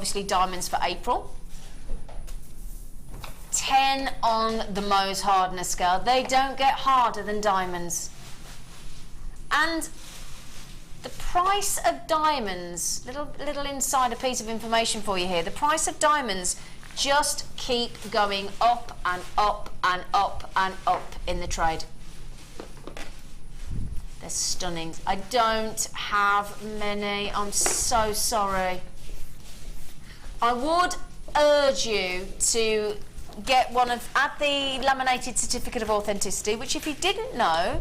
obviously diamonds for April. 10 on the Mohs hardness scale. They don't get harder than diamonds. And the price of diamonds, little insider piece of information for you here, the price of diamonds just keep going up and up and up and up in the trade. They're stunning. I don't have many. I'm so sorry. I would urge you to get add the laminated certificate of authenticity, which if you didn't know,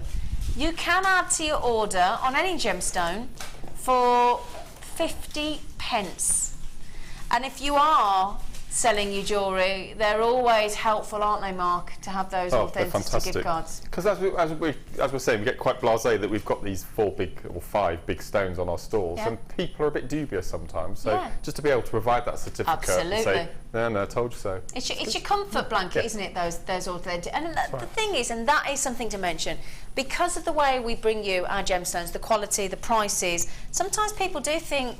you can add to your order on any gemstone for 50p. And if you are selling your jewellery, they're always helpful, aren't they, Mark, to have those authenticity gift cards? Because as we're saying, we get quite blasé that we've got these 4 big or 5 big stones on our stalls, and people are a bit dubious sometimes. So just to be able to provide that certificate and say, no, I told you so. It's your comfort blanket, isn't it? Those authentic. And the thing is, and that is something to mention, because of the way we bring you our gemstones, the quality, the prices, sometimes people do think,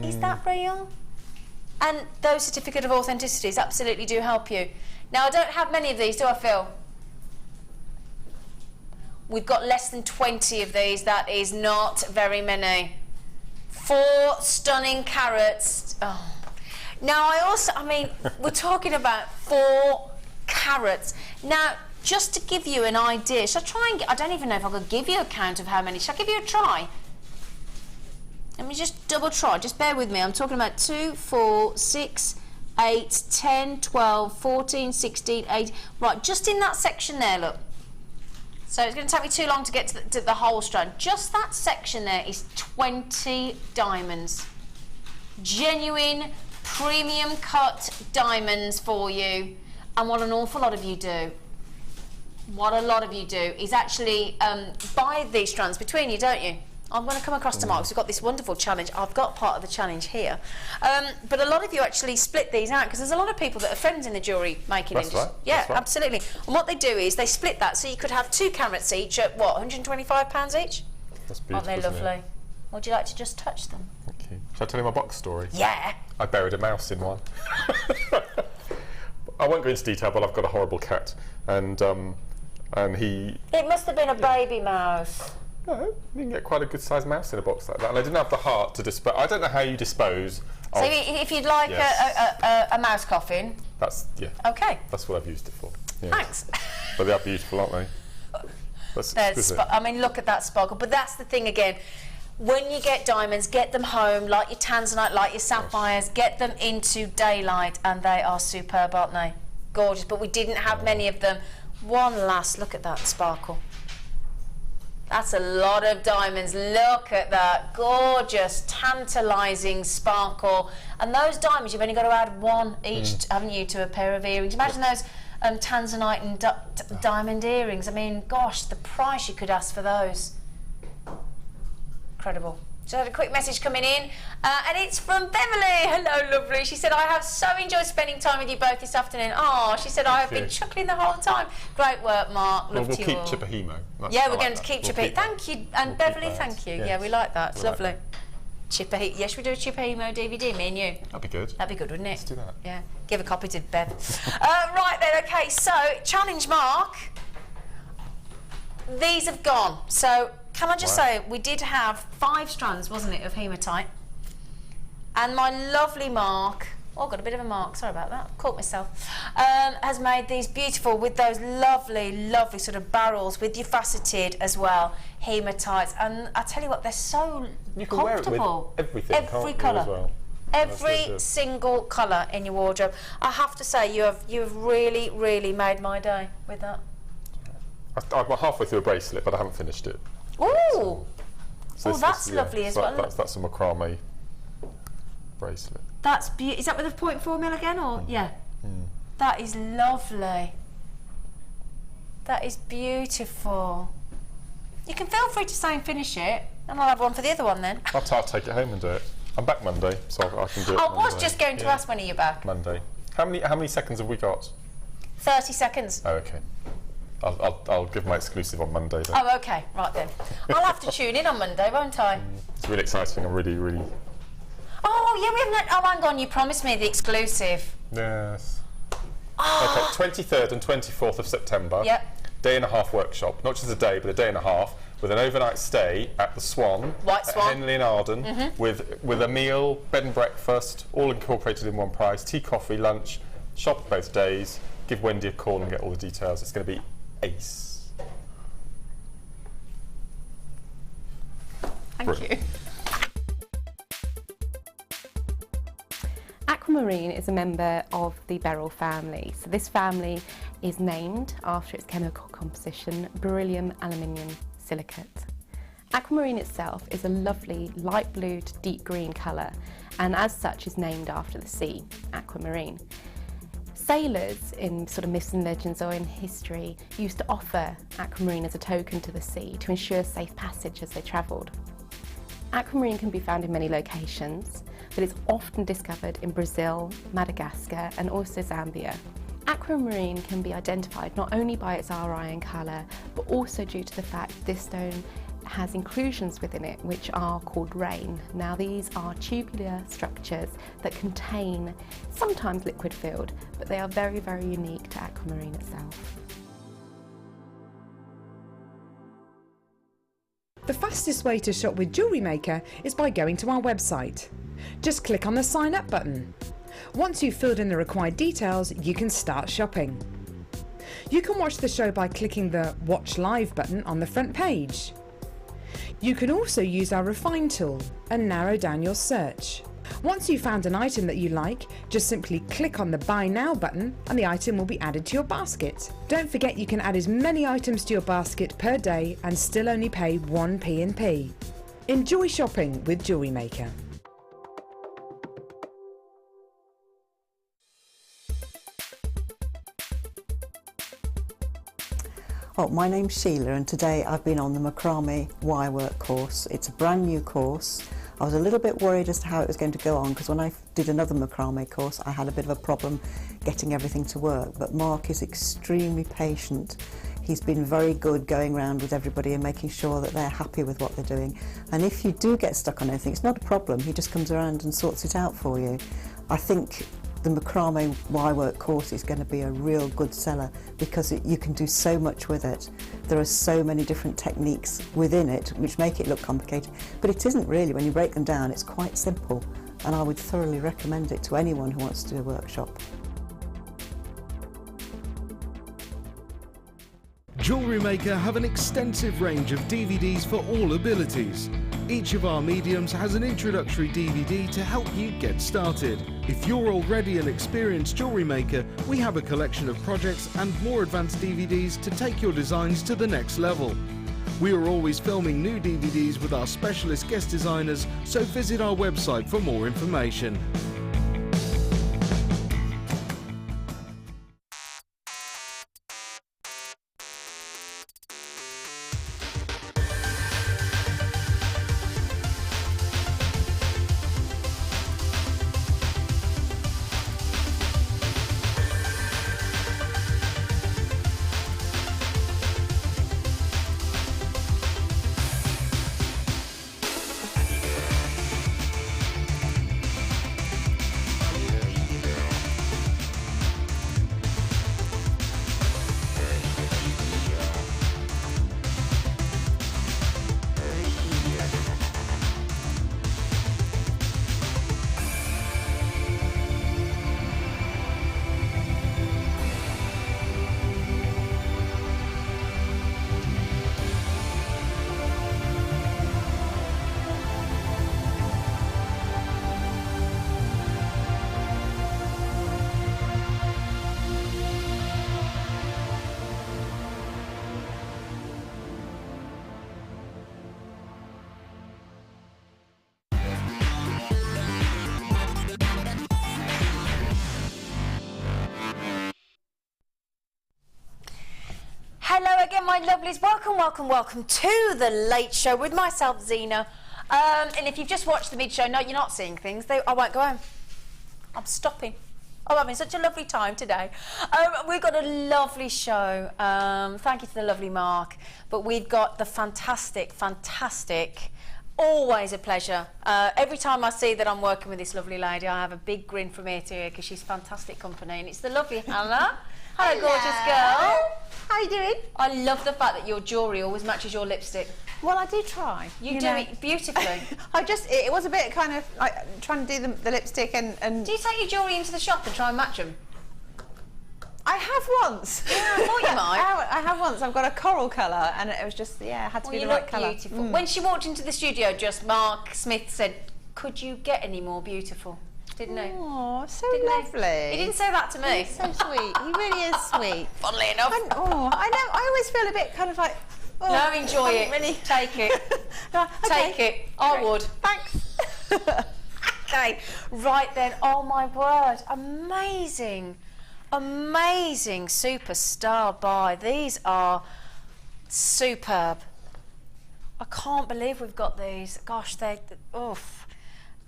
is that real? And those certificate of authenticities absolutely do help you. Now, I don't have many of these, do I, Phil? We've got less than 20 of these. That is not very many. 4 stunning carats. Oh. Now, I mean, we're talking about 4 carats. Now, just to give you an idea, shall I try and I don't even know if I could give you a count of how many. Shall I give you a try? Let me just double try, just bear with me. I'm talking about 2, 4, 6, 8, 10, 12, 14, 16, 18. Right, just in that section there, look. So it's going to take me too long to get to the whole strand. Just that section there is 20 diamonds. Genuine, premium cut diamonds for you. And what an awful lot of you do, what a lot of you do is actually buy these strands between you, don't you? I'm going to come across to Mark because we've got this wonderful challenge. I've got part of the challenge here. But a lot of you actually split these out because there's a lot of people that are friends in the jewellery making industry. Right. Yeah, That's right. Absolutely. And what they do is they split that so you could have 2 carats each at what, £125 each? That's beautiful. Aren't they lovely? Would you like to just touch them? Thank you. Shall I tell you my box story? Yeah. I buried a mouse in one. I won't go into detail, but I've got a horrible cat, and he. It must have been a baby mouse. No, you can get quite a good sized mouse in a box like that, and I didn't have the heart to dispose. I don't know how you dispose. So if you'd like a mouse coffin. That's Okay. That's what I've used it for. Yes. Thanks. But they are beautiful, aren't they? That's exquisite. I mean, look at that sparkle. But that's the thing again. When you get diamonds, get them home, like your tanzanite, like your sapphires. Get them into daylight, and they are superb, aren't they? Gorgeous. But we didn't have many of them. One last look at that sparkle. That's a lot of diamonds. Look at that gorgeous, tantalising sparkle. And those diamonds, you've only got to add 1 each, haven't you, to a pair of earrings. Imagine those tanzanite and diamond earrings. I mean, gosh, the price you could ask for those. Incredible. So I had a quick message coming in, and it's from Beverly. Hello, lovely. She said, I have so enjoyed spending time with you both this afternoon. Oh, she said, I have been chuckling the whole time. Great work, Mark. Love to you all. We'll keep Chipahimo. Yeah, we're going to keep Chipahimo. Thank you. And Beverly, thank you. Yeah, we like that. It's lovely. Chipahimo. Yes, we do a Chipahimo DVD, me and you. That'd be good. That'd be good, wouldn't it? Let's do that. Yeah. Give a copy to Bev. Right then, okay, so, challenge Mark. These have gone. So, can I just say, we did have 5 strands, wasn't it, of hematite. And my lovely Mark, got a bit of a mark, sorry about that, caught myself, has made these beautiful with those lovely, lovely sort of barrels with your faceted as well, hematites. And I tell you what, they're so you can comfortable. Wear it with everything, every colour. Well. Every single colour in your wardrobe. I have to say, you have really, really made my day with that. I'm halfway through a bracelet, but I haven't finished it. Ooh! That's lovely as well. That's a macrame bracelet. That's beautiful. Is that with a 0.4 mil again, or yeah? That is lovely. That is beautiful. You can feel free to say and finish it, and I'll have one for the other one then. I'll take it home and do it. I'm back Monday, so I can do it. I was just going to ask when are you back? Monday. How many seconds have we got? 30 seconds. Oh, okay. I'll give my exclusive on Monday then. Oh, okay. Right then. I'll have to tune in on Monday, won't I? It's really exciting. I'm really, really. Oh, yeah, we haven't had, oh, hang on, you promised me the exclusive. Yes. Oh. Okay, 23rd and 24th of September. Yep. Day and a half workshop, not just a day, but a day and a half, with an overnight stay at the Swan, White Swan, at Henley and Arden, with a meal, bed and breakfast, all incorporated in one price, tea, coffee, lunch, shop both days, give Wendy a call and get all the details. It's going to be ace. Thank you. Aquamarine is a member of the beryl family. So this family is named after its chemical composition, beryllium aluminium silicate. Aquamarine itself is a lovely light blue to deep green colour, and as such is named after the sea, aquamarine. Sailors in sort of myths and legends or in history used to offer aquamarine as a token to the sea to ensure safe passage as they travelled. Aquamarine can be found in many locations, but it's often discovered in Brazil, Madagascar and also Zambia. Aquamarine can be identified not only by its RI and colour, but also due to the fact this stone has inclusions within it which are called rain. Now these are tubular structures that contain sometimes liquid filled, but they are very, very unique to aquamarine itself. The fastest way to shop with JewelleryMaker is by going to our website. Just click on the sign up button. Once you've filled in the required details, you can start shopping. You can watch the show by clicking the Watch Live button on the front page. You can also use our Refine tool and narrow down your search. Once you've found an item that you like, just simply click on the Buy Now button and the item will be added to your basket. Don't forget you can add as many items to your basket per day and still only pay 1 P&P. Enjoy shopping with JewelleryMaker. Oh, my name's Sheila and today I've been on the macrame wirework course. It's a brand new course. I was a little bit worried as to how it was going to go on because when I did another macrame course I had a bit of a problem getting everything to work, but Mark is extremely patient. He's been very good going around with everybody and making sure that they're happy with what they're doing. And if you do get stuck on anything, it's not a problem. He just comes around and sorts it out for you. I think the macrame wirework course is going to be a real good seller because you can do so much with it. There are so many different techniques within it which make it look complicated, but it isn't really. When you break them down, it's quite simple, and I would thoroughly recommend it to anyone who wants to do a workshop. JewelleryMaker have an extensive range of DVDs for all abilities. Each of our mediums has an introductory DVD to help you get started. If you're already an experienced jewellery maker, we have a collection of projects and more advanced DVDs to take your designs to the next level. We are always filming new DVDs with our specialist guest designers, so visit our website for more information. Hello again, my lovelies. Welcome to the Late Show with myself, Zena. And if you've just watched the mid-show, no, you're not seeing things. I won't go home. I'm stopping. Oh, I'm having such a lovely time today. We've got a lovely show. Thank you to the lovely Mark. But we've got the fantastic always a pleasure. Every time I see that I'm working with this lovely lady, I have a big grin from ear to ear because she's fantastic company, and it's the lovely Hannah. Hello, gorgeous girl. How you doing? I love the fact that your jewellery always matches your lipstick. Well, I do try. You do it beautifully. It was a bit kind of like trying to do the lipstick and... Do you take your jewellery into the shop and try and match them? I have once. Yeah, I thought you might. I have once. I've got a coral colour, and it was just, yeah, it had to be the right colour. Beautiful. When she walked into the studio, Mark Smith said, "Could you get any more beautiful?" Didn't he? Oh, so lovely. lovely. He didn't say that to me. He's so sweet. He really is sweet. Funnily enough. I always feel a bit kind of like... Oh, no, enjoy it. Really... Take it. No, okay. Take it. I would. Thanks. Okay, right then. Oh my word. Amazing. Amazing superstar buy. These are superb. I can't believe we've got these. Gosh, they're... Oof.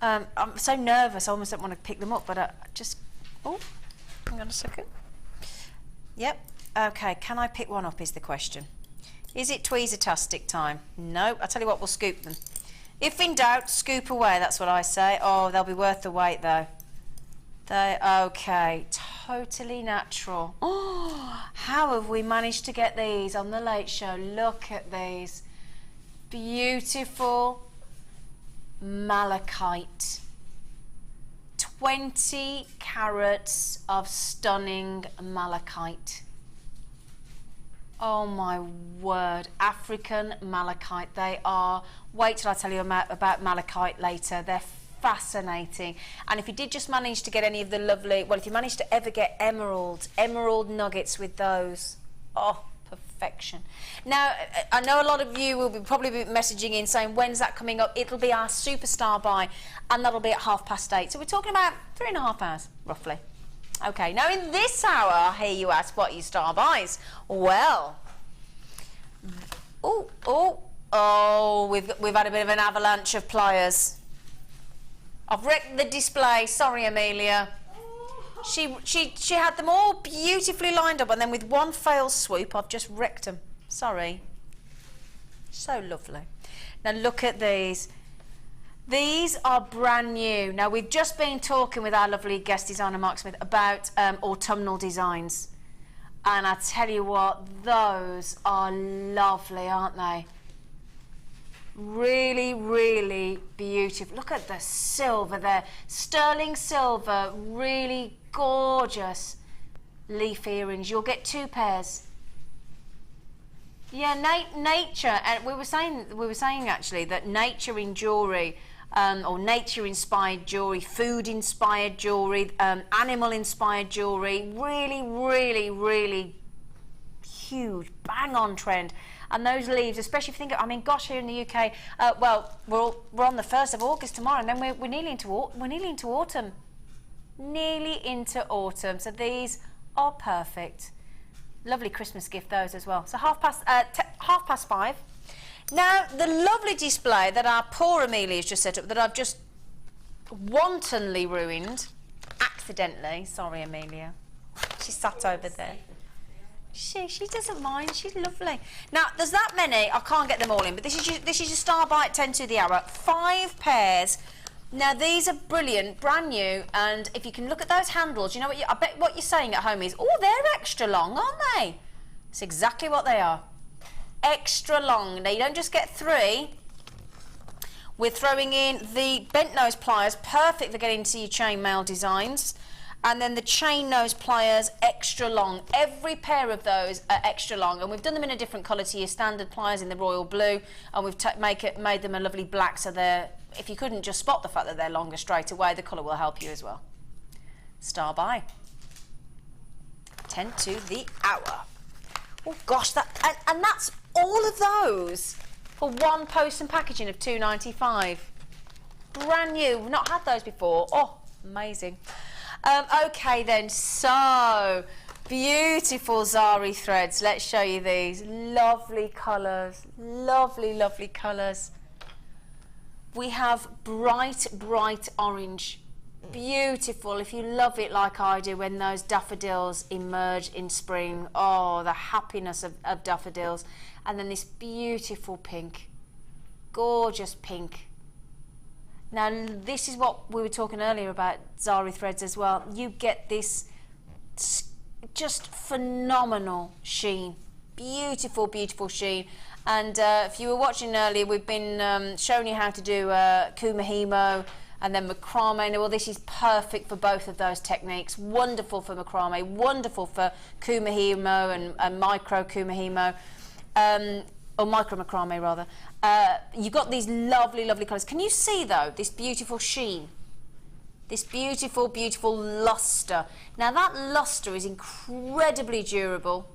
I'm so nervous, I almost don't want to pick them up, but I just... Oh, hang on a second. Yep. Okay, can I pick one up is the question. Is it tweezer-tastic time? No. I'll tell you what, we'll scoop them. If in doubt, scoop away, that's what I say. Oh, they'll be worth the wait, though. Okay, totally natural. Oh, how have we managed to get these on the Late Show? Look at these. Beautiful malachite. 20 carats of stunning malachite. Oh my word, African malachite. They are, wait till I tell you about malachite later. They're fascinating. And if you did just manage to get any of the lovely, well, if you managed to ever get emerald nuggets with those, oh, perfection. Now, I know a lot of you will probably be messaging in saying, when's that coming up? It'll be our superstar buy, and that'll be at 8:30. So we're talking about 3.5 hours, roughly. Okay, now in this hour, I hear you ask, what are your star buys? Well, we've had a bit of an avalanche of pliers. I've wrecked the display, sorry Amelia. She had them all beautifully lined up, and then with one fail swoop, I've just wrecked them. Sorry. So lovely. Now look at these. These are brand new. Now we've just been talking with our lovely guest designer Mark Smith about autumnal designs, and I tell you what, those are lovely, aren't they? Really, really beautiful. Look at the silver there, sterling silver, really gorgeous leaf earrings. You'll get 2 pairs. Yeah, nature, and we were saying actually that nature in jewellery, or nature-inspired jewellery, food-inspired jewellery, animal-inspired jewellery, really, really, really huge, bang-on trend. And those leaves, especially if you think, I mean, gosh, here in the UK, well, we're on the 1st of August tomorrow, and then we're nearly into autumn. Nearly into autumn. So these are perfect. Lovely Christmas gift, those as well. So 5:30. Now, the lovely display that our poor Amelia's just set up, that I've just wantonly ruined, accidentally. Sorry, Amelia. She sat over there. She doesn't mind. She's lovely. Now, there's that many. I can't get them all in, but this is your star buy at 10 to the hour. 5 pairs. Now, these are brilliant, brand new, and if you can look at those handles, you know what? I bet what you're saying at home is, oh, they're extra long, aren't they? It's exactly what they are. Extra long. Now, you don't just get 3. We're throwing in the bent nose pliers, perfect for getting into your chainmail designs. And then the chain nose pliers, extra long. Every pair of those are extra long, and we've done them in a different colour to your standard pliers in the royal blue, and we've made them a lovely black, so they're, if you couldn't just spot the fact that they're longer straight away, the colour will help you as well. Star buy. 10 to the hour. Oh gosh, and that's all of those for one post and packaging of £2.95. Brand new. We've not had those before. Oh, amazing. Okay then, so beautiful zari threads. Let's show you these lovely colours, lovely colours. We have bright orange, beautiful. If you love it like I do when those daffodils emerge in spring, oh, the happiness of daffodils. And then this beautiful pink, gorgeous pink. Now this is what we were talking earlier about Zari threads as well. You get this just phenomenal sheen, beautiful, beautiful sheen. And if you were watching earlier, we've been showing you how to do kumihimo and then macrame. Well, this is perfect for both of those techniques. Wonderful for macrame, wonderful for kumihimo and micro kumihimo, or micro macrame rather. You've got these lovely, lovely colours. Can you see though this beautiful sheen? This beautiful, beautiful luster. Now that luster is incredibly durable.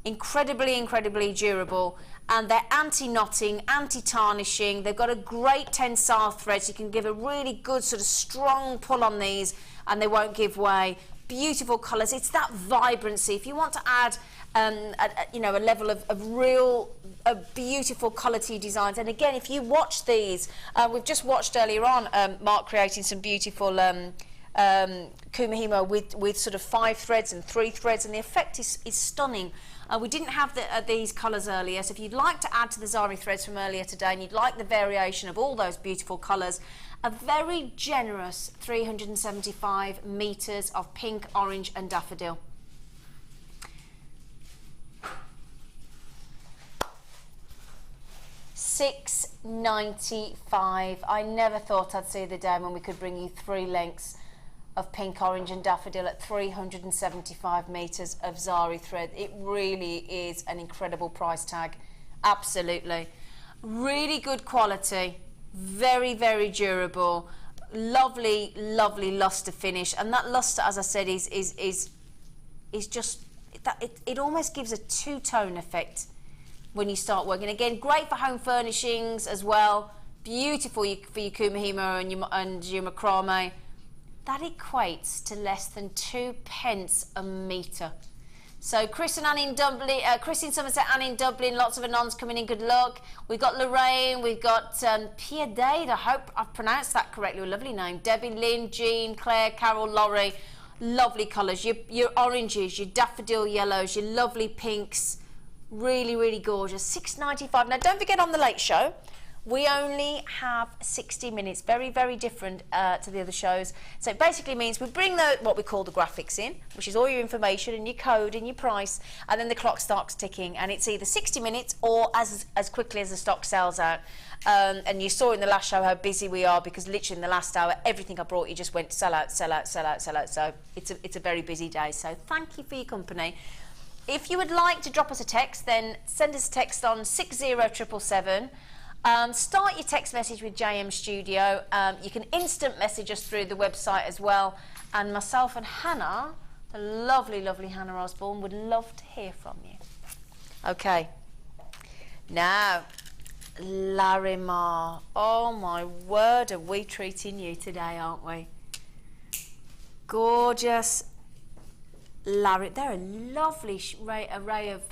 Incredibly, incredibly durable. And they're anti-knotting, anti-tarnishing. They've got a great tensile thread, so you can give a really good sort of strong pull on these and they won't give way. Beautiful colours. It's that vibrancy. If you want to add you know, a level of real beautiful colour to your designs. And again, if you watch these, we've just watched earlier on Mark creating some beautiful kumihimo with sort of 5 threads and 3 threads, and the effect is stunning. We didn't have these colours earlier, so if you'd like to add to the Zari threads from earlier today and you'd like the variation of all those beautiful colours, a very generous 375 metres of pink, orange and daffodil. $6.95. I never thought I'd see the day when we could bring you 3 lengths of pink, orange and daffodil at 375 metres of Zari thread. It really is an incredible price tag. Absolutely. Really good quality, very, very durable, lovely, lovely luster finish. And that luster, as I said, is just, it almost gives a two-tone effect when you start working. Again, great for home furnishings as well. Beautiful for your kumihimo and your macrame. That equates to less than 2 pence a metre. So Chris and Annie in Dublin, Chris in Somerset, Annie in Dublin, lots of Anons coming in, good luck. We've got Lorraine, we've got Piedade, I hope I've pronounced that correctly, a lovely name. Debbie, Lynn, Jean, Claire, Carol, Laurie, lovely colours. Your oranges, your daffodil yellows, your lovely pinks, really, really gorgeous. $6.95. Now don't forget on the late show, we only have 60 minutes, very, very different to the other shows. So it basically means we bring what we call the graphics in, which is all your information and your code and your price, and then the clock starts ticking, and it's either 60 minutes or as quickly as the stock sells out. And you saw in the last show how busy we are, because literally in the last hour, everything I brought you just went sell out, sell out, sell out, sell out. So it's a very busy day. So thank you for your company. If you would like to drop us a text, then send us a text on 60777. Start your text message with JM Studio. You can instant message us through the website as well. And myself and Hannah, the lovely, lovely Hannah Osborne, would love to hear from you. Okay. Now, Larimar. Oh my word, are we treating you today, aren't we? Gorgeous Larimar. They're a lovely array of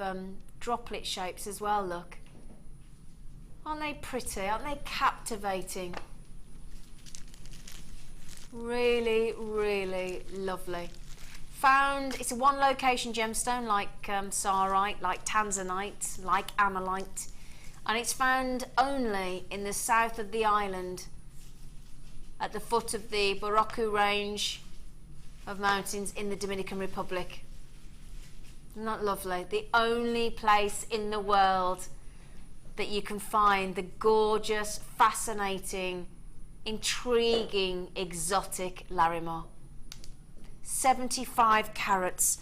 droplet shapes as well, look. Aren't they pretty? Aren't they captivating? Really, really lovely. It's a one location gemstone like Sarite, like Tanzanite, like Amalite. And it's found only in the south of the island at the foot of the Boroku range of mountains in the Dominican Republic. Isn't that lovely? The only place in the world that you can find the gorgeous, fascinating, intriguing, exotic Larimar. 75 carats.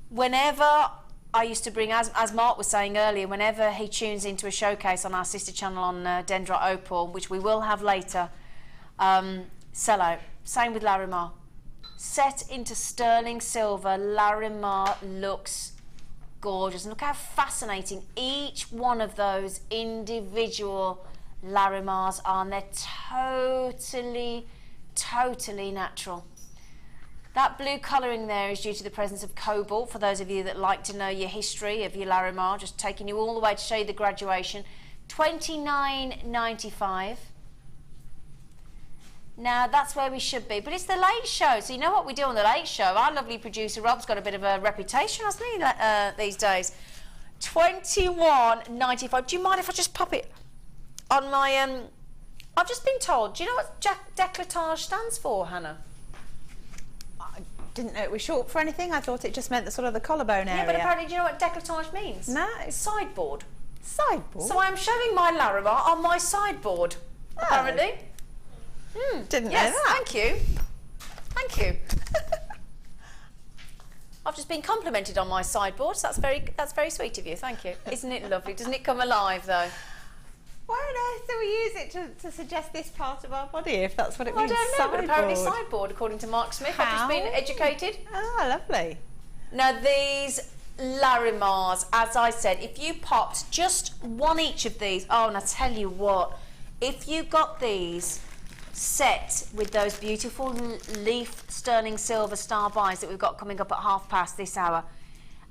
Whenever I used to bring, as Mark was saying earlier, whenever he tunes into a showcase on our sister channel on Dendrite Opal, which we will have later, sell out. Same with Larimar. Set into sterling silver, Larimar looks gorgeous. And look how fascinating each one of those individual Larimars are, and they're totally, totally natural. That blue colouring there is due to the presence of cobalt, for those of you that like to know your history of your Larimar, just taking you all the way to show you the graduation. $29.95. Now that's where we should be, but it's the late show, so you know what we do on the late show. Our lovely producer Rob's got a bit of a reputation, hasn't he, these days? 21.95. Do you mind if I just pop it on my... I've just been told, do you know what décolletage stands for, Hannah? I didn't know it was short for anything. I thought it just meant the sort of the collarbone area. Yeah, but apparently, do you know what décolletage means? No. Sideboard. Sideboard? So I'm showing my Larimar on my sideboard, apparently. Didn't Yes, know that. thank you. Thank you. I've just been complimented on my sideboard, so that's very sweet of you, thank you. Isn't it lovely? Doesn't it come alive, though? Why on earth do we use it to suggest this part of our body, if that's what it means? I don't know, but apparently sideboard, according to Mark Smith. I've just been educated. Ah, lovely. Now, these Larimars, as I said, if you popped just one each of these, oh, and I tell you what, if you got these set with those beautiful leaf sterling silver star buys that we've got coming up at past this hour,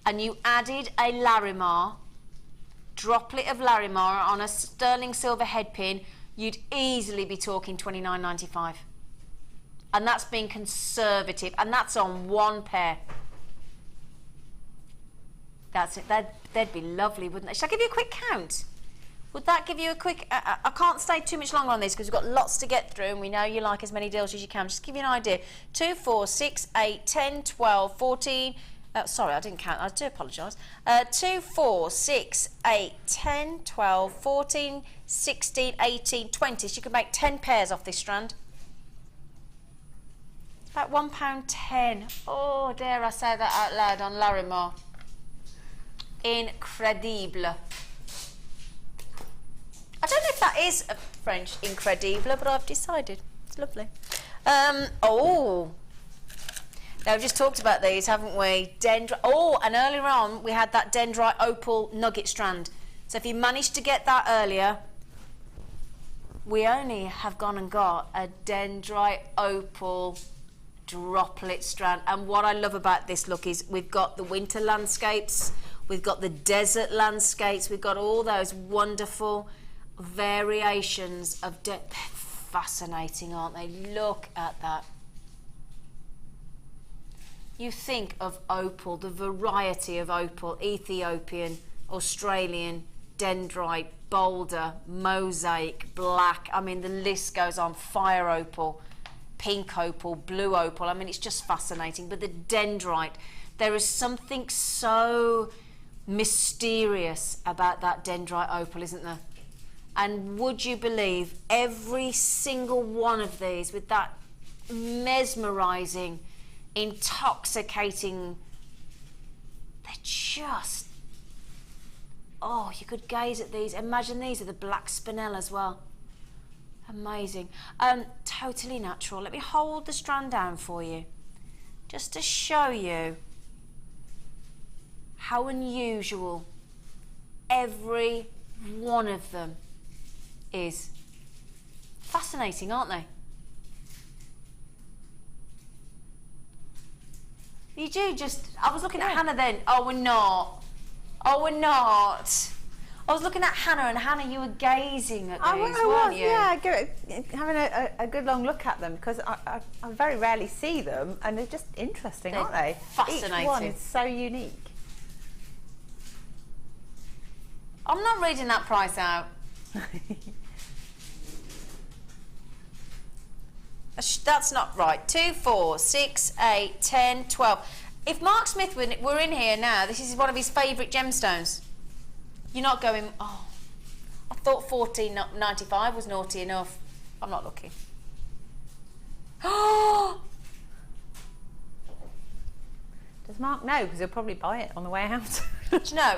and you added a Larimar, droplet of Larimar on a sterling silver head pin, you'd easily be talking $29.95. And that's being conservative, and that's on one pair. That's it. They'd be lovely, wouldn't they? Shall I give you a quick count? Would that give you a quick... I can't stay too much longer on this because we've got lots to get through, and we know you like as many deals as you can. Just to give you an idea. 2, 4, 6, 8, 10, 12, 14... sorry, I didn't count. I do apologise. 2, 4, 6, 8, 10, 12, 14, 16, 18, 20. So you can make 10 pairs off this strand. It's about £1.10. Oh, dare I say that out loud on Larimar. Incredible. I don't know if that is a French incredible, but I've decided. It's lovely. Oh. Now, we've just talked about these, haven't we? Oh, and earlier on, we had that dendrite opal nugget strand. So if you managed to get that earlier, we only have gone and got a dendrite opal droplet strand. And what I love about this look is we've got the winter landscapes, we've got the desert landscapes, we've got all those wonderful variations of... They're fascinating, aren't they? Look at that. You think of opal, the variety of opal, Ethiopian, Australian, dendrite, boulder, mosaic, black. I mean, the list goes on. Fire opal, pink opal, blue opal. I mean, it's just fascinating. But the dendrite, there is something so mysterious about that dendrite opal, isn't there? And would you believe every single one of these with that mesmerising, intoxicating, they're just, oh, you could gaze at these. Imagine these are the black spinel as well. Amazing. Totally natural. Let me hold the strand down for you just to show you how unusual every one of them is. Fascinating, aren't they? You do just... I was looking at Hannah then. Oh, we're not. Oh, we're not. I was looking at Hannah, and Hannah, you were gazing at these, weren't you? Yeah, having a good long look at them, because I very rarely see them, and they're just interesting, aren't they? Fascinating. Each one is so unique. I'm not reading that price out. That's not right. 2, 4, 6, 8, 10, 12. If Mark Smith were in here now, this is one of his favourite gemstones. You're not going, oh, I thought $14.95 was naughty enough. I'm not looking. Oh! Does Mark know? Because he'll probably buy it on the way out. Do you know,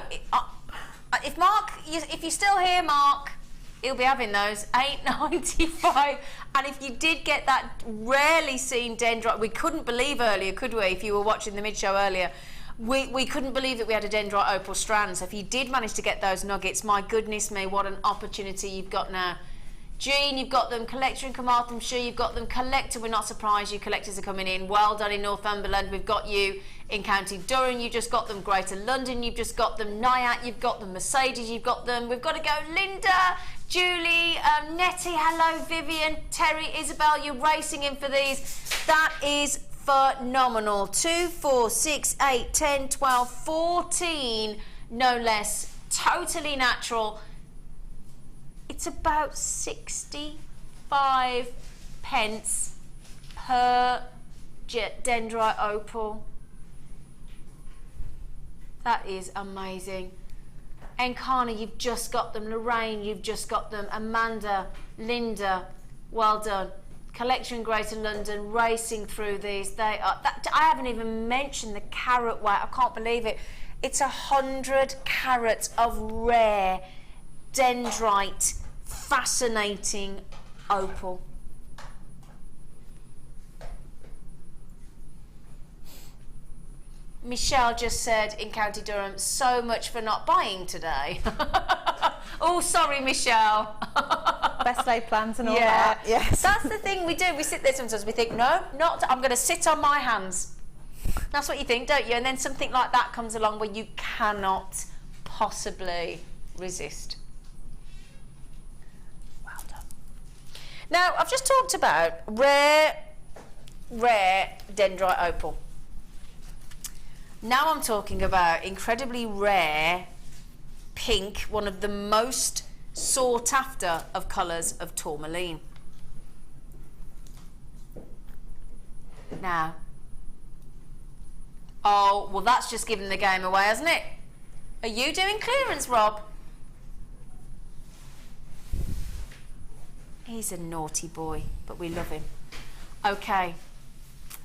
if Mark, if you're still here, Mark, he'll be having those, $8.95. And if you did get that rarely seen dendrite, we couldn't believe earlier, could we, if you were watching the mid-show earlier, we couldn't believe that we had a dendrite opal strand. So if you did manage to get those nuggets, my goodness me, what an opportunity you've got now. Jean, you've got them. Collector in Carmarthenshire, you've got them. Collector, we're not surprised you collectors are coming in. Well done in Northumberland, we've got you. In County Durham, you just got them. Greater London, you've just got them. Nyack, you've got them. Mercedes, you've got them. We've got to go. Linda, Julie, Nettie, hello, Vivian, Terry, Isabel, you're racing in for these. That is phenomenal. 2, 4, 6, 8, 10, 12, 14. no less, totally natural. It's about 65 pence per dendrite opal. That is amazing. Enkana, you've just got them. Lorraine, you've just got them. Amanda, Linda, well done. Collector in Greater London, racing through these. They are. I haven't even mentioned the carat weight. I can't believe it. It's 100 carats of rare dendrite, fascinating opal. Michelle just said in County Durham, so much for not buying today. Oh, sorry, Michelle. Best laid plans and all that. Yes. That's the thing we do. We sit there sometimes, we think, no, I'm going to sit on my hands. That's what you think, don't you? And then something like that comes along where you cannot possibly resist. Well done. Now, I've just talked about rare dendrite opal. Now I'm talking about incredibly rare pink, one of the most sought after of colours of tourmaline. Now, oh, well, that's just giving the game away, hasn't it? Are you doing clearance, Rob? He's a naughty boy, but we love him. Okay.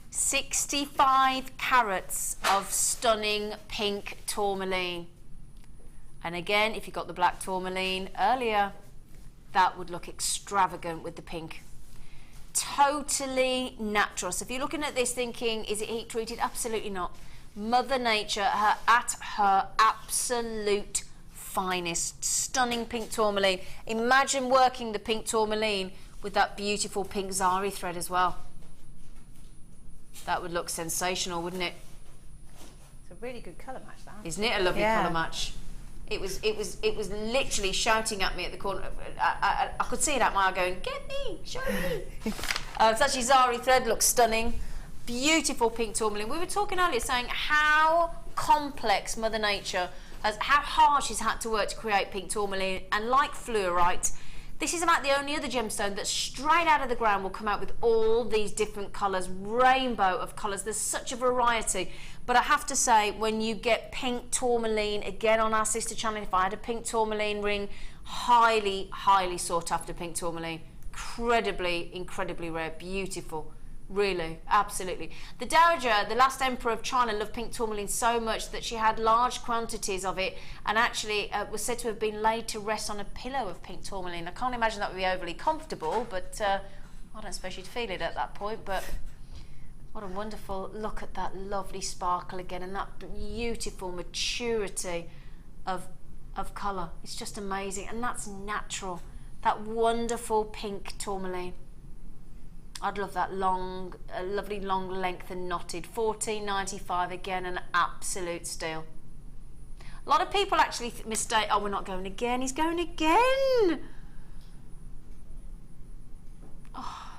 65 carats of stunning pink tourmaline. And again, if you got the black tourmaline earlier, that would look extravagant with the pink. Totally natural. So if you're looking at this thinking, is it heat treated? Absolutely not. Mother Nature at her absolute finest. Stunning pink tourmaline. Imagine working the pink tourmaline with that beautiful pink zari thread as well. That would look sensational, wouldn't it? It's a really good colour match, that. Isn't it a lovely colour match? It was literally shouting at me at the corner. I could see it out my eye going, get me, show me. It's actually zari thread, looks stunning. Beautiful pink tourmaline. We were talking earlier saying how complex Mother Nature has, how hard she's had to work to create pink tourmaline, and like fluorite, this is about the only other gemstone that straight out of the ground will come out with all these different colours, rainbow of colours. There's such a variety. But I have to say, when you get pink tourmaline, again on our sister channel, if I had a pink tourmaline ring, highly, highly sought after pink tourmaline. Incredibly rare, beautiful. Really, absolutely. The Dowager, the last emperor of China, loved pink tourmaline so much that she had large quantities of it, and actually was said to have been laid to rest on a pillow of pink tourmaline. I can't imagine that would be overly comfortable, but I don't suppose you'd feel it at that point. But what a wonderful look at that lovely sparkle again, and that beautiful maturity of colour. It's just amazing, and that's natural. That wonderful pink tourmaline. I'd love that long, lovely long length and knotted. $14.95 again, an absolute steal. A lot of people actually mistake, oh, we're not going again. He's going again. Oh.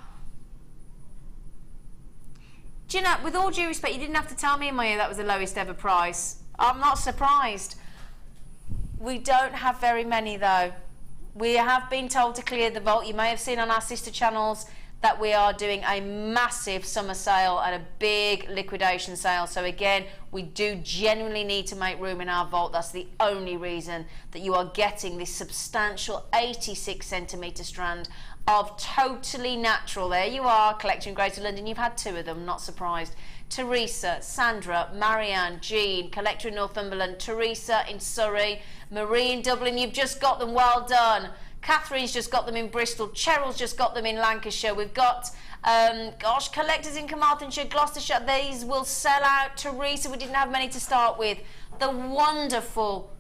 Do you know, with all due respect, you didn't have to tell me in my ear that was the lowest ever price. I'm not surprised. We don't have very many though. We have been told to clear the vault. You may have seen on our sister channels that we are doing a massive summer sale and a big liquidation sale. So again, we do genuinely need to make room in our vault. That's the only reason that you are getting this substantial 86 centimetre strand of totally natural. There you are, collecting Greater London. You've had two of them, not surprised. Teresa, Sandra, Marianne, Jean, collector in Northumberland, Teresa in Surrey, Marie in Dublin. You've just got them, well done. Catherine's just got them in Bristol. Cheryl's just got them in Lancashire. We've got, collectors in Carmarthenshire, Gloucestershire. These will sell out. Teresa, we didn't have many to start with. The wonderful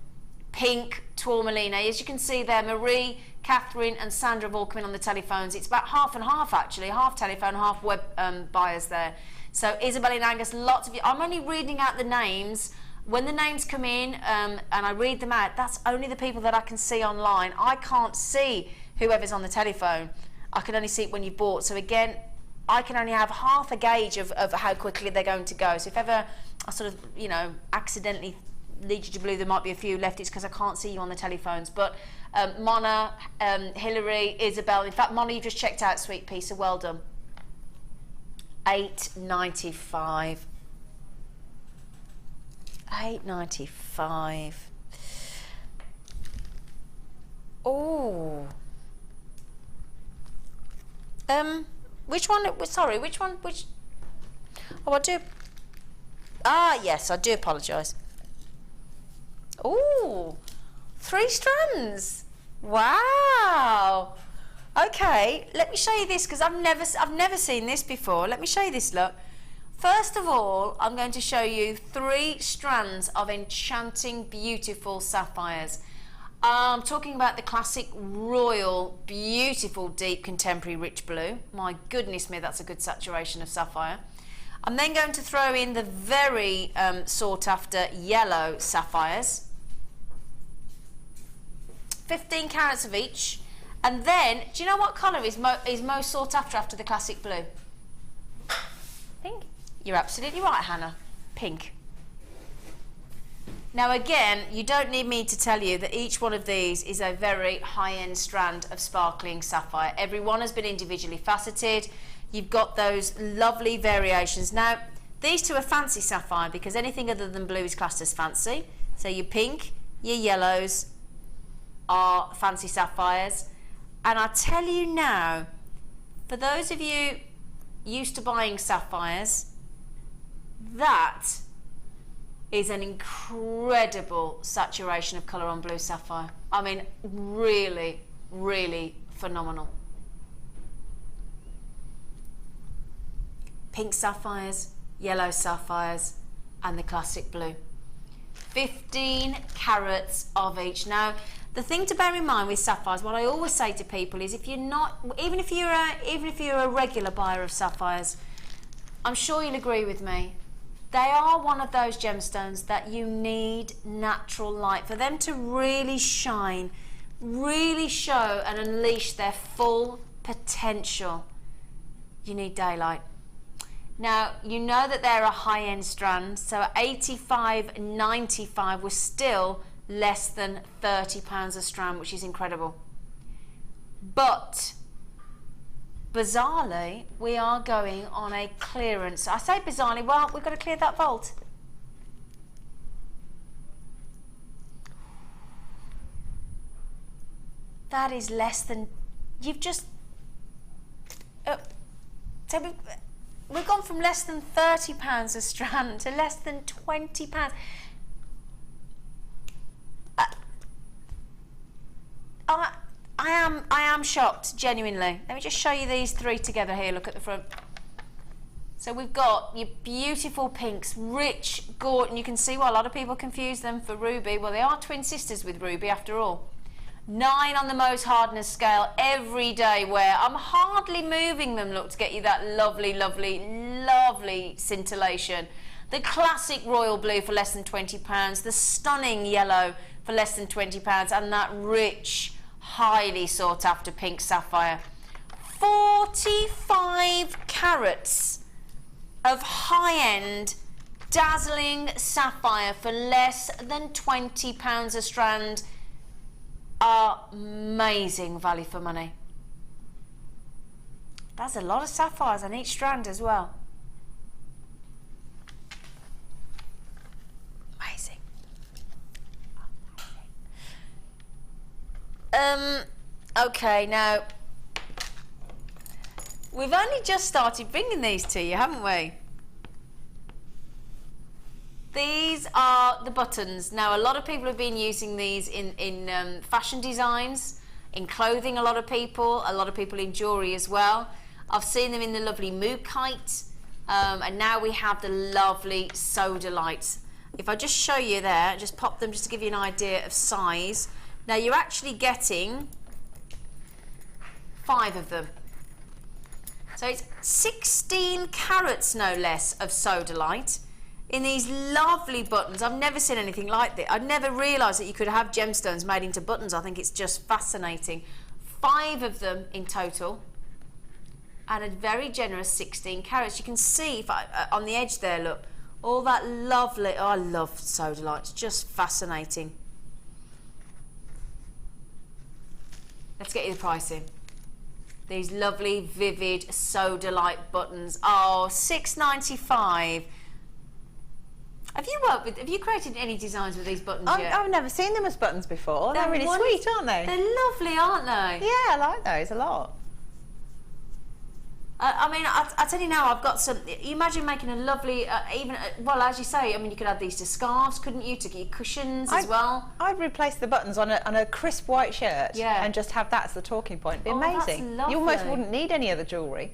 pink tourmaline. As you can see there, Marie, Catherine and Sandra have all come in on the telephones. It's about half and half, actually. Half telephone, half web buyers there. So Isabel in Angus, lots of you. I'm only reading out the names. When the names come in and I read them out, that's only the people that I can see online. I can't see whoever's on the telephone. I can only see it when you bought. So again, I can only have half a gauge of how quickly they're going to go. So if ever I sort of, accidentally lead you to believe there might be a few left. It's because I can't see you on the telephones. But Mona, Hilary, Isabel, in fact, Mona, you've just checked out, sweet pea, so well done. $8.95. $8.95. Oh. Which one? Sorry, which one? Which? Oh, I do. Ah, yes, I do apologise. Oh, 3 strands. Wow. Okay, let me show you this because I've never seen this before. Let me show you this. Look. First of all, I'm going to show you 3 strands of enchanting, beautiful sapphires. I'm talking about the classic royal, beautiful, deep, contemporary, rich blue. My goodness me, that's a good saturation of sapphire. I'm then going to throw in the very sought after yellow sapphires. 15 carats of each. And then, do you know what colour is most sought after the classic blue? Pink. You're absolutely right, Hannah. Pink. Now again, you don't need me to tell you that each one of these is a very high-end strand of sparkling sapphire. Every one has been individually faceted. You've got those lovely variations. Now, these 2 are fancy sapphire because anything other than blue is classed as fancy. So your pink, your yellows are fancy sapphires. And I tell you now, for those of you used to buying sapphires, that is an incredible saturation of colour on blue sapphire. I mean, really, really phenomenal. Pink sapphires, yellow sapphires, and the classic blue. 15 carats of each. Now, the thing to bear in mind with sapphires, what I always say to people is, if you're not, even if you're a regular buyer of sapphires, I'm sure you'll agree with me. They are one of those gemstones that you need natural light for them to really shine, really show and unleash their full potential. You need daylight. Now, you know that they're a high-end strand, so at $85.95 we're still less than £30 a strand, which is incredible. But bizarrely, we are going on a clearance. I say bizarrely, well, we've got to clear that vault. That is less than, you've just, so we've gone from less than £30 a strand to less than £20. I am shocked, genuinely. Let me just show you these 3 together here. Look at the front. So we've got your beautiful pinks, rich, gorgeous, and you can see why a lot of people confuse them for ruby. Well, they are twin sisters with ruby after all. 9 on the Mohs hardness scale, everyday wear. I'm hardly moving them, look, to get you that lovely, lovely, lovely scintillation. The classic royal blue for less than £20, the stunning yellow for less than £20, and that rich, highly sought after pink sapphire. 45 carats of high-end, dazzling sapphire for less than £20 a strand. Amazing value for money. That's a lot of sapphires on each strand as well. Amazing. Okay, now we've only just started bringing these to you, haven't we? These are the buttons. Now, a lot of people have been using these in fashion designs, in clothing, a lot of people in jewellery as well. I've seen them in the lovely Malachite, and now we have the lovely Rhodonite. If I just show you there, just pop them just to give you an idea of size. Now, you're actually getting 5 of them. So it's 16 carats, no less, of Rhodonite in these lovely buttons. I've never seen anything like this. I'd never realised that you could have gemstones made into buttons. I think it's just fascinating. 5 of them in total, and a very generous 16 carats. You can see if on the edge there, look, All that lovely, oh, I love sodalite, it's just fascinating. Let's get you the pricing. These lovely, vivid sodalite buttons. Oh, $6.95. Have you created any designs with these buttons yet? I've never seen them as buttons before. They're really sweet, aren't they? They're lovely, aren't they? Yeah, I like those a lot. I mean, I tell you now, I've got some. You imagine making a lovely, well, as you say, I mean, you could add these to scarves, couldn't you? To get your cushions as well. I'd replace the buttons on a crisp white shirt, and just have that as the talking point. It'd be amazing. That's lovely. You almost wouldn't need any other jewellery.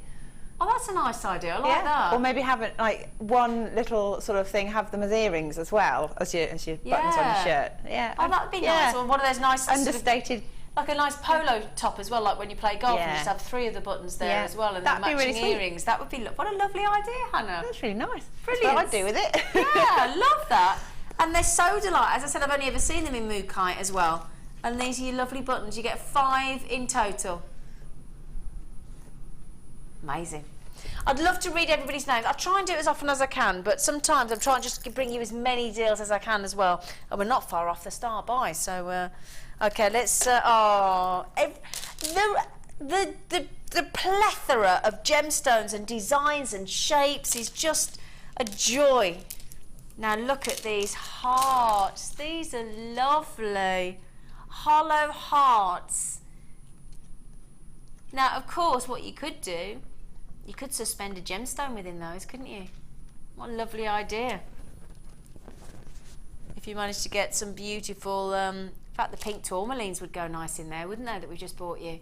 Oh, that's a nice idea. I like that. Or maybe have it like one little sort of thing, have them as earrings as well as your buttons on your shirt. Yeah. Oh, that'd be nice. Or one of those nice understated. Like a nice polo top as well, like when you play golf, and just have 3 of the buttons there as well, and then matching earrings. That would be, what a lovely idea, Hannah. That's really nice. Brilliant. That's what I'd do with it. Yeah, I love that. And they're sodalite. As I said, I've only ever seen them in Moonstone as well. And these are your lovely buttons. You get 5 in total. Amazing. I'd love to read everybody's names. I try and do it as often as I can, but sometimes I'm trying just to bring you as many deals as I can as well. And we're not far off the start by, so okay, let's the plethora of gemstones and designs and shapes is just a joy. Now look at these hearts. These are lovely. Hollow hearts. Now, of course, what you could do, you could suspend a gemstone within those, couldn't you? What a lovely idea. If you managed to get some beautiful, in fact, the pink tourmalines would go nice in there, wouldn't they, that we just bought you?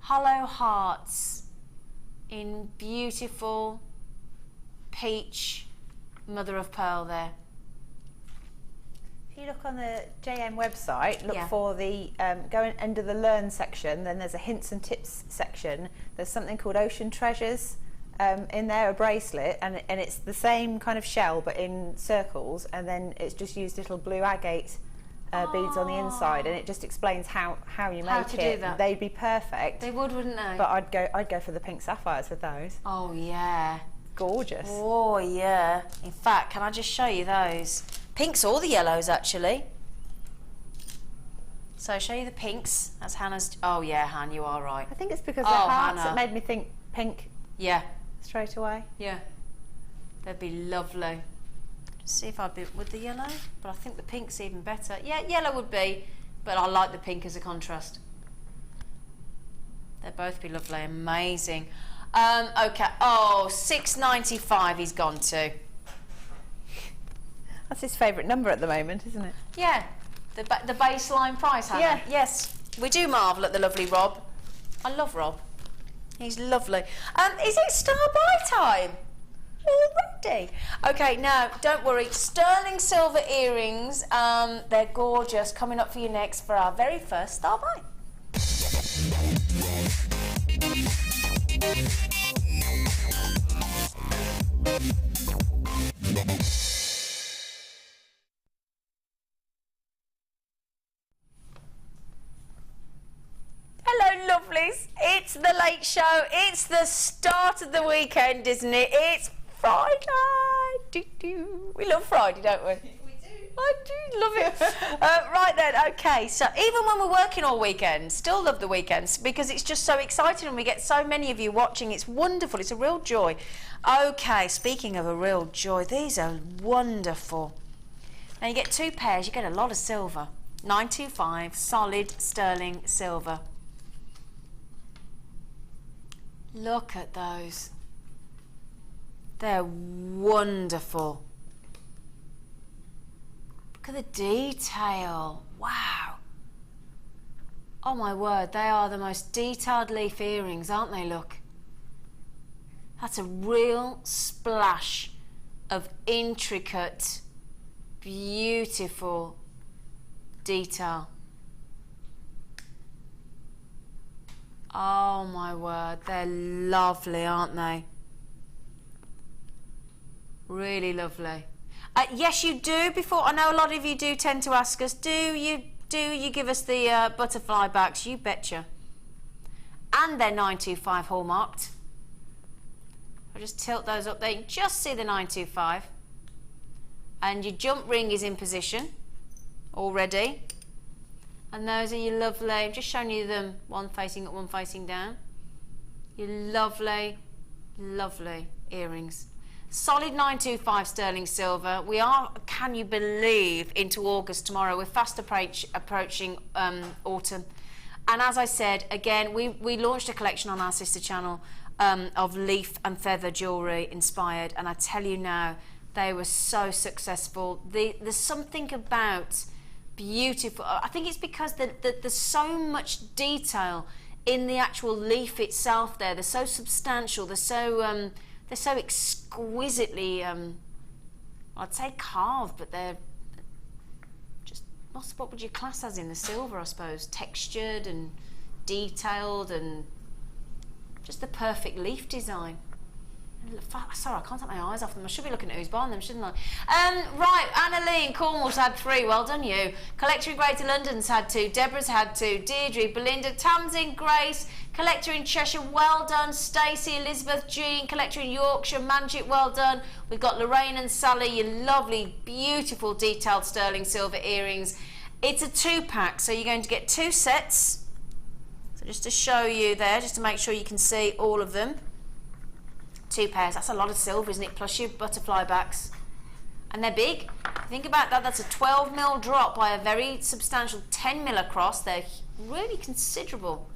Hollow hearts in beautiful peach mother of pearl there. If you look on the JM website, look for the, go under the Learn section, then there's a Hints and Tips section. There's something called Ocean Treasures in there, a bracelet, and it's the same kind of shell but in circles, and then it's just used little blue agate beads on the inside, and it just explains how you make to it. do that. They'd be perfect. They would, wouldn't they? But I'd go for the pink sapphires with those. Oh yeah. Gorgeous. Oh yeah. In fact, can I just show you those? Pinks or the yellows, actually. So I'll show you the pinks. That's Hannah's. Oh yeah, Han, you are right. I think it's because they're hearts Hannah. that made me think pink. Yeah. Straight away. Yeah. They'd be lovely. Just see if I'd be with the yellow, but I think the pink's even better. Yeah, yellow would be, but I like the pink as a contrast. They'd both be lovely, amazing. Okay. Oh, $6.95 he's gone to. That's his favourite number at the moment, isn't it? Yeah, the baseline price, Hannah. Yeah. Yes, we do marvel at the lovely Rob. I love Rob. He's lovely. Is it star buy time? Already? Okay, now, don't worry. Sterling silver earrings, they're gorgeous. Coming up for you next for our very first star buy. Hello, lovelies. It's the late show. It's the start of the weekend, isn't it? It's Friday. We love Friday, don't we? We do. I do love it. Right then, okay. So even when we're working all weekend, still love the weekends because it's just so exciting and we get so many of you watching. It's wonderful. It's a real joy. Okay, speaking of a real joy, these are wonderful. Now you get 2 pairs. You get a lot of silver. 925 solid sterling silver. Look at those. They're wonderful. Look at the detail. Wow. Oh my word, they are the most detailed leaf earrings, aren't they? Look. That's a real splash of intricate, beautiful detail. Oh my word, they're lovely, aren't they? Really lovely. Yes, you do. Before, I know a lot of you do tend to ask us, do you give us the butterfly backs? You betcha. And they're 925 hallmarked. I'll just tilt those up there. You can just see the 925. And your jump ring is in position already. And those are your lovely, I'm just showing you them, one facing up, one facing down. Your lovely, lovely earrings. Solid 925 sterling silver. We are, can you believe, into August tomorrow. We're fast approaching autumn. And as I said, again, we launched a collection on our sister channel of leaf and feather jewellery inspired. And I tell you now, they were so successful. There's something about beautiful. I think it's because there's so much detail in the actual leaf itself there. They're so substantial. They're so exquisitely, I'd say carved, but they're just, what would you class as in the silver, I suppose? Textured and detailed and just the perfect leaf design. Sorry, I can't take my eyes off them. I should be looking at who's buying them, shouldn't I? Right, Anna Lee in Cornwall's had 3. Well done, you. Collector in Greater London's had 2. Deborah's had 2. Deirdre, Belinda, Tamsin, Grace. Collector in Cheshire, well done. Stacey, Elizabeth, Jean. Collector in Yorkshire, Manjit, well done. We've got Lorraine and Sally, your lovely, beautiful, detailed sterling silver earrings. It's a 2-pack, so you're going to get 2 sets. So just to show you there, just to make sure you can see all of them. 2 pairs, that's a lot of silver, isn't it? Plus your butterfly backs. And they're big. Think about that, that's a 12mm drop by a very substantial 10mm across. They're really considerable.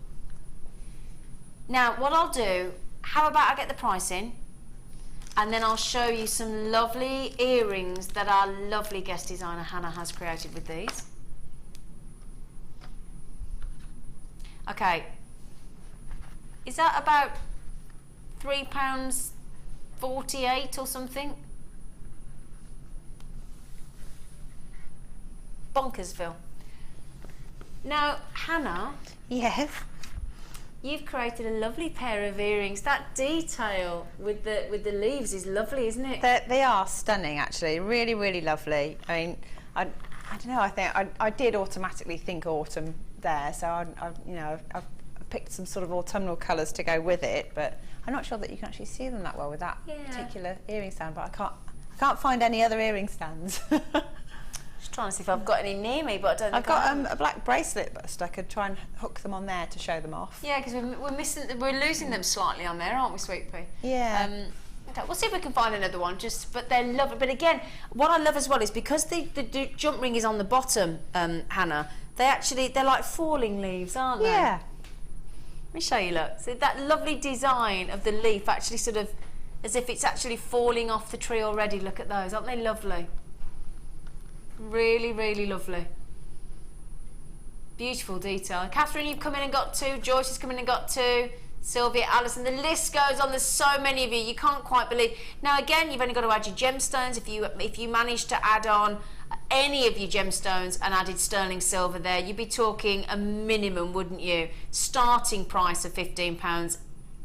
Now, what I'll do, how about I get the price in, and then I'll show you some lovely earrings that our lovely guest designer Hannah has created with these. Okay. Is that about £3.48 or something? Bonkersville. Now, Hannah. Yes. You've created a lovely pair of earrings. That detail with the leaves is lovely, isn't it? They are stunning, actually. Really, really lovely. I mean, I don't know. I think I did automatically think autumn there, so I've picked some sort of autumnal colours to go with it, but I'm not sure that you can actually see them that well with that particular earring stand. But I can't find any other earring stands. Just trying to see if I've got any near me, but I don't think I've got a black bracelet bust. I could try and hook them on there to show them off. Yeah, because we're losing them slightly on there, aren't we, Sweet Pea? Yeah. Okay, we'll see if we can find another one. But they're lovely. But again, what I love as well is because the jump ring is on the bottom, Hannah. They're like falling leaves, aren't they? Yeah. Let me show you. Look, so that lovely design of the leaf actually sort of as if it's actually falling off the tree already. Look at those, aren't they lovely? Really, really lovely. Beautiful detail. Catherine, you've come in and got 2. Joyce has come in and got 2. Sylvia, Alison, the list goes on. There's so many of you. You can't quite believe. Now again, you've only got to add your gemstones. If you manage to add on any of your gemstones and added sterling silver there, you'd be talking a minimum, wouldn't you? Starting price of £15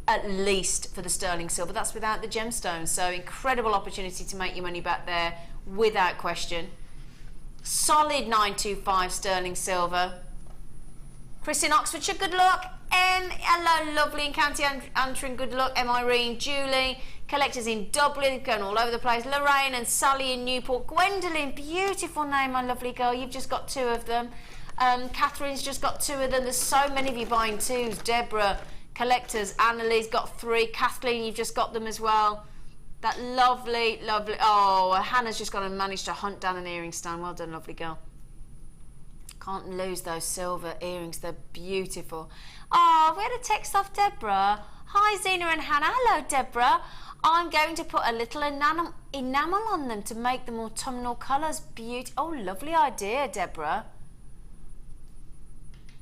at least for the sterling silver. That's without the gemstones. So incredible opportunity to make your money back there without question. Solid 925 sterling silver. Chris in Oxfordshire, good luck. Hello, lovely in County Antrim, good luck. Irene, Julie, collectors in Dublin, going all over the place. Lorraine and Sally in Newport. Gwendolyn, beautiful name, my lovely girl. You've just got 2 of them. Catherine's just got 2 of them. There's so many of you buying 2s. Deborah, collectors. Annalise got 3. Kathleen, you've just got them as well. That lovely, lovely. Oh, Hannah's just got to manage to hunt down an earring stand. Well done, lovely girl. Can't lose those silver earrings. They're beautiful. Oh, we had a text off Deborah. Hi, Zena and Hannah. Hello, Deborah. I'm going to put a little enamel on them to make them autumnal colours. Oh, lovely idea, Deborah.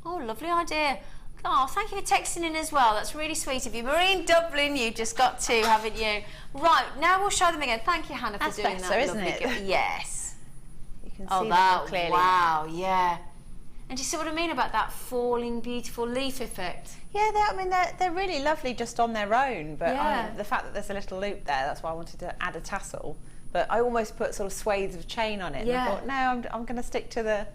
Oh, lovely idea. Oh, thank you for texting in as well. That's really sweet of you. Marie in Dublin, you just got 2, haven't you? Right, now we'll show them again. Thank you, Hannah, for doing that. That's better, isn't it? Yes. You can see them clearly. Wow, yeah. And do you see what I mean about that falling, beautiful leaf effect? Yeah, they're really lovely just on their own, but the fact that there's a little loop there, that's why I wanted to add a tassel. But I almost put sort of swathes of chain on it. And I thought, no, I'm going to stick to the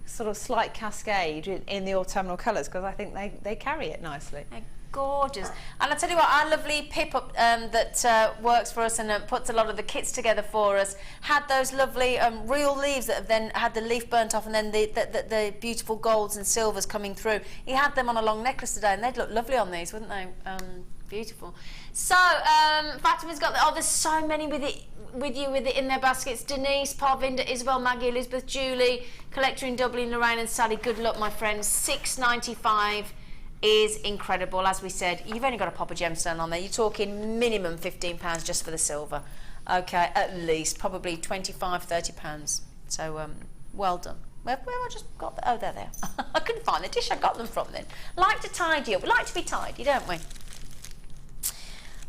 sort of slight cascade in the autumnal colours because I think they carry it nicely. gorgeous. And I tell you what, our lovely Pip that works for us and puts a lot of the kits together for us had those lovely real leaves that have then had the leaf burnt off, and then the beautiful golds and silvers coming through. He had them on a long necklace today, and they'd look lovely on these, wouldn't they? Beautiful. So Fatima's got there's so many with it in their baskets. Denise, Parvinda, Isabel, Maggie, Elizabeth, Julie, collector in Dublin, Lorraine and Sally. Good luck, my friends. $6.95 is incredible. As we said, you've only got to pop a gemstone on there. You're talking minimum £15 just for the silver. Okay, at least probably £25-30. So well done. Where I just got the, oh, there they are. I couldn't find the dish I got them from then. Like to tidy up. We like to be tidy, don't we?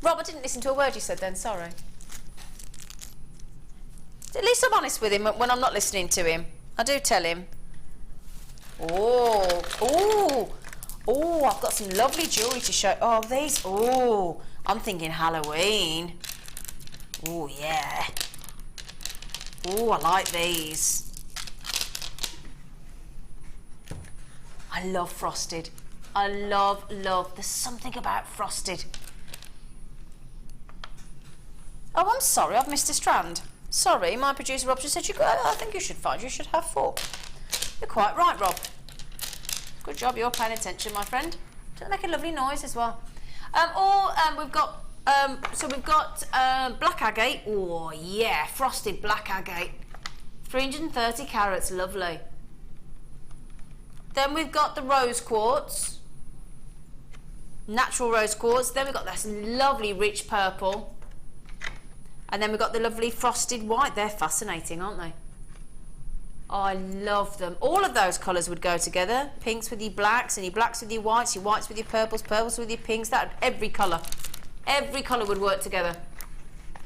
Rob, I didn't listen to a word you said then, sorry. At least I'm honest with him when I'm not listening to him. I do tell him. Oh, I've got some lovely jewellery to show. Oh, these, I'm thinking Halloween. Oh, yeah. Oh, I like these. I love frosted. I love, there's something about frosted. Oh, I'm sorry, I've missed a strand. Sorry, my producer Rob just said, I think you should have 4. You're quite right, Rob. Good job, you're paying attention, my friend. Doesn't make a lovely noise as well. We've got black agate. Oh, yeah, frosted black agate. 330 carats, lovely. Then we've got the rose quartz. Natural rose quartz. Then we've got this lovely rich purple. And then we've got the lovely frosted white. They're fascinating, aren't they? Oh, I love them. All of those colours would go together. Pinks with your blacks, and your blacks with your whites with your purples, purples with your pinks. Every colour would work together.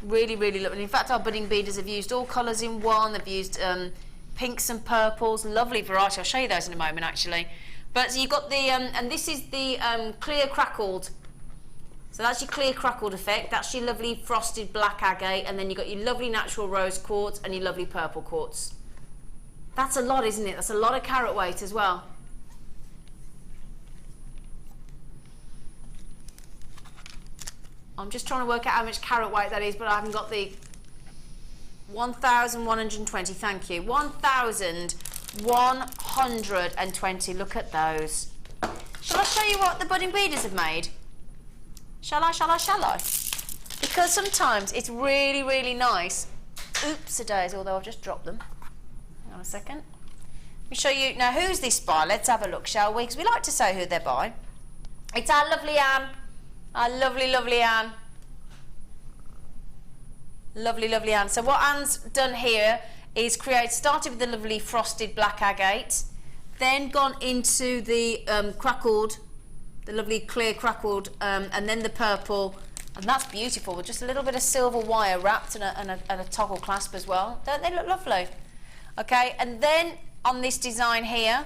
Really, really lovely. In fact, our budding beaders have used all colours in one. They've used pinks and purples. Lovely variety. I'll show you those in a moment, actually. But you've got the, and this is the clear crackled. So that's your clear crackled effect. That's your lovely frosted black agate, and then you've got your lovely natural rose quartz and your lovely purple quartz. That's a lot, isn't it? That's a lot of carat weight as well. I'm just trying to work out how much carat weight that is, but I haven't got the 1,120, thank you. 1,120, look at those. Shall I show you what the budding beaders have made? Shall I? Because sometimes it's really, really nice. Oops-a-daisy, although I've just dropped them. Hang on a second. Let me show you. Now, who's this by? Let's have a look, shall we? Because we like to say who they're by. It's our lovely Anne. Our lovely, lovely Anne. Lovely, lovely Anne. So what Anne's done here is started with the lovely frosted black agate, then gone into the crackled, the lovely clear crackled, and then the purple, and that's beautiful with just a little bit of silver wire wrapped and a toggle clasp as well. Don't they look lovely? Okay, and then on this design here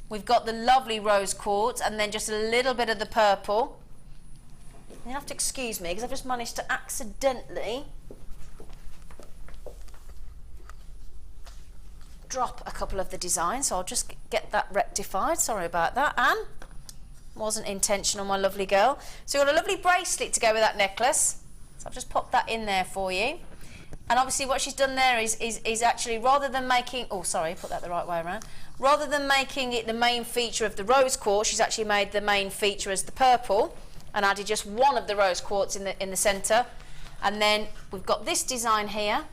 we've got the lovely rose quartz and then just a little bit of the purple. You'll have to excuse me because I've just managed to accidentally drop a couple of the designs, so I'll just get that rectified. Sorry about that, Anne. Wasn't intentional, my lovely girl. So we've got a lovely bracelet to go with that necklace. So I've just popped that in there for you. And obviously what she's done there is actually, rather than making, oh sorry, put that the right way around. Rather than making it the main feature of the rose quartz, she's actually made the main feature as the purple and added just one of the rose quartz in the centre. And then we've got this design here,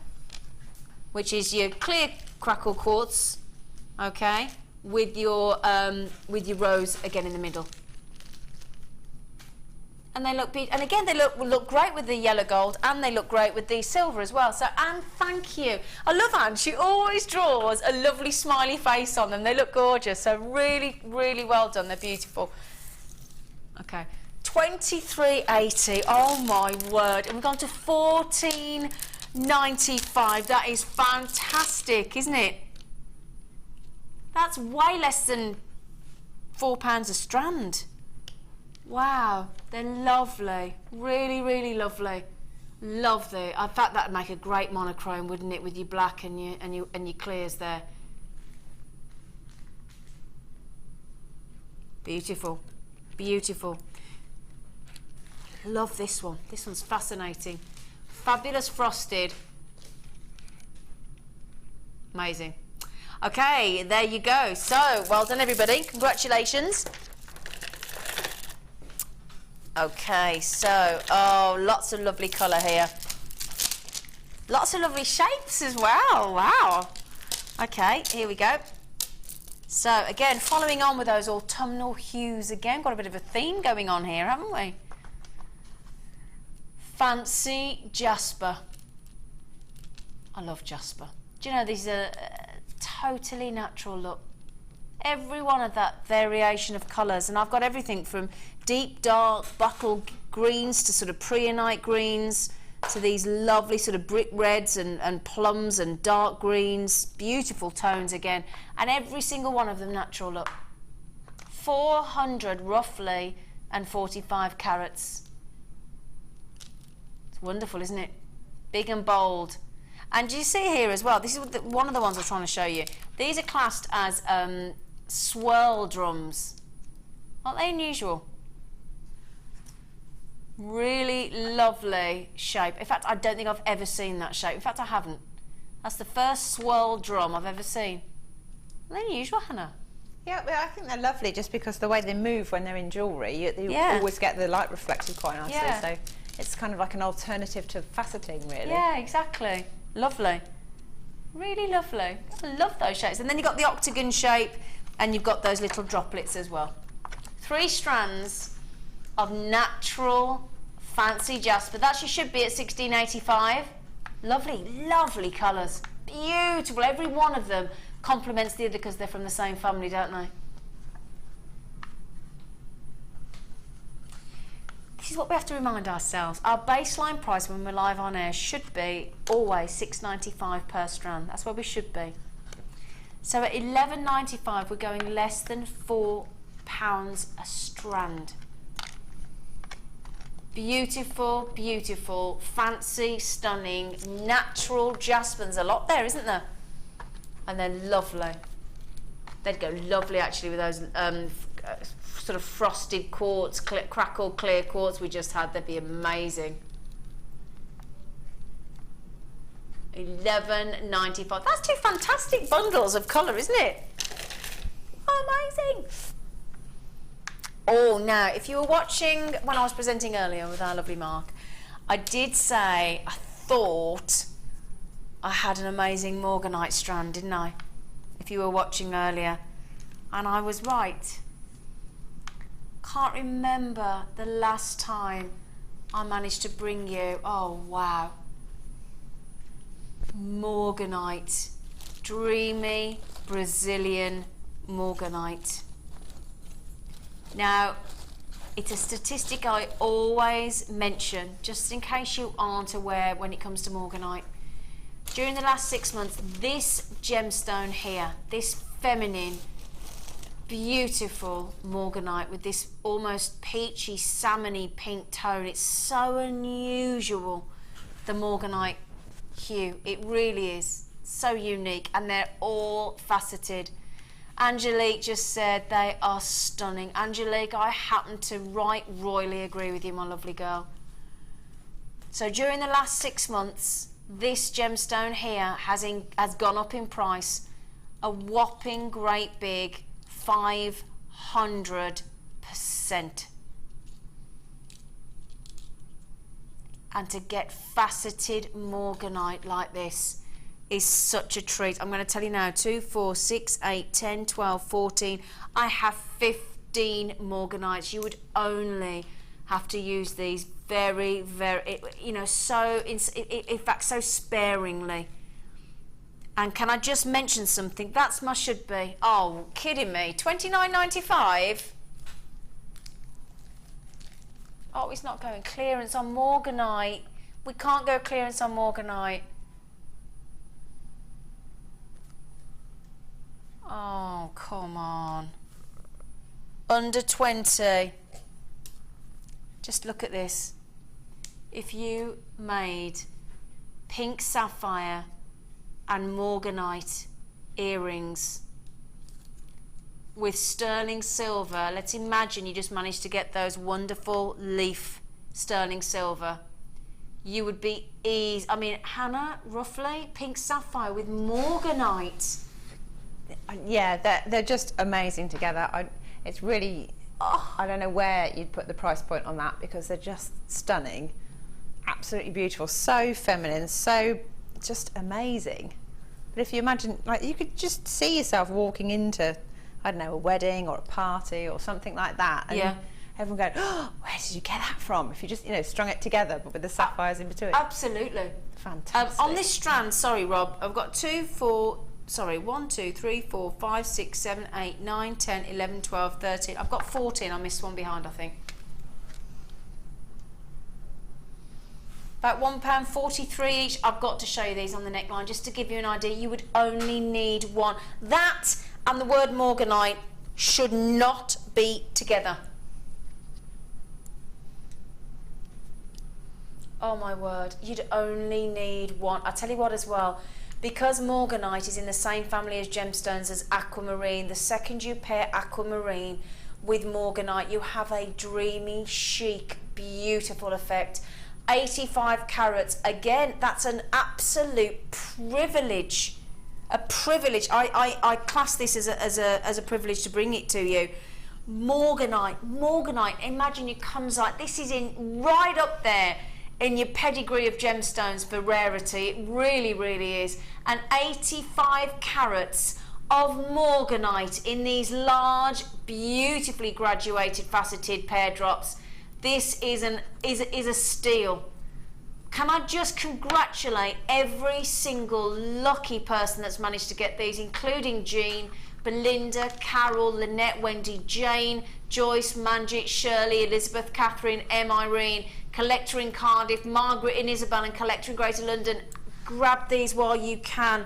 which is your clear crackle quartz, okay, with your rose again in the middle. And they look, and again they look great with the yellow gold, and they look great with the silver as well. So Anne, thank you. I love Anne. She always draws a lovely smiley face on them. They look gorgeous. So really, really well done. They're beautiful. Okay, $23.80. Oh my word! And we've gone to $14.95. That is fantastic, isn't it? That's way less than £4 a strand. Wow, they're lovely. Really, really lovely. Lovely. In fact, that would make a great monochrome, wouldn't it, with your black and your clears there. Beautiful, beautiful. love this one. This one's fascinating. Fabulous frosted. Amazing. Okay, there you go. So, well done everybody. Congratulations. Okay, so, oh, lots of lovely colour here. Lots of lovely shapes as well. Wow. Okay, here we go. So, again, following on with those autumnal hues again. Got a bit of a theme going on here, haven't we? Fancy jasper. I love jasper. Do you know, these are totally natural look. Every one of that variation of colours, and I've got everything from deep dark buckle greens to sort of preonite greens to these lovely sort of brick reds and plums and dark greens, beautiful tones again, and every single one of them natural look. 400 roughly and 45 carats. It's wonderful, isn't it? Big and bold. And you see here as well, this is one of the ones I'm trying to show you. These are classed as swirl drums. Aren't they unusual? Really lovely shape. In fact, I don't think I've ever seen that shape. In fact, I haven't. That's the first swirl drum I've ever seen. Are they unusual, Hannah? Yeah, well, I think they're lovely just because the way they move when they're in jewellery, you always get the light reflected quite nicely. Yeah. So it's kind of like an alternative to faceting, really. Yeah, exactly. Lovely. Really lovely. I love those shapes. And then you've got the octagon shape and you've got those little droplets as well. 3 strands of natural fancy jasper. That should be at 1685. Lovely, lovely colours. Beautiful. Every one of them complements the other because they're from the same family, don't they? This is what we have to remind ourselves. Our baseline price when we're live on air should be always $6.95 per strand. That's where we should be. So at $11.95 we're going less than £4 a strand. Beautiful, beautiful, fancy, stunning, natural jasper. There's a lot there, isn't there? And they're lovely. They'd go lovely actually with those sort of frosted quartz, crackled clear quartz we just had. They'd be amazing. $11.95. That's 2 fantastic bundles of colour, isn't it? Amazing. Oh, now, if you were watching when I was presenting earlier with our lovely Mark, I did say I thought I had an amazing morganite strand, didn't I? If you were watching earlier. And I was right. Can't remember the last time I managed to bring you, oh wow, morganite, dreamy Brazilian morganite. Now, it's a statistic I always mention, just in case you aren't aware when it comes to morganite. During the last 6 months, this gemstone here, this feminine, beautiful morganite with this almost peachy, salmony pink tone, it's so unusual, the morganite hue. It really is so unique, and they're all faceted. Angelic just said they are stunning. Angelic, I happen to royally agree with you, my lovely girl. So during the last 6 months, this gemstone here has gone up in price a whopping great big 500%. And to get faceted morganite like this is such a treat. I'm going to tell you now, 2, 4, 6, 8, 10, 12, 14. I have 15 morganites. You would only have to use these very, very, you know, so, in fact, so sparingly. And can I just mention something? That's my should be. Oh, kidding me. $29.95. Oh, it's not going clearance on morganite. We can't go clearance on morganite. Oh, come on. Under 20. Just look at this. If you made pink sapphire and morganite earrings with sterling silver, let's imagine you just managed to get those wonderful leaf sterling silver, you would be easy. I mean, Hannah, roughly, pink sapphire with morganite. Yeah, they're just amazing together. It's really, I don't know where you'd put the price point on that, because they're just stunning, absolutely beautiful, so feminine, so just amazing. But if you imagine, like, you could just see yourself walking into, I don't know, a wedding or a party or something like that, and everyone going, oh, where did you get that from? If you just, strung it together, but with the sapphires in between. Absolutely. Fantastic. On this strand, sorry, Rob, I've got 1, 2, 3, 4, 5, 6, 7, 8, 9, 10, 11, 12, 13. I've got 14. I missed one behind, I think. About £1.43 each. I've got to show you these on the neckline just to give you an idea. You would only need one. That and the word morganite should not be together. Oh my word, you'd only need one. I'll tell you what as well, because morganite is in the same family as gemstones as aquamarine, the second you pair aquamarine with morganite, you have a dreamy, chic, beautiful effect. 85 carats, again, that's an absolute privilege. A privilege. I class this as a privilege to bring it to you. Morganite, imagine your Kunzite. This is in right up there in your pedigree of gemstones for rarity. It really, really is. And 85 carats of morganite in these large, beautifully graduated faceted pear drops. This is a steal. Can I just congratulate every single lucky person that's managed to get these, including Jean, Belinda, Carol, Lynette, Wendy, Jane, Joyce, Manjit, Shirley, Elizabeth, Catherine, Irene, Collector in Cardiff, Margaret in Isabel, and Collector in Greater London. Grab these while you can.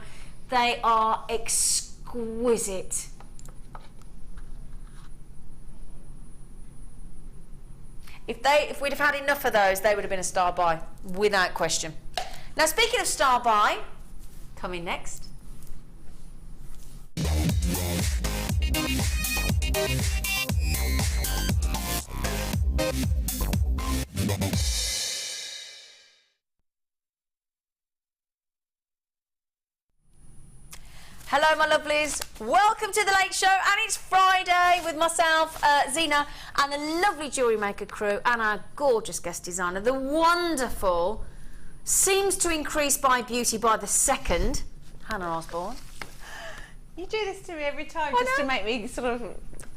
They are exquisite. If we'd have had enough of those, they would have been a star buy, without question. Now, speaking of star buy, coming next. Hello, my lovelies. Welcome to the Late Show, and it's Friday with myself, Zena, and the lovely Jewellery Maker crew, and our gorgeous guest designer, the wonderful, seems to increase by beauty by the second, Hannah Osborne. You do this to me every time, just to make me sort of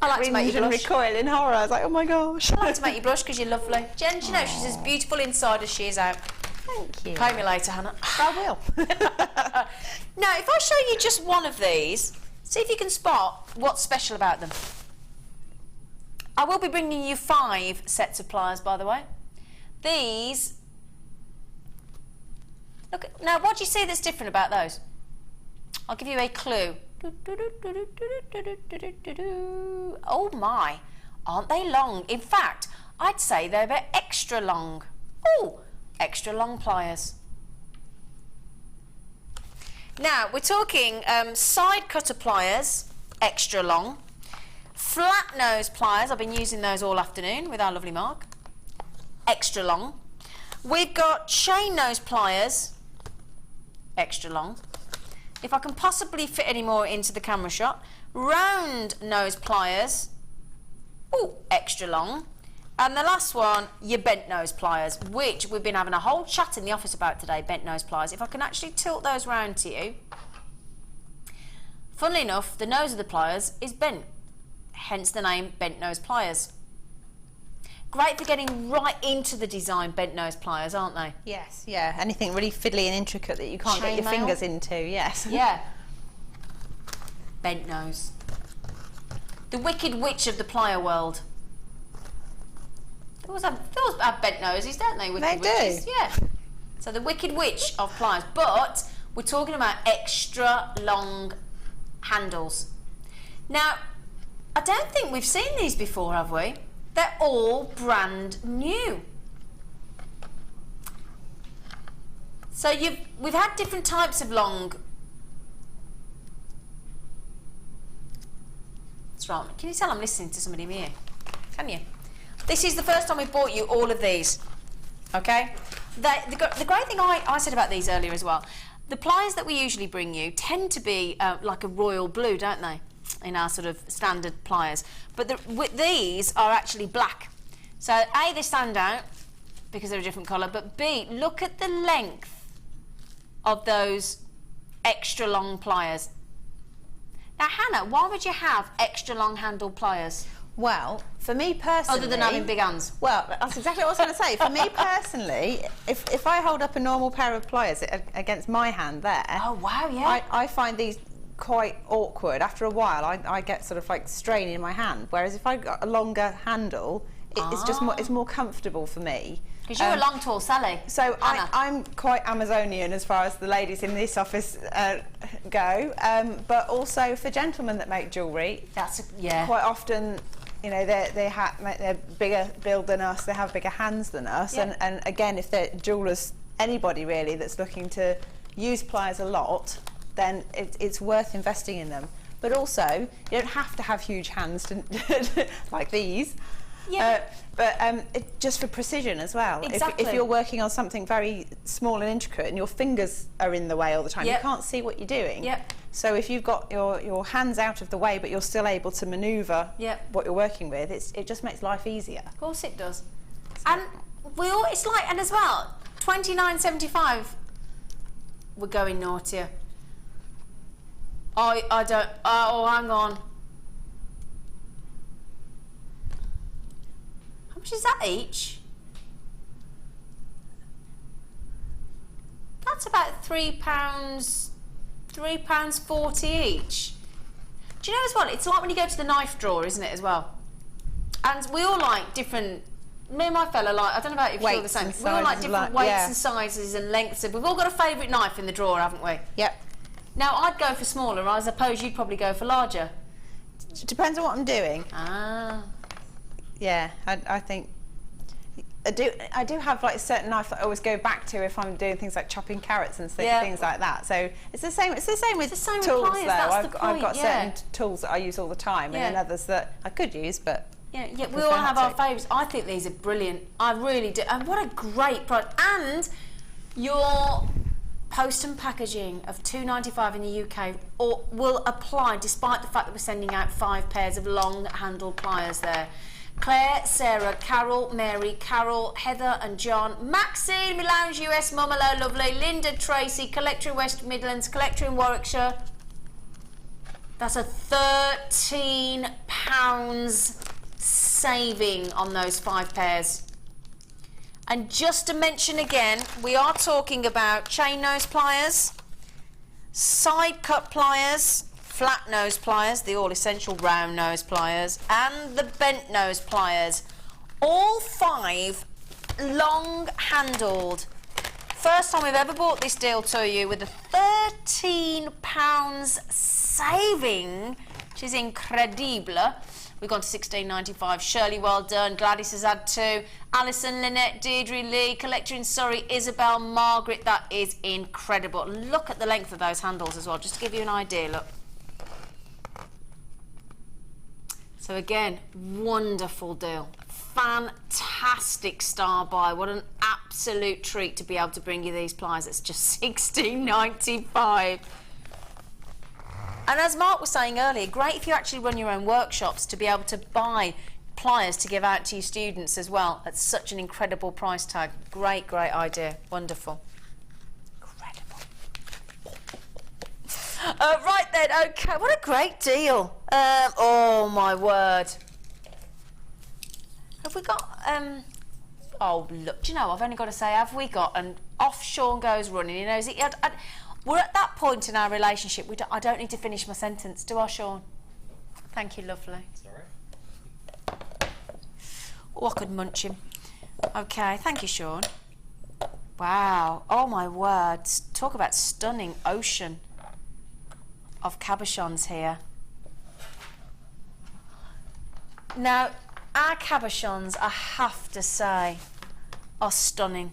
I like to make you blush. Recoil in horror. I was like, oh my gosh. I like to make you blush because you're lovely. Jen, do you know she's as beautiful inside as she is out? Thank you. Pay me later, Hannah. I will. Now, if I show you just one of these, see if you can spot what's special about them. I will be bringing you 5 sets of pliers, by the way. These... Look, now, what do you see that's different about those? I'll give you a clue. Oh my, aren't they long? In fact, I'd say they're a bit extra long. Oh, extra long pliers. Now, we're talking side cutter pliers, extra long. Flat nose pliers, I've been using those all afternoon with our lovely Mark. Extra long. We've got chain nose pliers, extra long. If I can possibly fit any more into the camera shot. Round nose pliers, oh, extra long. And the last one, your bent nose pliers, which we've been having a whole chat in the office about today, bent nose pliers. If I can actually tilt those round to you. Funnily enough, the nose of the pliers is bent, hence the name bent nose pliers. Great for getting right into the design, bent nose pliers, aren't they? Yes, yeah. Anything really fiddly and intricate that you can't get your fingers into, yes. Yeah. Bent nose. The wicked witch of the plier world. They always have bent noses, don't they? Wicked witches? Yeah. So the wicked witch of pliers. But we're talking about extra long handles. Now, I don't think we've seen these before, have we? They're all brand new. So we've had different types of long. That's right. Can you tell I'm listening to somebody here? Can you? This is the first time we bought you all of these. Okay? The great thing I said about these earlier as well, the pliers that we usually bring you tend to be like a royal blue, don't they? In our sort of standard pliers. But these are actually black. So A, they stand out because they're a different colour, but B, look at the length of those extra long pliers. Now, Hannah, why would you have extra long handled pliers? Well, for me personally... Other than having big hands. Well, that's exactly what I was going to say. For me personally, if I hold up a normal pair of pliers against my hand there... Oh, wow, yeah. I find these quite awkward. After a while, I get sort of like strain in my hand. Whereas if I got a longer handle, it's just more, it's more comfortable for me. Because you're a long, tall Sally. So I'm quite Amazonian as far as the ladies in this office go, but also for gentlemen that make jewellery, quite often, you know, they're bigger build than us, they have bigger hands than us, and again, if they're jewellers, anybody really that's looking to use pliers a lot, then it's worth investing in them. But also, you don't have to have huge hands to like these. Yeah. Just for precision as well. Exactly. If you're working on something very small and intricate and your fingers are in the way all the time, you can't see what you're doing. Yep. So if you've got your hands out of the way but you're still able to manoeuvre what you're working with, it just makes life easier. Of course it does. And it's like, and as well, $29.75, we're going naughtier. I don't, oh, hang on. How much is that each? That's about £3.40 each. Do you know as well, it's like when you go to the knife drawer, isn't it, as well? And we all like different, me and my fella like, I don't know about if you're the same, we all like different weights and sizes and lengths. We've all got a favourite knife in the drawer, haven't we? Yep. Now, I'd go for smaller, I suppose you'd probably go for larger. Depends on what I'm doing. Ah. Yeah, I think I do have like a certain knife that I always go back to if I'm doing things like chopping carrots and things like that. So it's the same. It's the same with tools, though. I've got certain tools that I use all the time, and then others that I could use, but we all have our favourites. I think these are brilliant. I really do. And what a great product! And your post and packaging of $2.95 in the UK will apply, despite the fact that we're sending out 5 pairs of long handled pliers there. Claire, Sarah, Carol, Mary, Carol, Heather and John, Maxine, Lounge US, Mum Hello Lovely, Linda, Tracy, collector in West Midlands, collector in Warwickshire. That's a £13 saving on those 5 pairs. And just to mention again, we are talking about chain nose pliers, side cut pliers, flat nose pliers, the all essential round nose pliers, and the bent nose pliers. All 5 long handled. First time we've ever bought this deal to you with a £13 saving, which is incredible. We've gone to $16.95. Shirley, well done. Gladys has had 2. Alison, Lynette, Deirdre, Lee, collector in Surrey, Isabel, Margaret. That is incredible. Look at the length of those handles as well, just to give you an idea. Look. So again, wonderful deal. Fantastic star buy. What an absolute treat to be able to bring you these pliers. It's just $16.95. And as Mark was saying earlier, great if you actually run your own workshops to be able to buy pliers to give out to your students as well at such an incredible price tag. Great, great idea. Wonderful. Incredible. Right then, okay, what a great deal. Oh my word. Have we got, oh look, do you know, I've only got to say, have we got, and off Sean goes running, you know, we're at that point in our relationship, I don't need to finish my sentence, do I, Sean? Thank you, lovely. Sorry. Oh, I could munch him. Okay, thank you, Sean. Wow, oh my word, talk about stunning ocean of cabochons here. Now, our cabochons, I have to say, are stunning.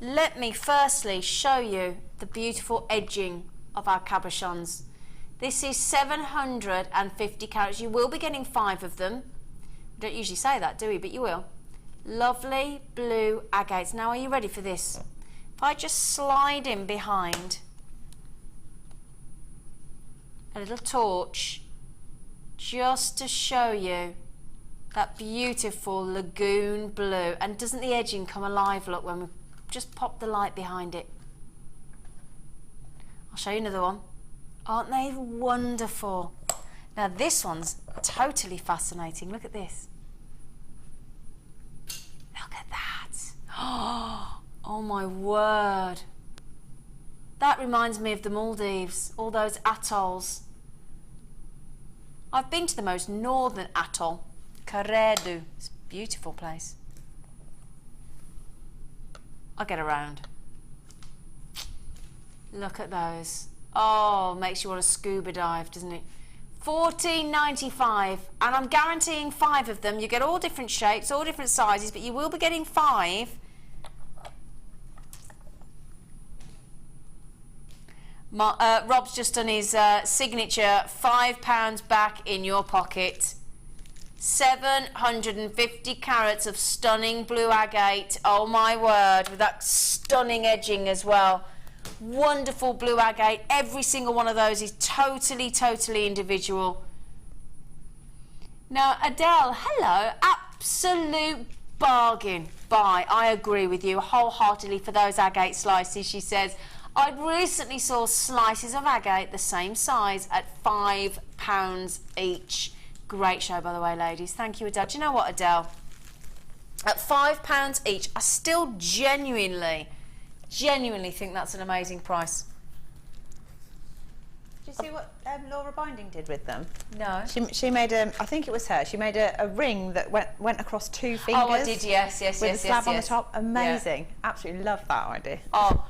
Let me firstly show you the beautiful edging of our cabochons. This is 750 carats. You will be getting 5 of them. We don't usually say that, do we? But you will. Lovely blue agates. Now, are you ready for this? If I just slide in behind a little torch, just to show you that beautiful lagoon blue. And doesn't the edging come alive, look, when we just pop the light behind it? I'll show you another one. Aren't they wonderful? Now this one's totally fascinating. Look at this. Look at that. Oh my word. That reminds me of the Maldives, all those atolls. I've been to the most northern atoll, Karedu. It's a beautiful place. I'll get around. Look at those. Oh, makes you want to scuba dive, doesn't it? $14.95, and I'm guaranteeing 5 of them. You get all different shapes, all different sizes, but you will be getting 5. Rob's just done his signature, £5 back in your pocket. 750 carats of stunning blue agate. Oh my word, with that stunning edging as well. Wonderful blue agate. Every single one of those is totally, totally individual. Now, Adele, hello. Absolute bargain. Buy. I agree with you wholeheartedly for those agate slices. She says, I recently saw slices of agate the same size at £5 each. Great show, by the way, ladies. Thank you, Adele. Do you know what, Adele? At £5 each, I still genuinely think that's an amazing price. Did you see what Laura Binding did with them? No. She made I think it was her. She made a ring that went across 2 fingers. Oh, I did. Yes. With a slab on the top. Amazing. Yeah. Absolutely love that idea. Oh,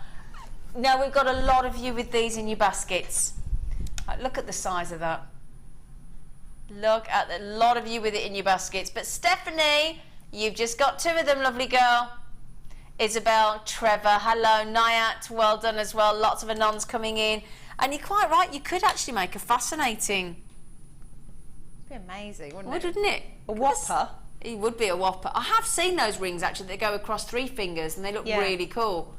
now we've got a lot of you with these in your baskets. Look at the size of that. Look at a lot of you with it in your baskets. But Stephanie, you've just got 2 of them, lovely girl. Isabel, Trevor, hello, Nayat, well done as well. Lots of Anons coming in. And you're quite right, you could actually make a fascinating... It'd be amazing, wouldn't it? Wouldn't it? A whopper. It would be a whopper. I have seen those rings actually that go across 3 fingers and they look really cool.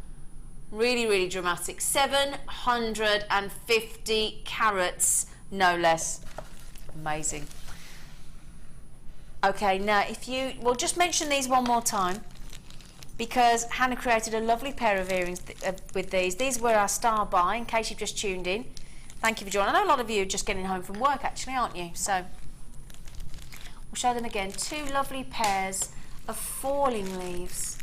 Really, really dramatic. 750 carats, no less. Amazing. Okay, now if you... We'll just mention these one more time, because Hannah created a lovely pair of earrings with these. These were our star buy, in case you've just tuned in. Thank you for joining. I know a lot of you are just getting home from work, actually, aren't you? So, we'll show them again. 2 lovely pairs of falling leaves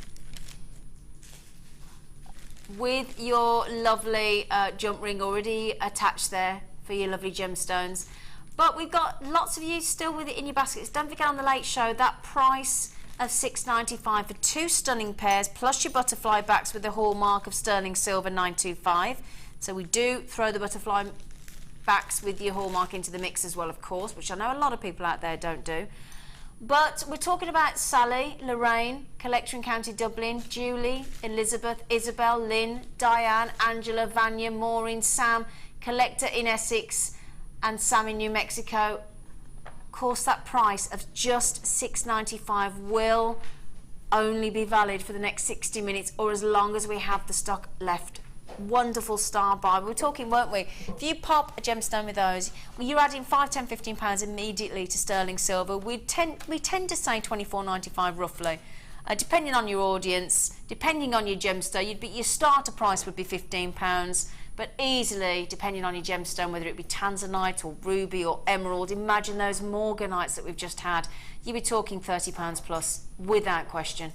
with your lovely jump ring already attached there for your lovely gemstones. But we've got lots of you still with it in your baskets. Don't forget on the late show, that price of $6.95 for 2 stunning pairs, plus your butterfly backs with the hallmark of sterling silver, $9.25. So we do throw the butterfly backs with your hallmark into the mix as well, of course, which I know a lot of people out there don't do. But we're talking about Sally, Lorraine, collector in County Dublin, Julie, Elizabeth, Isabel, Lynn, Diane, Angela, Vanya, Maureen, Sam, collector in Essex, and Sam in New Mexico. Of course, that price of just $6.95 will only be valid for the next 60 minutes or as long as we have the stock left. Wonderful star buy. We were talking, weren't we? If you pop a gemstone with those, well, you're adding £5, £10, £15 immediately to sterling silver. We tend to say $24.95 roughly. Depending on your audience, depending on your gemstone, your starter price would be £15. But easily, depending on your gemstone, whether it be tanzanite or ruby or emerald, imagine those morganites that we've just had, you'd be talking £30 plus, without question.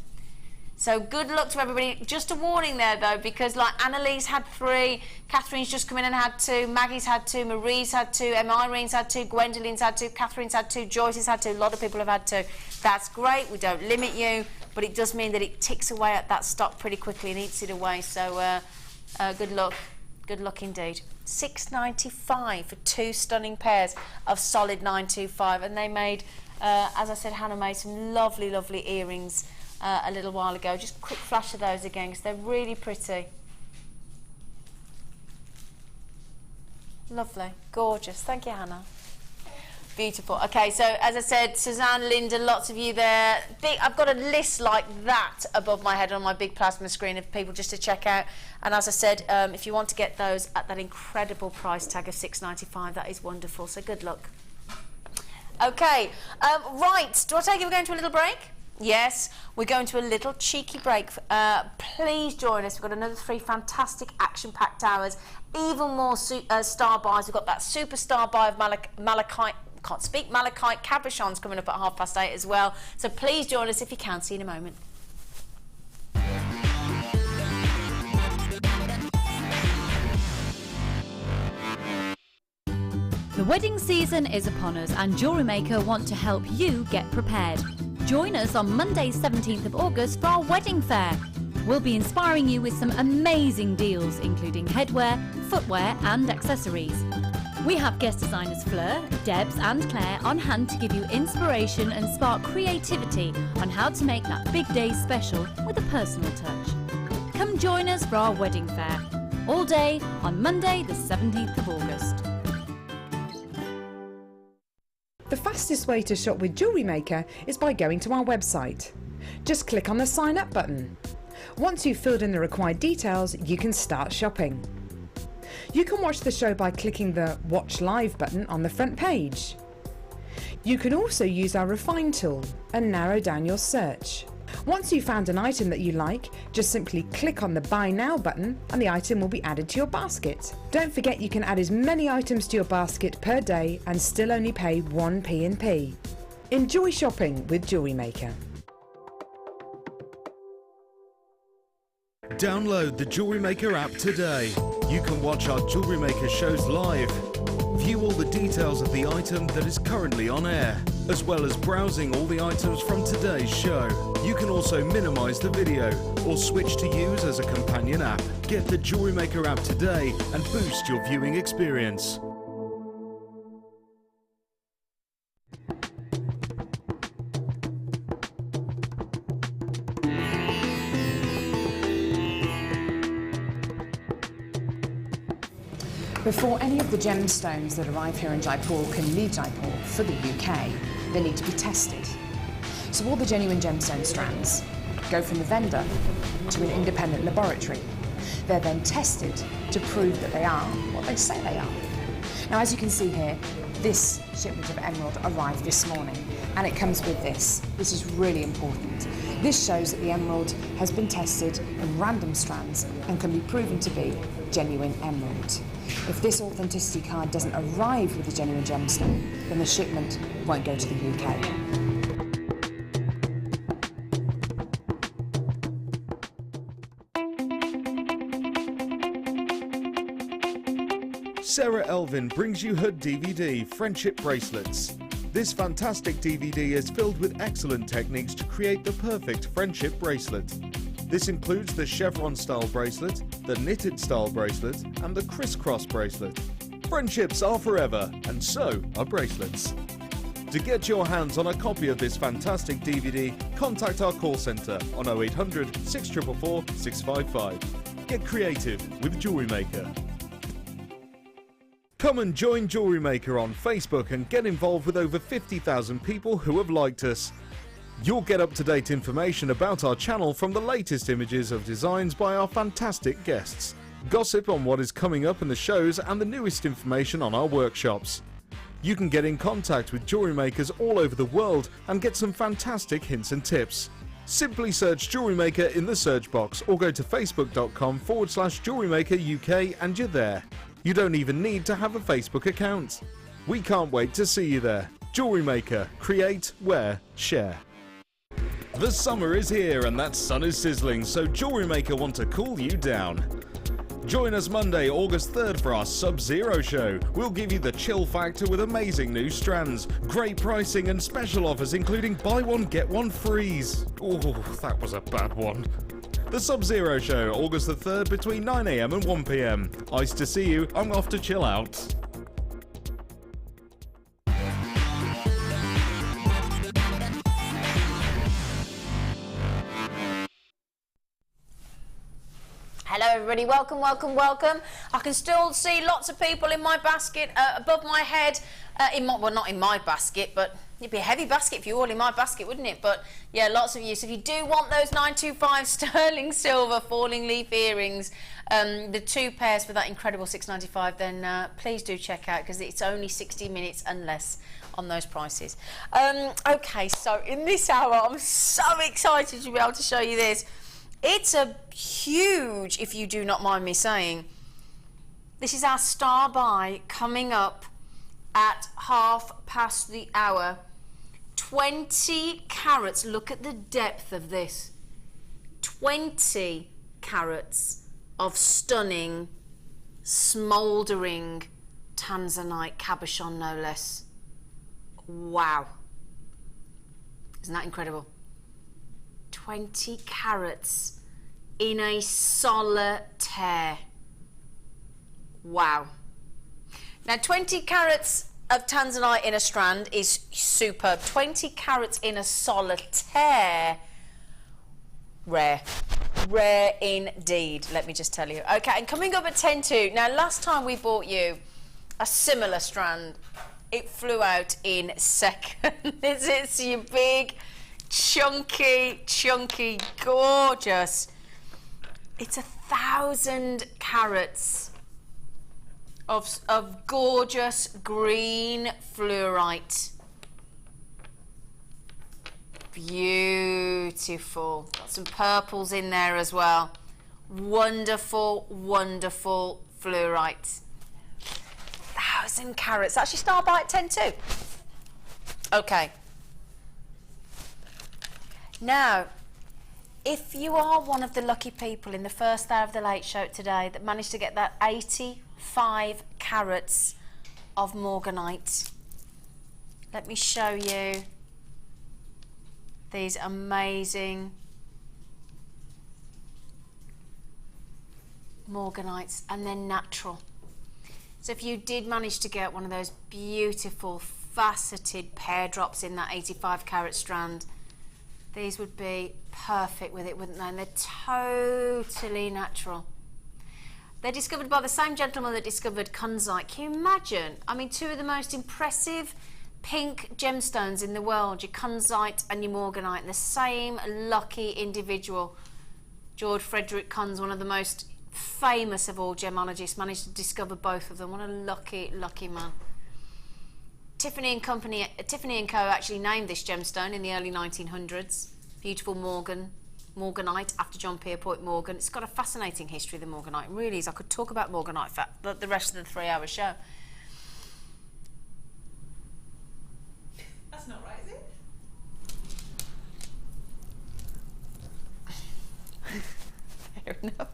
So good luck to everybody. Just a warning there though, because like Annalise had 3, Catherine's just come in and had 2, Maggie's had 2, Marie's had 2, Irene's had 2, Gwendolyn's had 2, Catherine's had 2, Joyce's had 2, a lot of people have had 2. That's great, we don't limit you, but it does mean that it ticks away at that stock pretty quickly and eats it away, so good luck. Good luck indeed. $6.95 for 2 stunning pairs of solid 925, and they made, as I said, Hannah made some lovely, lovely earrings a little while ago. Just a quick flash of those again because they're really pretty. Lovely, gorgeous. Thank you, Hannah. Beautiful. Okay, so as I said, Suzanne, Linda, lots of you there. I've got a list like that above my head on my big plasma screen of people just to check out. And as I said, if you want to get those at that incredible price tag of $6.95, that is wonderful. So good luck. Okay, right. Do I take it we're going to a little break? Yes, we're going to a little cheeky break. Please join us. We've got another 3 fantastic action-packed hours. Even more star buys. We've got that superstar buy of Malachite Cabochons coming up at 8:30 as well. So please join us if you can. See you in a moment. The wedding season is upon us and JewelleryMaker want to help you get prepared. Join us on Monday 17th of August for our wedding fair. We'll be inspiring you with some amazing deals including headwear, footwear and accessories. We have guest designers Fleur, Debs and Claire on hand to give you inspiration and spark creativity on how to make that big day special with a personal touch. Come join us for our wedding fair. All day on Monday the 17th of August. The fastest way to shop with JewelleryMaker is by going to our website. Just click on the sign up button. Once you've filled in the required details, you can start shopping. You can watch the show by clicking the Watch Live button on the front page. You can also use our Refine tool and narrow down your search. Once you've found an item that you like, just simply click on the Buy Now button and the item will be added to your basket. Don't forget you can add as many items to your basket per day and still only pay 1 P&P. Enjoy shopping with JewelleryMaker. Download the JewelleryMaker app today. You can watch our JewelleryMaker shows live, view all the details of the item that is currently on air, as well as browsing all the items from today's show. You can also minimize the video or switch to use as a companion app. Get the JewelleryMaker app today and boost your viewing experience. Before any of the gemstones that arrive here in Jaipur can leave Jaipur for the UK, they need to be tested. So all the genuine gemstone strands go from the vendor to an independent laboratory. They're then tested to prove that they are what they say they are. Now, as you can see here, this shipment of emerald arrived this morning, and it comes with this. This is really important. This shows that the emerald has been tested in random strands and can be proven to be genuine emerald. If this authenticity card doesn't arrive with the genuine gemstone, then the shipment won't go to the UK. Sarah Elvin brings you her DVD, Friendship Bracelets. This fantastic DVD is filled with excellent techniques to create the perfect friendship bracelet. This includes the chevron style bracelet, the knitted style bracelet, and the crisscross bracelet. Friendships are forever, and so are bracelets. To get your hands on a copy of this fantastic DVD, contact our call centre on 0800 644 655. Get creative with JewelleryMaker. Come and join JewelleryMaker on Facebook and get involved with over 50,000 people who have liked us. You'll get up-to-date information about our channel from the latest images of designs by our fantastic guests, gossip on what is coming up in the shows, and the newest information on our workshops. You can get in contact with jewellery makers all over the world and get some fantastic hints and tips. Simply search JewelleryMaker in the search box or go to facebook.com/JewelleryMaker UK and you're there. You don't even need to have a Facebook account. We can't wait to see you there. JewelleryMaker. Create, wear, share. The summer is here and that sun is sizzling, so JewelleryMaker want to cool you down. Join us Monday, August 3rd for our Sub-Zero show. We'll give you the chill factor with amazing new strands, great pricing and special offers including buy one get one frees. Oh, that was a bad one. The Sub-Zero show, August the 3rd between 9 AM and 1 PM. Nice to see you. I'm off to chill out. Hello everybody. Welcome, welcome, welcome. I can still see lots of people in my basket above my head. Well, not in my basket, but it'd be a heavy basket if you were all in my basket, wouldn't it? But yeah, lots of you. So if you do want those 925 sterling silver falling leaf earrings, the 2 pairs for that incredible £6.95, then please do check out, because it's only 60 minutes and less on those prices. Okay, so in this hour, I'm so excited to be able to show you this. It's a huge, if you do not mind me saying, this is our star buy coming up at 1:30. 20 carats, look at the depth of this. 20 carats of stunning, smouldering Tanzanite cabochon, no less. Wow. Isn't that incredible? 20 carats in a solitaire. Wow. Now 20 carats of Tanzanite in a strand is superb. 20 carats in a solitaire, rare. Rare indeed, let me just tell you. Okay, and coming up at 10:02. Now last time we bought you a similar strand, it flew out in seconds. It's your big, chunky, gorgeous. It's 1,000 carats of gorgeous green fluorite. Beautiful. Got some purples in there as well. Wonderful, wonderful fluorite. 1,000 carats. Actually, star by at 10:02. Okay. Now, if you are one of the lucky people in the first hour of the late show today that managed to get that 85 carats of morganite, let me show you these amazing morganites, and they're natural. So if you did manage to get one of those beautiful faceted pear drops in that 85 carat strand, these would be perfect with it, wouldn't they? And they're totally natural. They're discovered by the same gentleman that discovered kunzite. Can you imagine? I mean, 2 of the most impressive pink gemstones in the world, your kunzite and your morganite, and the same lucky individual, George Frederick Kunz, one of the most famous of all gemologists, managed to discover both of them. What a lucky, lucky man. Tiffany & Co actually named this gemstone in the early 1900s. Beautiful morganite after John Pierpont Morgan. It's got a fascinating history, the morganite. It really is. I could talk about morganite for the rest of the 3-hour show. That's not right, is it? Fair enough.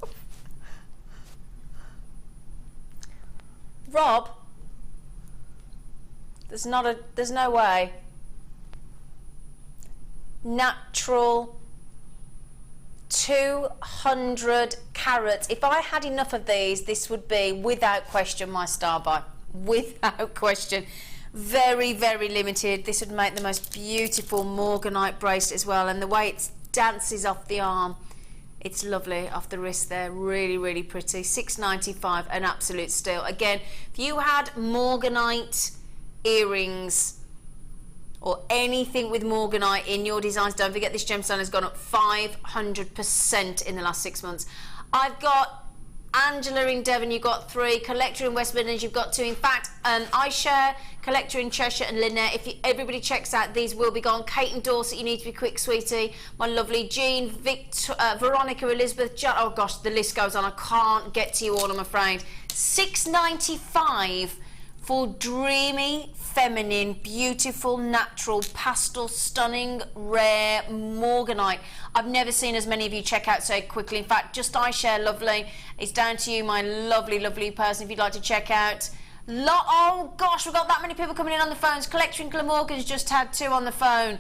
Rob, there's no way. Natural 200 carats. If I had enough of these, this would be without question my star buy. Without question. Very, very limited. This would make the most beautiful morganite bracelet as well, and the way it dances off the arm, it's lovely off the wrist there. Really, really pretty. $6.95, an absolute steal. Again, if you had morganite earrings or anything with morganite in your designs, don't forget this gemstone has gone up 500% in the last 6 months. I've got Angela in Devon, you've got 3. Collector in West Midlands, you've got 2. In fact, I share Collector in Cheshire and Lynette. If everybody checks out, these will be gone. Kate in Dorset, you need to be quick, sweetie. My lovely Jean, Veronica, Elizabeth, oh gosh, the list goes on. I can't get to you all, I'm afraid. $6.95 for dreamy, feminine, beautiful, natural, pastel, stunning, rare morganite. I've never seen as many of you check out so quickly. In fact, just iShare Lovely. It's down to you, my lovely, lovely person, if you'd like to check out. Oh gosh, we've got that many people coming in on the phones. Collector in Glamorgan's just had 2 on the phone.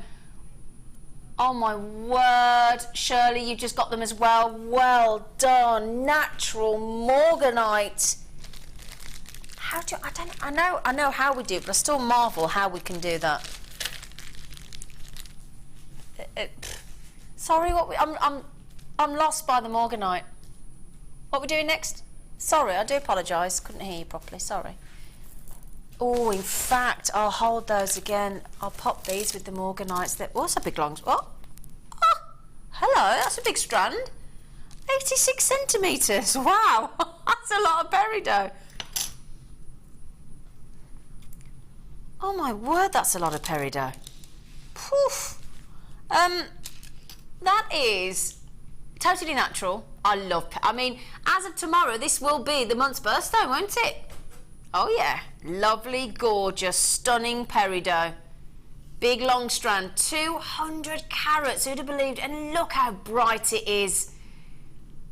Oh my word, Shirley, you've just got them as well. Well done, natural morganite. I know how we do it, but I still marvel how we can do that. Sorry, I'm lost by the morganite. What we're doing next? Sorry, I do apologise. Couldn't hear you properly. Sorry. Oh, in fact, I'll hold those again. I'll pop these with the Morganites. What's a big long... What? Oh, hello, that's a big strand. 86 centimetres. Wow, that's a lot of peridot. Oh my word, that's a lot of peridot. Poof. That is totally natural. I love... I mean, as of tomorrow, this will be the month's birthstone, won't it? Oh yeah, lovely, gorgeous, stunning peridot. Big long strand, 200 carats, who'd have believed? And look how bright it is.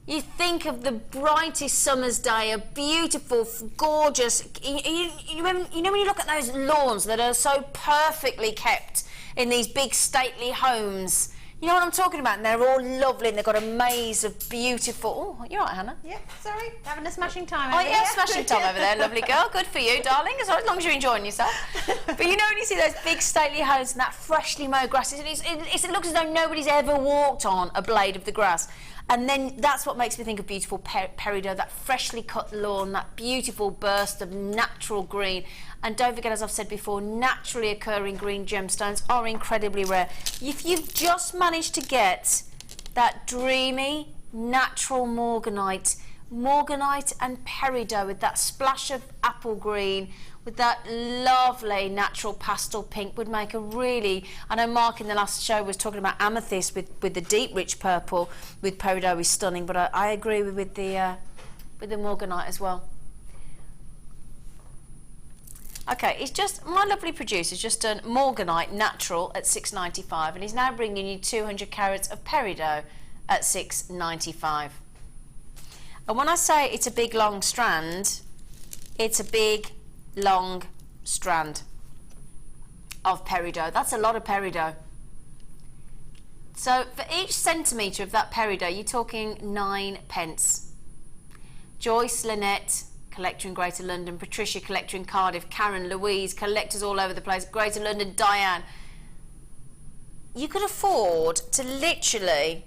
You think of the brightest summer's day, a beautiful, gorgeous... You know when you look at those lawns that are so perfectly kept in these big stately homes? You know what I'm talking about? And they're all lovely and they've got a maze of beautiful... Oh, you're right, Hannah. Yeah, sorry. Having a smashing time over there. Oh, yeah, smashing time over there. Lovely girl. Good for you, darling, as long as you're enjoying yourself. But you know when you see those big stately homes and that freshly mowed grass, it looks as though nobody's ever walked on a blade of the grass. And then that's what makes me think of beautiful peridot, that freshly cut lawn, that beautiful burst of natural green. And don't forget, as I've said before, naturally occurring green gemstones are incredibly rare. If you've just managed to get that dreamy, natural morganite and peridot with that splash of apple green, with that lovely natural pastel pink, would make a really... I know Mark in the last show was talking about amethyst with the deep rich purple with peridot is stunning, but I agree with the morganite as well. Okay, it's just, my lovely producer's just done morganite natural at $6.95 and he's now bringing you 200 carats of peridot at $6.95. And when I say it's a big long strand, it's a big long strand of peridot. That's a lot of peridot. So for each centimetre of that peridot, you're talking 9p. Joyce, Lynette, collector in Greater London, Patricia, collector in Cardiff, Karen, Louise, collectors all over the place, Greater London, Diane. You could afford to literally,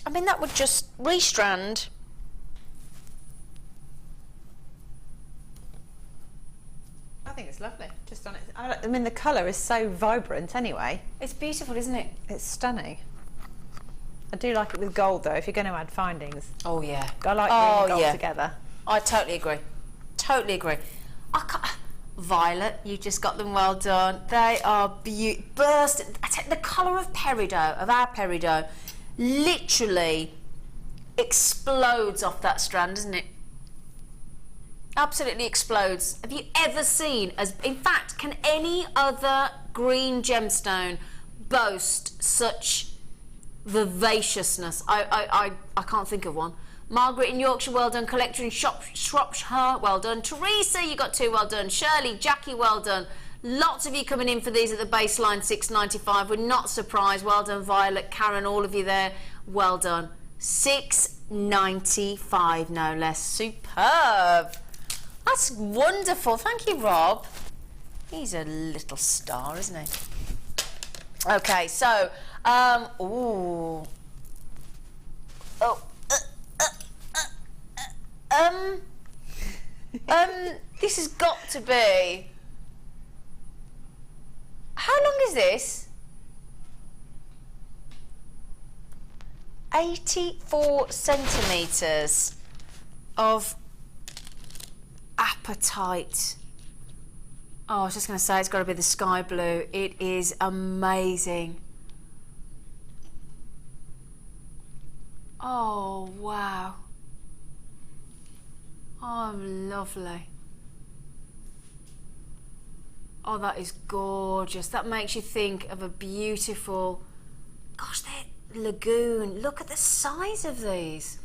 I mean, that would just restrand. I think it's lovely. Just on it. I mean, the colour is so vibrant anyway. It's beautiful, isn't it? It's stunning. I do like it with gold though, if you're going to add findings. Oh yeah. I like green and gold together. I totally agree. Totally agree. Violet, you just got them well done. They are bursting. I tell you, the colour of peridot, of our peridot, literally explodes off that strand, doesn't it? Absolutely explodes. Have you ever seen, in fact, can any other green gemstone boast such vivaciousness? I can't think of one. Margaret in Yorkshire, well done. Collector in Shropshire, well done. Teresa, you got 2, well done. Shirley, Jackie, well done. Lots of you coming in for these at the baseline, $6.95. We're not surprised. Well done, Violet, Karen, all of you there. Well done. $6.95, no less. Superb. That's wonderful. Thank you, Rob. He's a little star, isn't he? Okay, so, ooh. This has got to be... How long is this? 84 centimetres of apatite. Oh, I was just going to say it's got to be the sky blue. It is amazing. Oh, wow. Oh, lovely. Oh, that is gorgeous. That makes you think of a beautiful, gosh, that lagoon. Look at the size of these.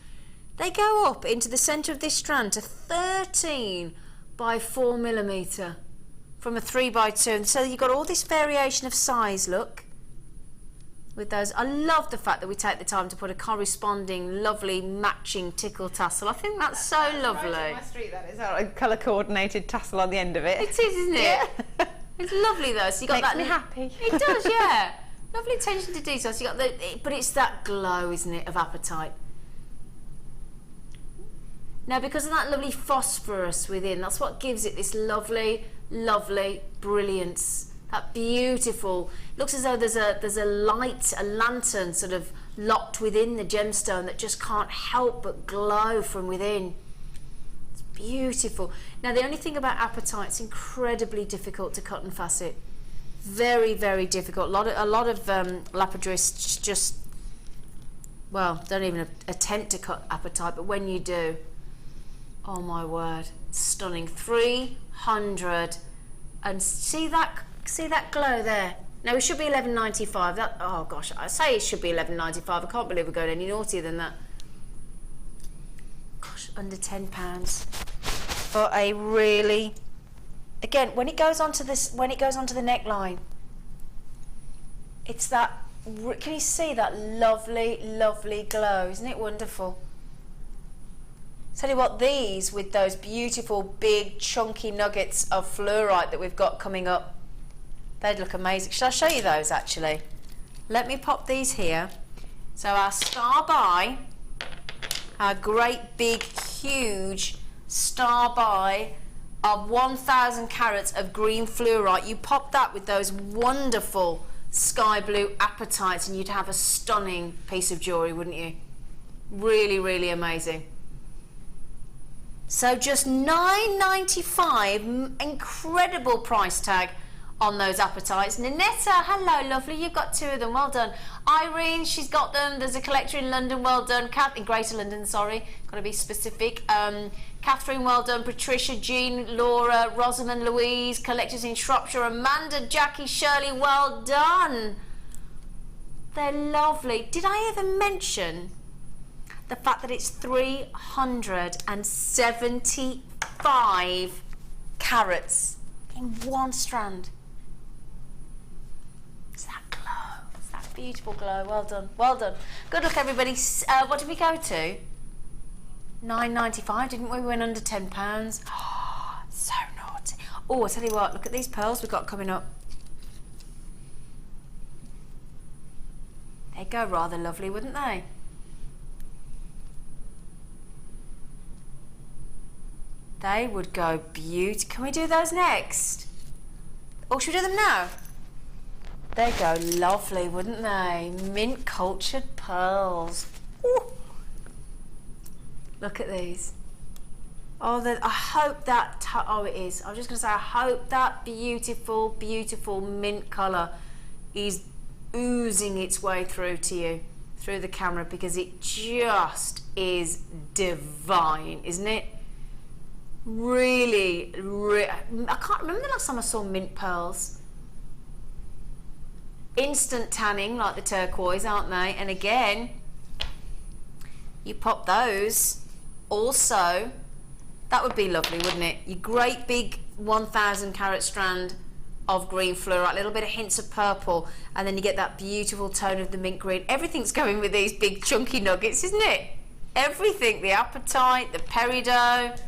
They go up into the centre of this strand to 13 by 4 millimetre from a 3 by 2. And so you've got all this variation of size, look, with those. I love the fact that we take the time to put a corresponding lovely matching tickle tassel. I think that's so lovely. Right on my street, that is, a colour coordinated tassel on the end of it. It is, isn't it? Yeah. It's lovely though. So you got Makes that. me happy. It does, yeah. Lovely attention to detail. So you got but it's that glow, isn't it, of apatite. Now, because of that lovely phosphorus within, that's what gives it this lovely, lovely brilliance. That beautiful, looks as though there's a light, a lantern sort of locked within the gemstone that just can't help but glow from within. It's beautiful. Now, the only thing about apatite, it's incredibly difficult to cut and facet. Very, very difficult. A lot of lapidarists just, well, don't even attempt to cut apatite, but when you do, oh my word, stunning. 300, and see that glow there. Now it should be $11.95. That, oh gosh, I say it should be $11.95. I can't believe we're going any naughtier than that. Gosh, under £10 for a really. Again, when it goes onto this, when it goes onto the neckline, it's that. Can you see that lovely, lovely glow? Isn't it wonderful? Tell you what, these with those beautiful big chunky nuggets of fluorite that we've got coming up, they'd look amazing. Shall I show you those actually? Let me pop these here. So our star buy, our great big huge star buy of 1,000 carats of green fluorite, you pop that with those wonderful sky blue apatites and you'd have a stunning piece of jewellery, wouldn't you? Really, really amazing. So just $9.95, incredible price tag on those apatites. Ninetta, hello lovely, you've got 2 of them, well done. Irene, she's got them, there's a collector in London, well done. In Greater London, sorry, got to be specific. Catherine, well done. Patricia, Jean, Laura, Rosamond, Louise, collectors in Shropshire, Amanda, Jackie, Shirley, well done. They're lovely. Did I ever mention the fact that it's 375 carats in one strand? It's that glow, it's that beautiful glow. Well done, well done. Good luck everybody. What did we go to? $9.95, didn't we? We went under £10. Oh, so naughty. Oh, I tell you what, look at these pearls we've got coming up. They'd go rather lovely, wouldn't they? They would go beautiful. Can we do those next? Or should we do them now? They'd go lovely, wouldn't they? Mint cultured pearls. Ooh. Look at these. Oh, I hope that, oh it is. I was just going to say, I hope that beautiful, beautiful mint colour is oozing its way through to you, through the camera, because it just is divine, isn't it? Really, I can't remember the last time I saw mint pearls. Instant tanning, like the turquoise, aren't they? And again, you pop those also. That would be lovely, wouldn't it? Your great big 1,000 carat strand of green fluorite, a little bit of hints of purple, and then you get that beautiful tone of the mint green. Everything's going with these big chunky nuggets, isn't it? Everything, the apatite, the peridot,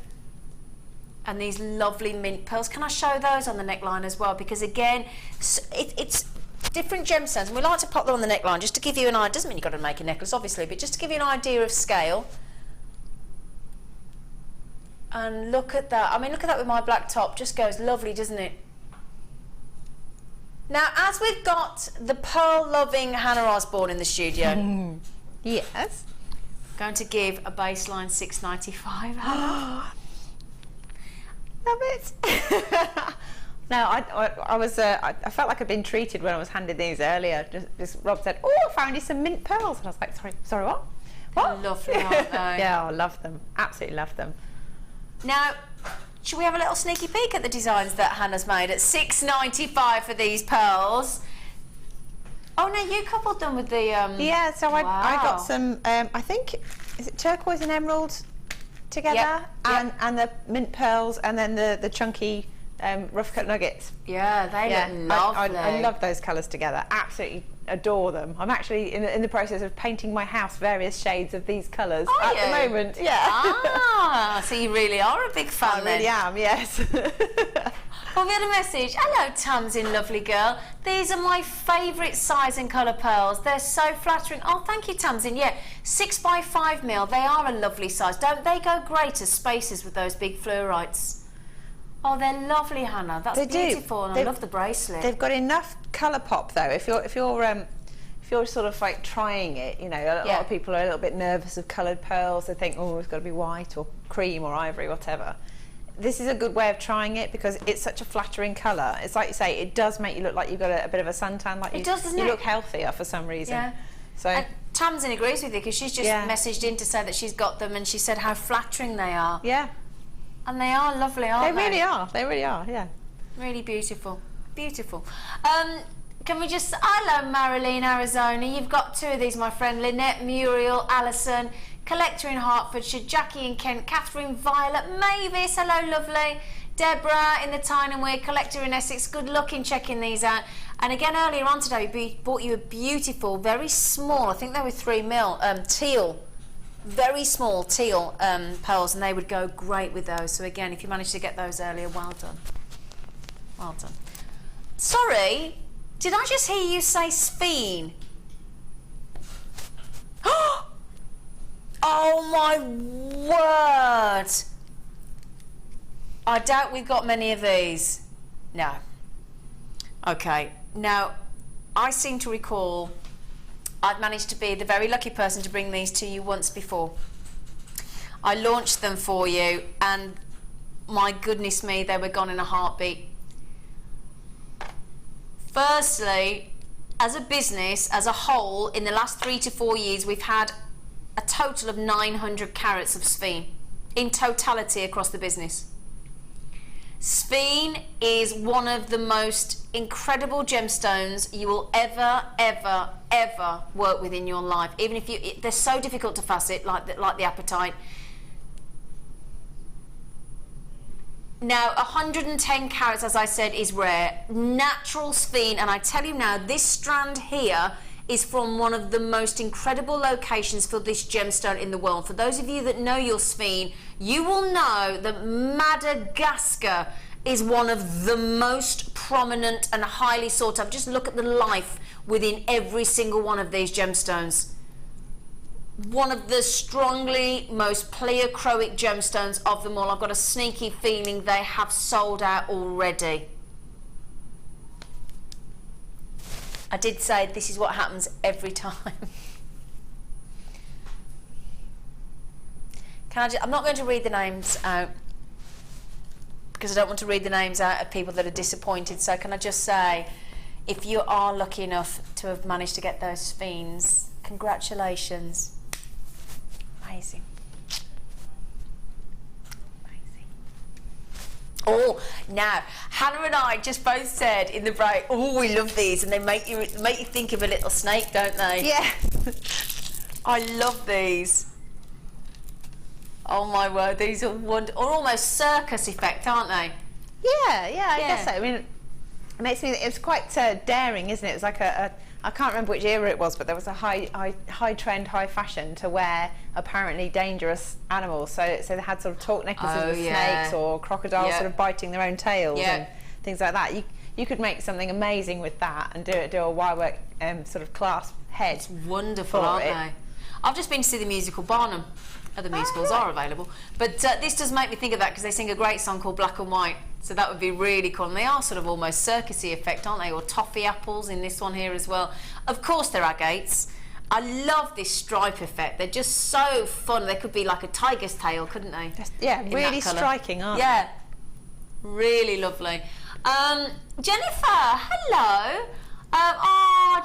and these lovely mint pearls. Can I show those on the neckline as well? Because again, it's different gemstones, and we like to pop them on the neckline just to give you an idea. Doesn't mean you've got to make a necklace, obviously, but just to give you an idea of scale. And look at that. I mean, look at that with my black top. Just goes lovely, doesn't it? Now, as we've got the pearl-loving Hannah Osborne in the studio, yes, going to give a baseline $6.95. Hannah. Love it. No, I felt like I'd been treated when I was handed these earlier. Just Rob said, "Oh, I found you some mint pearls," and I was like, "Sorry, what?" What? Lovely, aren't they? Yeah, I love them. Absolutely love them. Now, should we have a little sneaky peek at the designs that Hannah's made at $6.95 for these pearls? Oh no, you coupled them with the yeah. So wow. I got some. I think is it turquoise and emerald together, and the mint pearls, and then the chunky rough cut nuggets. Yeah, they look lovely. I love those colours together. Absolutely adore them. I'm actually in the process of painting my house various shades of these colours at the moment. Yeah. Ah, so you really are a big fan. I really am. Yes. Oh, we had a message. Hello, Tamsin, lovely girl. These are my favourite size and colour pearls. They're so flattering. Oh, thank you, Tamsin. Yeah, 6x5mm. They are a lovely size. Don't they go great as spaces with those big fluorites? Oh, they're lovely, Hannah. That's beautiful, and I love the bracelet. They've got enough colour pop though. If you're sort of like trying it, you know, a lot of people are a little bit nervous of coloured pearls. They think, oh, it's got to be white or cream or ivory, whatever. This is a good way of trying it because it's such a flattering colour. It's like you say, it does make you look like you've got a bit of a suntan. Like you look healthier for some reason. Yeah. So Tamsin agrees with you because she's just messaged in to say that she's got them, and she said how flattering they are. Yeah. And they are lovely, aren't they? They really are. They really are. Yeah. Really beautiful. Beautiful. Can we just... Hello, Marilyn, Arizona. You've got two of these, my friend. Lynette, Muriel, Alison, Collector in Hertfordshire, Jackie in Kent, Catherine, Violet, Mavis, hello, lovely. Deborah in the Tyne and Weir, Collector in Essex. Good luck in checking these out. And again, earlier on today, we bought you a beautiful, very small, I think they were 3mm, teal. Very small teal pearls, and they would go great with those. So again, if you managed to get those earlier, well done. Well done. Sorry, did I just hear you say Spine? Oh my word! I doubt we've got many of these. No. Okay, now I seem to recall I've managed to be the very lucky person to bring these to you once before. I launched them for you, and my goodness me, they were gone in a heartbeat. Firstly, as a business, as a whole, in the last 3 to 4 years, we've had a total of 900 carats of Spine in totality across the business. Spine is one of the most incredible gemstones you will ever work with in your life. Even if they're so difficult to facet, like the apatite. Now, 110 carats, as I said, is rare. Natural Spine, and I tell you now, this strand here is from one of the most incredible locations for this gemstone in the world. For those of you that know your Spine, you will know that Madagascar is one of the most prominent and highly sought after. Just look at the life within every single one of these gemstones. One of the strongly most pleochroic gemstones of them all. I've got a sneaky feeling they have sold out already. I did say this is what happens every time. I'm not going to read the names out because I don't want to read the names out of people that are disappointed. So can I just say, if you are lucky enough to have managed to get those Spines, congratulations. Amazing. Amazing. Oh, now Hannah and I just both said in the break, oh, we love these, and they make you think of a little snake, don't they? Yeah. I love these. Oh my word, these are wonderful, or almost circus effect, aren't they? Yeah, I guess so. I mean, it makes me. It was quite daring, isn't it? It was like I can't remember which era it was, but there was a high trend, high fashion to wear apparently dangerous animals. So they had sort of torque necklaces with snakes or crocodiles sort of biting their own tails and things like that. You could make something amazing with that and do a wirework sort of clasp head. It's wonderful, aren't they? I've just been to see the musical Barnum. Other musicals are available, but this does make me think of that because they sing a great song called Black and White, so that would be really cool. And they are sort of almost circusy effect, aren't they? Or toffee apples in this one here as well. Of course they're agates. I love this stripe effect. They're just so fun. They could be like a tiger's tail, couldn't they? Yeah, really striking, aren't they? Yeah, really lovely. Jennifer, hello.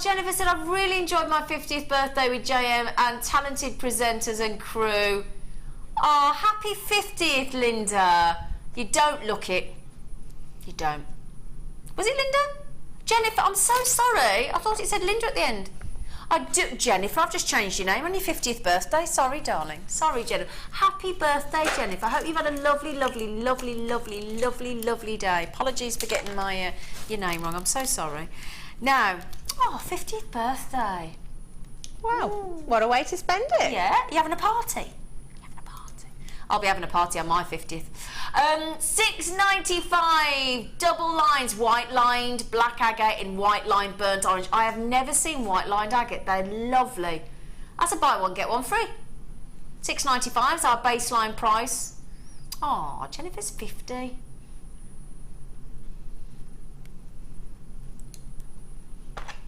Jennifer said, I've really enjoyed my 50th birthday with JM and talented presenters and crew. Oh, happy 50th, Linda. You don't look it. You don't. Was it Linda? Jennifer, I'm so sorry. I thought it said Linda at the end. Jennifer, I've just changed your name on your 50th birthday. Sorry, darling. Sorry, Jennifer. Happy birthday, Jennifer. I hope you've had a lovely, lovely, lovely, lovely, lovely, lovely day. Apologies for getting your name wrong. I'm so sorry. Now, 50th birthday. Wow, what a way to spend it. Yeah, you're having a party. I'll be having a party on my 50th. $6.95, double lines, white lined, black agate and white lined burnt orange. I have never seen white lined agate. They're lovely. That's a buy one, get one free. $6.95 is our baseline price. Oh, Jennifer's 50.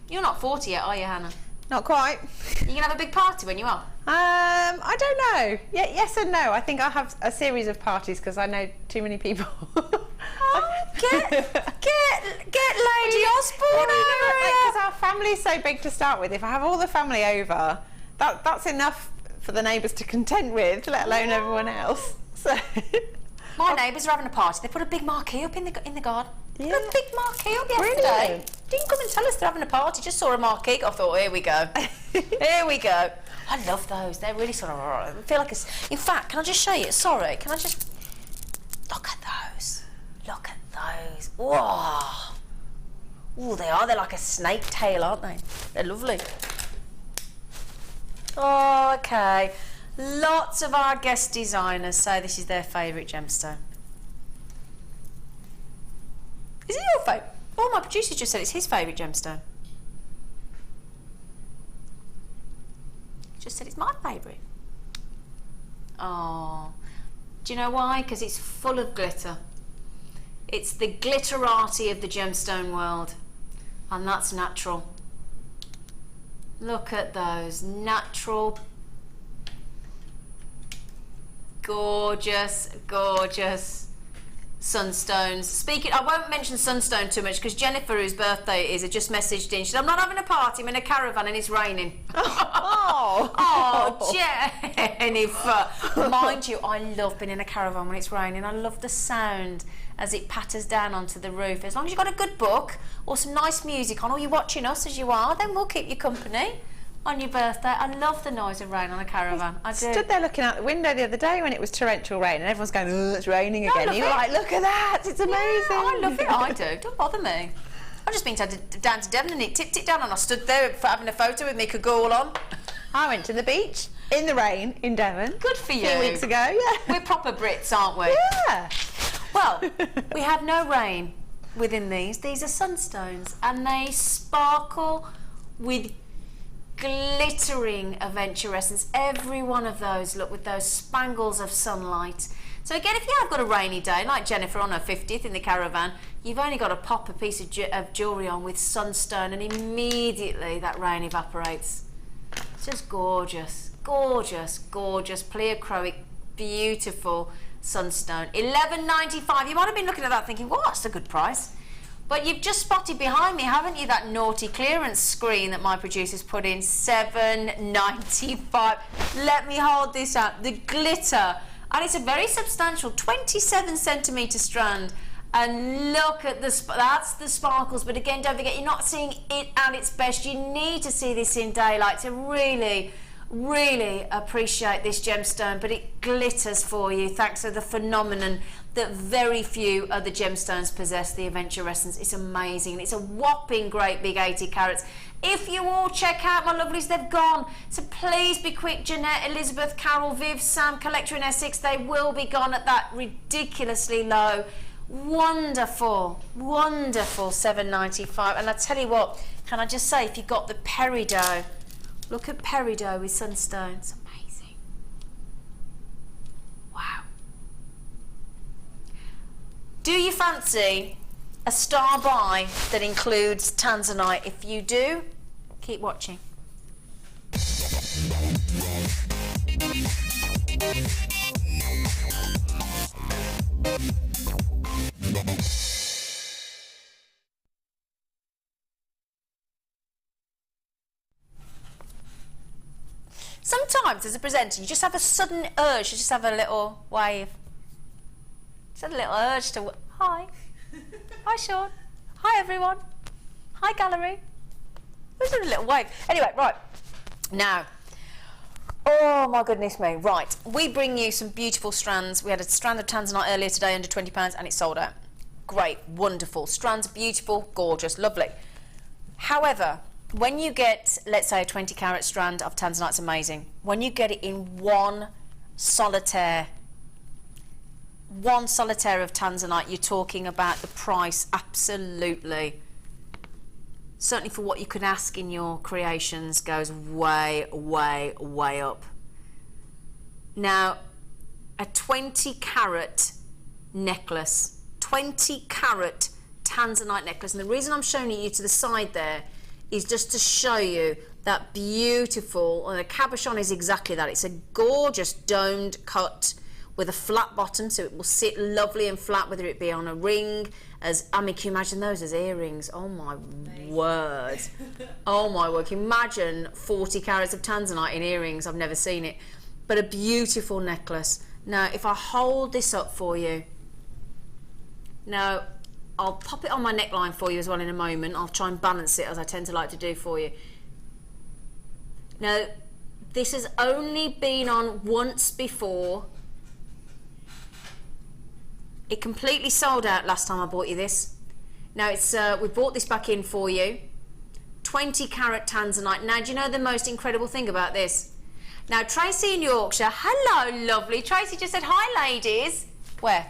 You're not 40 yet, are you, Hannah? Not quite. You gonna have a big party when you are? I don't know. Yeah, yes and no. I think I'll have a series of parties because I know too many people. Oh, get Lady Osborne over here. Because our family's so big to start with. If I have all the family over, that's enough for the neighbours to contend with, let alone everyone else. So my neighbours are having a party. They put a big marquee up in the garden. Yeah. Put a big marquee up yesterday. Brilliant. Didn't come and tell us they're having a party. Just saw a marquee. I thought, here we go. Here we go. I love those. They're really sort of. I feel like it's. In fact, can I just show you? Sorry. Can I just look at those? Look at those. Whoa. Oh, they are. They're like a snake tail, aren't they? They're lovely. Oh, okay. Lots of our guest designers say this is their favourite gemstone. Is it your favourite? Oh, my producer just said it's his favourite gemstone. Just said it's my favourite. Oh, do you know why? Because it's full of glitter. It's the glitterati of the gemstone world, and that's natural. Look at those natural, gorgeous, gorgeous sunstones. Speaking, I won't mention sunstone too much because Jennifer, whose birthday it is, had just messaged in. She said, I'm not having a party, I'm in a caravan and it's raining. Oh, Jennifer. Mind you, I love being in a caravan when it's raining. I love the sound as it patters down onto the roof. As long as you've got a good book or some nice music on, or you're watching us as you are, then we'll keep you company on your birthday. I love the noise of rain on a caravan. I do. Stood there looking out the window the other day when it was torrential rain and everyone's going, oh, it's raining again. And you're like, look at that, it's amazing. Yeah, I love it, I do. Don't bother me. I've just been down to Devon and it tipped it down and I stood there for having a photo with me cagoule on. I went to the beach in the rain in Devon. Good for you. A few weeks ago, yeah. We're proper Brits, aren't we? Yeah. Well, we have no rain within these. These are sunstones and they sparkle with glittering aventurescence. Every one of those, look, with those spangles of sunlight. So again, if you have got a rainy day, like Jennifer on her 50th in the caravan, you've only got to pop a piece of jewellery on with sunstone and immediately that rain evaporates. It's just gorgeous, gorgeous, gorgeous, pleochroic, beautiful sunstone. $11.95. You might have been looking at that thinking, well, that's a good price. But you've just spotted behind me, haven't you, that naughty clearance screen that my producers put in, $7.95. Let me hold this up. The glitter, and it's a very substantial 27 centimetre strand. And look at that's the sparkles. But again, don't forget, you're not seeing it at its best. You need to see this in daylight to really, really appreciate this gemstone. But it glitters for you thanks to the phenomenon that very few other gemstones possess, the aventurescence. It's amazing. It's a whopping great big 80 carats. If you all check out, my lovelies, they've gone. So please be quick. Jeanette, Elizabeth, Carol, Viv, Sam, collector in Essex, they will be gone at that ridiculously low, wonderful, wonderful $7.95. And I tell you what, can I just say, if you got the peridot, look at peridot with sunstones. Amazing. Wow. Do you fancy a star buy that includes tanzanite? If you do, keep watching. Sometimes as a presenter you just have a sudden urge to just have a little wave. Just have a little urge to hi. Hi Sean. Hi everyone. Hi gallery. Just a little wave. Anyway, right. Now, oh my goodness me. Right. We bring you some beautiful strands. We had a strand of tanzanite earlier today under £20 and it's sold out. Great, wonderful. Strands are beautiful, gorgeous, lovely. However, when you get, let's say, a 20 carat strand of tanzanite, it's amazing. When you get it in one solitaire one solitaire of tanzanite, you're talking about the price, absolutely. Certainly for what you can ask in your creations, goes way, way, way up. Now, a 20 carat necklace, 20 carat tanzanite necklace, and the reason I'm showing you to the side there is just to show you that beautiful, and a cabochon is exactly that. It's a gorgeous domed cut with a flat bottom, so it will sit lovely and flat, whether it be on a ring, I mean, can you imagine those as earrings? Oh my word. Oh my word, can you imagine 40 carats of tanzanite in earrings? I've never seen it. But a beautiful necklace. Now, if I hold this up for you, now, I'll pop it on my neckline for you as well in a moment. I'll try and balance it, as I tend to like to do for you. Now, this has only been on once before. It completely sold out last time I bought you this. Now we brought this back in for you. 20 carat tanzanite. Now, do you know the most incredible thing about this? Now, Tracy in Yorkshire, hello, lovely. Tracy just said, hi, ladies. Where?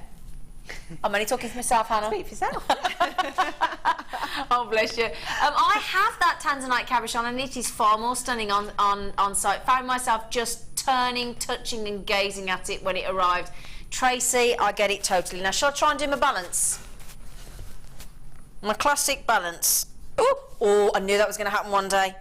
I'm only talking for myself, Hannah. Speak for yourself. Oh, bless you. I have that tanzanite cabochon, and it is far more stunning on site. Found myself just turning, touching and gazing at it when it arrived. Tracy, I get it totally. Now, shall I try and do my balance? My classic balance. Oh, I knew that was going to happen one day.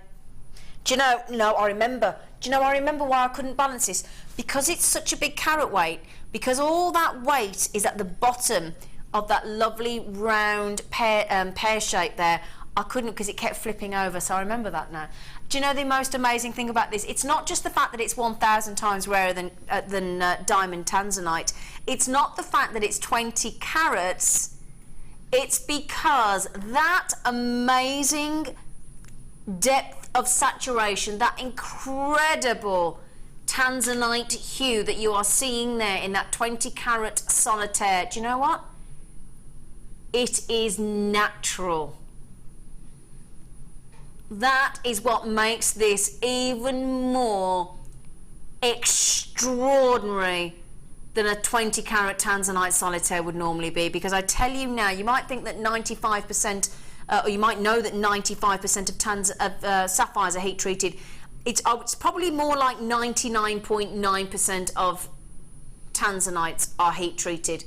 Do you know, no, I remember. Do you know, I remember why I couldn't balance this? Because it's such a big carat weight, because all that weight is at the bottom of that lovely round pear shape there. I couldn't, because it kept flipping over, so I remember that now. Do you know the most amazing thing about this? It's not just the fact that it's 1,000 times rarer than diamond tanzanite. It's not the fact that it's 20 carats. It's because that amazing depth of saturation, that incredible tanzanite hue that you are seeing there in that 20 carat solitaire, do you know what? It is natural. That is what makes this even more extraordinary than a 20 carat tanzanite solitaire would normally be, because I tell you now, you might think that 95% or you might know that 95% of sapphires are heat treated. It's probably more like 99.9% of tanzanites are heat treated.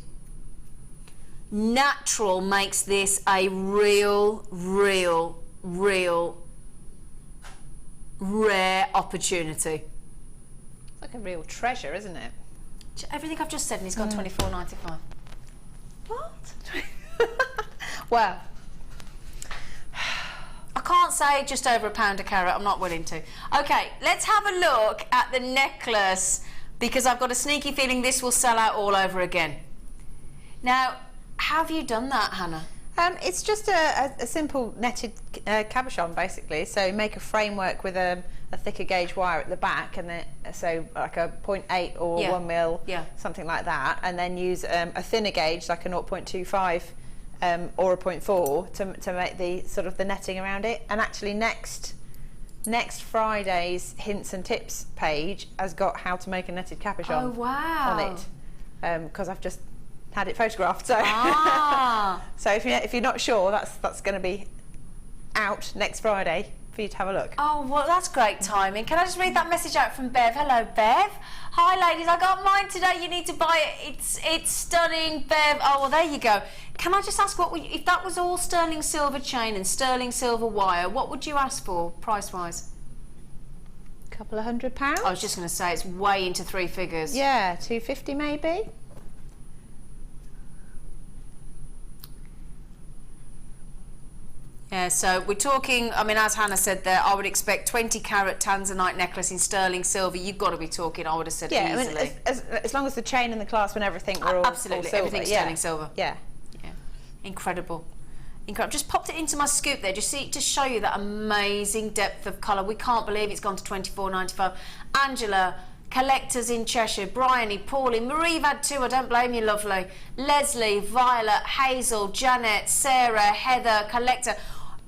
Natural makes this a real rare opportunity. It's like a real treasure, isn't it? Everything I've just said, and he's gone $24.95. What? Well, I can't say just over £1 a carat. I'm not willing to. Okay, let's have a look at the necklace, because I've got a sneaky feeling this will sell out all over again. Now, how have you done that, Hannah? It's just a simple netted cabochon, basically. So you make a framework with a thicker gauge wire at the back, and then so like a 0.8 or 1 mil, something like that, and then use a thinner gauge like a 0.25 or a 0.4 to make the sort of the netting around it. And actually next Friday's hints and tips page has got how to make a netted cabochon on it, because I've just had it photographed. So so if you're not sure, that's going to be out next Friday for you to have a look. Oh, well, that's great timing. Can I just read that message out from Bev? Hello, Bev. Hi, ladies. I got mine today. You need to buy it. It's stunning, Bev. Oh, well, there you go. Can I just ask, if that was all sterling silver chain and sterling silver wire, what would you ask for price-wise? A couple of £100. I was just going to say it's way into three figures. Yeah, 250 maybe. Yeah, so we're talking, I mean, as Hannah said there, I would expect 20 carat tanzanite necklace in sterling silver. You've got to be talking, I would have said easily. I mean, as long as the chain and the clasp and everything were all absolutely, all silver. Everything's sterling silver. Yeah. Incredible. Just popped it into my scoop there, just to show you that amazing depth of colour. We can't believe it's gone to $24.95. Angela, collectors in Cheshire, Bryony, Pauline, Marie had two, I don't blame you, lovely. Leslie, Violet, Hazel, Janet, Sarah, Heather, collector.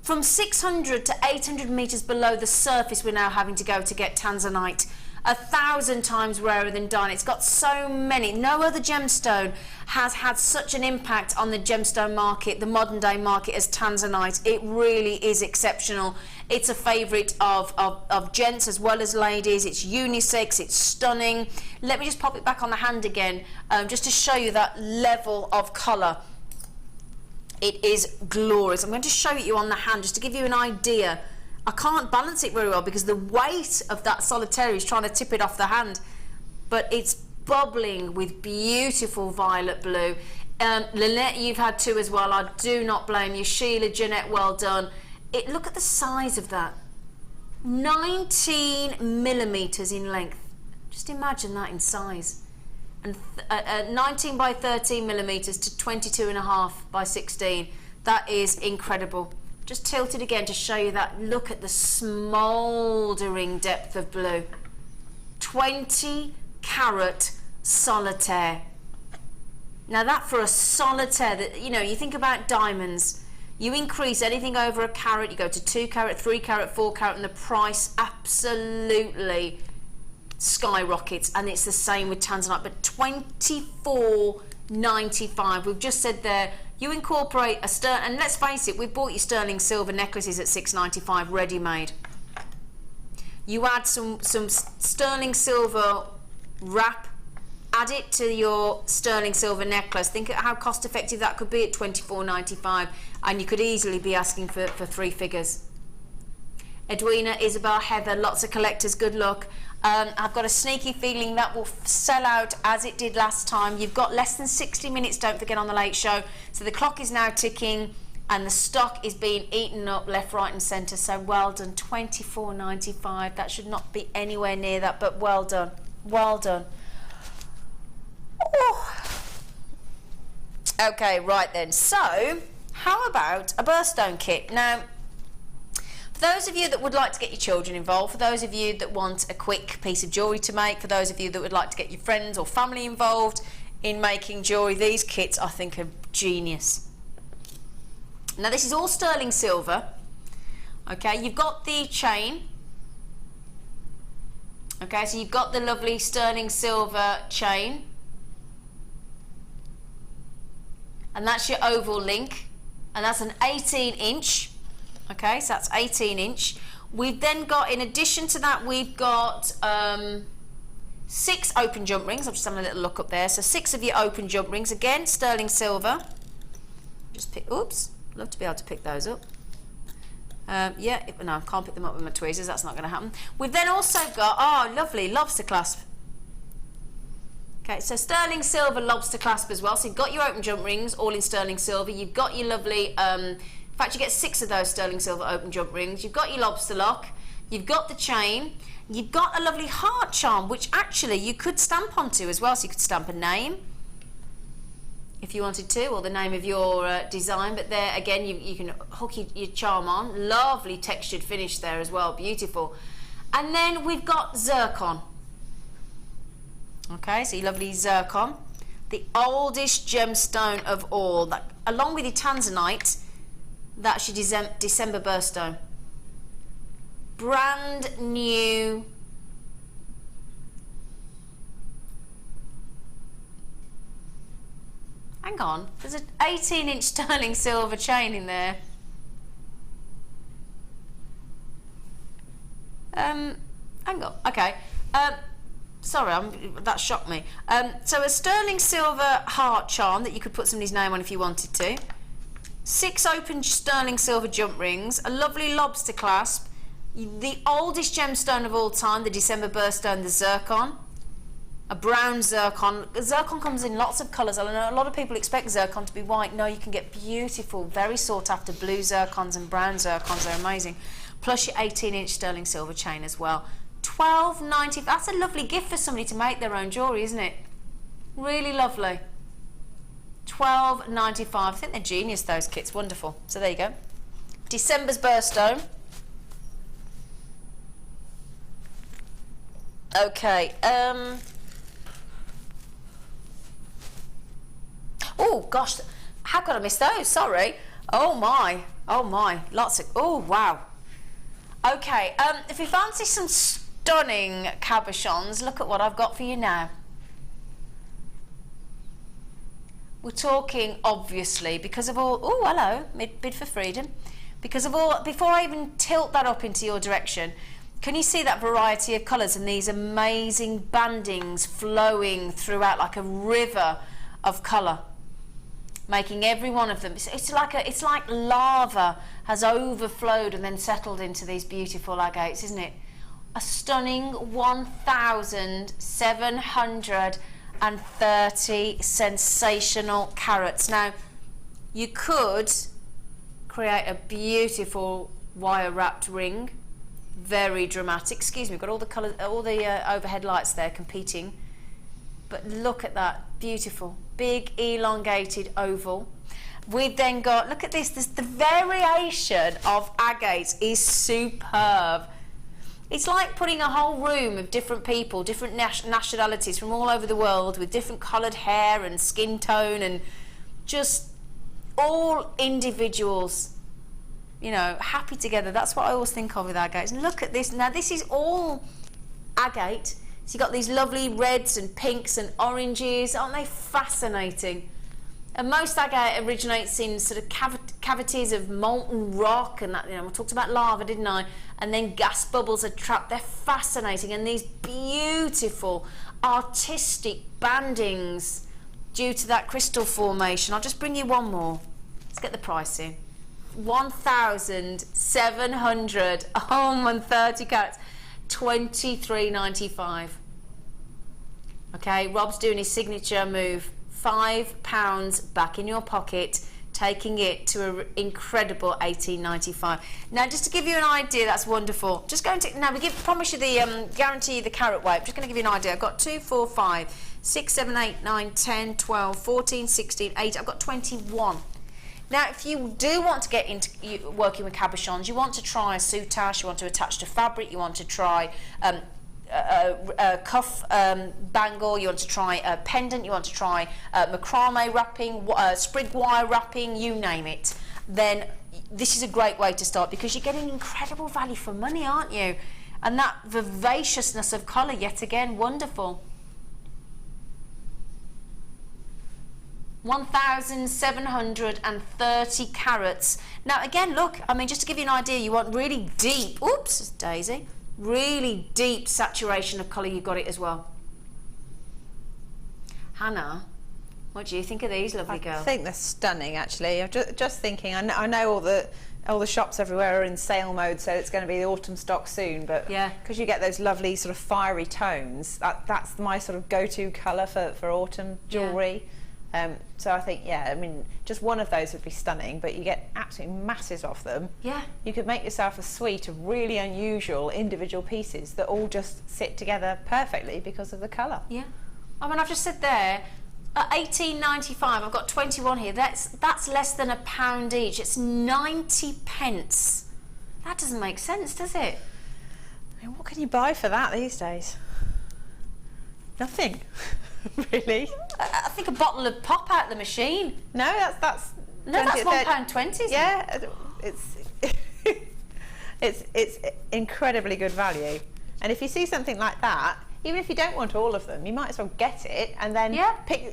From 600 to 800 metres below the surface, we're now having to go to get tanzanite 1,000 times rarer than diamond. It's got so many. No other gemstone has had such an impact on the gemstone market, the modern day market, as tanzanite. It really is exceptional. It's a favourite of gents as well as ladies. It's unisex, it's stunning. Let me just pop it back on the hand again, just to show you that level of colour. It is glorious. I'm going to show it you on the hand just to give you an idea. I can't balance it very well because the weight of that solitaire is trying to tip it off the hand, but it's bubbling with beautiful violet blue. Lynette, you've had two as well. I do not blame you. Sheila, Jeanette, well done. Look at the size of that. 19 millimetres in length. Just imagine that in size. And 19 by 13 millimetres to 22.5 by 16. That is incredible. Just tilt it again to show you that. Look at the smouldering depth of blue. 20 carat solitaire. Now that for a solitaire, that, you know, you think about diamonds, you increase anything over a carat, you go to 2 carat, 3 carat, 4 carat, and the price absolutely skyrockets. And it's the same with tanzanite, but $24.95. We've just said there, you incorporate a sterling, and let's face it, we've bought you sterling silver necklaces at $6.95 ready made. You add some sterling silver wrap, add it to your sterling silver necklace. Think of how cost effective that could be at $24.95, and you could easily be asking for 3 figures. Edwina, Isabel, Heather, lots of collectors, good luck. I've got a sneaky feeling that will sell out as it did last time. You've got less than 60 minutes, don't forget, on the late show. So the clock is now ticking and the stock is being eaten up left, right and centre. So well done, $24.95. That should not be anywhere near that, but well done, well done. Ooh. Okay, right then. So how about a birthstone kit? Now, for those of you that would like to get your children involved, for those of you that want a quick piece of jewellery to make, for those of you that would like to get your friends or family involved in making jewellery, these kits I think are genius. Now this is all sterling silver. Okay, you've got the chain. Okay, so you've got the lovely sterling silver chain. And that's your oval link. And that's an 18-inch. Okay, so that's 18-inch. We've then got, in addition to that, we've got 6 open jump rings. I'm just having a little look up there. So 6 of your open jump rings. Again, sterling silver. Just pick, oops, love to be able to pick those up. Yeah, no, I can't pick them up with my tweezers. That's not going to happen. We've then also got, oh, lovely, lobster clasp. Okay, so sterling silver lobster clasp as well. So you've got your open jump rings, all in sterling silver. You've got your lovely... in fact, you get 6 of those sterling silver open jump rings. You've got your lobster lock. You've got the chain. You've got a lovely heart charm, which actually you could stamp onto as well. So you could stamp a name if you wanted to, or the name of your design. But there, again, you can hook your charm on. Lovely textured finish there as well. Beautiful. And then we've got zircon. Okay, so your lovely zircon. The oldest gemstone of all. That, along with your tanzanite, that's your December birthstone. Brand new. Hang on, there's an 18-inch sterling silver chain in there. Hang on, okay. Sorry, that shocked me. So a sterling silver heart charm that you could put somebody's name on if you wanted to. 6 open sterling silver jump rings, a lovely lobster clasp, the oldest gemstone of all time, the December birthstone, the zircon, a brown zircon. Zircon comes in lots of colours. I know a lot of people expect zircon to be white. No, you can get beautiful, very sought after blue zircons and brown zircons. They're amazing. Plus your 18-inch sterling silver chain as well. $12.90. That's a lovely gift for somebody to make their own jewellery, isn't it? Really lovely. $12.95. I think they're genius, those kits. Wonderful. So there you go. December's birthstone. Okay. Oh gosh, how could I miss those? Sorry. Oh my. Lots of. Oh wow. Okay. If you fancy some stunning cabochons. Look at what I've got for you now. We're talking, obviously, because of all... Oh, hello, bid for freedom. Because of all... Before I even tilt that up into your direction, can you see that variety of colours and these amazing bandings flowing throughout like a river of colour, making every one of them... It's like lava has overflowed and then settled into these beautiful agates, isn't it? A stunning 1,730 sensational carats. Now, you could create a beautiful wire-wrapped ring, very dramatic. Excuse me, got all the colours, all the overhead lights there competing. But look at that, beautiful, big elongated oval. We've then got, look at this, the variation of agates is superb. It's like putting a whole room of different people, different nationalities from all over the world with different coloured hair and skin tone and just all individuals, you know, happy together. That's what I always think of with agates. And look at this. Now, this is all agate. So you've got these lovely reds and pinks and oranges. Aren't they fascinating? And most agate originates in sort of cavities of molten rock, and that, you know, I talked about lava, didn't I? And then gas bubbles are trapped. They're fascinating, and these beautiful artistic bandings due to that crystal formation. I'll just bring you one more. Let's get the price in. 1,730 carats, 23.95. Okay, Rob's doing his signature move. £5 back in your pocket, taking it to an incredible 18.95. Now, just to give you an idea, that's wonderful. Just going to now promise you the guarantee you the carat weight. I'm just going to give you an idea. I've got 2, 4, 5, 6, 7, 8, 9, 10, 12, 14, 16, 18. I've got 21. Now, if you do want to get into working with cabochons, you want to try a soutache, you want to attach to fabric, you want to try a cuff bangle, you want to try a pendant, you want to try macrame wrapping, sprig wire wrapping, you name it, then this is a great way to start, because you're getting incredible value for money, aren't you? And that vivaciousness of colour, yet again, wonderful. 1,730 carats. Now again, look, I mean, just to give you an idea, you want really deep, oops, Daisy, really deep saturation of colour, you've got it as well. Hannah, what do you think of these lovely girls? I think they're stunning, actually. I'm just thinking, I know all the shops everywhere are in sale mode, so it's going to be the autumn stock soon, but yeah, because you get those lovely sort of fiery tones, that's my sort of go-to colour for autumn jewellery. Yeah. So I think, yeah, I mean, just one of those would be stunning, but you get absolutely masses of them. Yeah. You could make yourself a suite of really unusual individual pieces that all just sit together perfectly because of the colour. Yeah. I mean, I've just said there, at 18.95, I've got 21 here. That's less than £1 each. It's 90 pence. That doesn't make sense, does it? I mean, what can you buy for that these days? Nothing. Really? I think a bottle of pop out the machine. No, that's £1.20. Yeah, it's incredibly good value. And if you see something like that, even if you don't want all of them, you might as well get it and then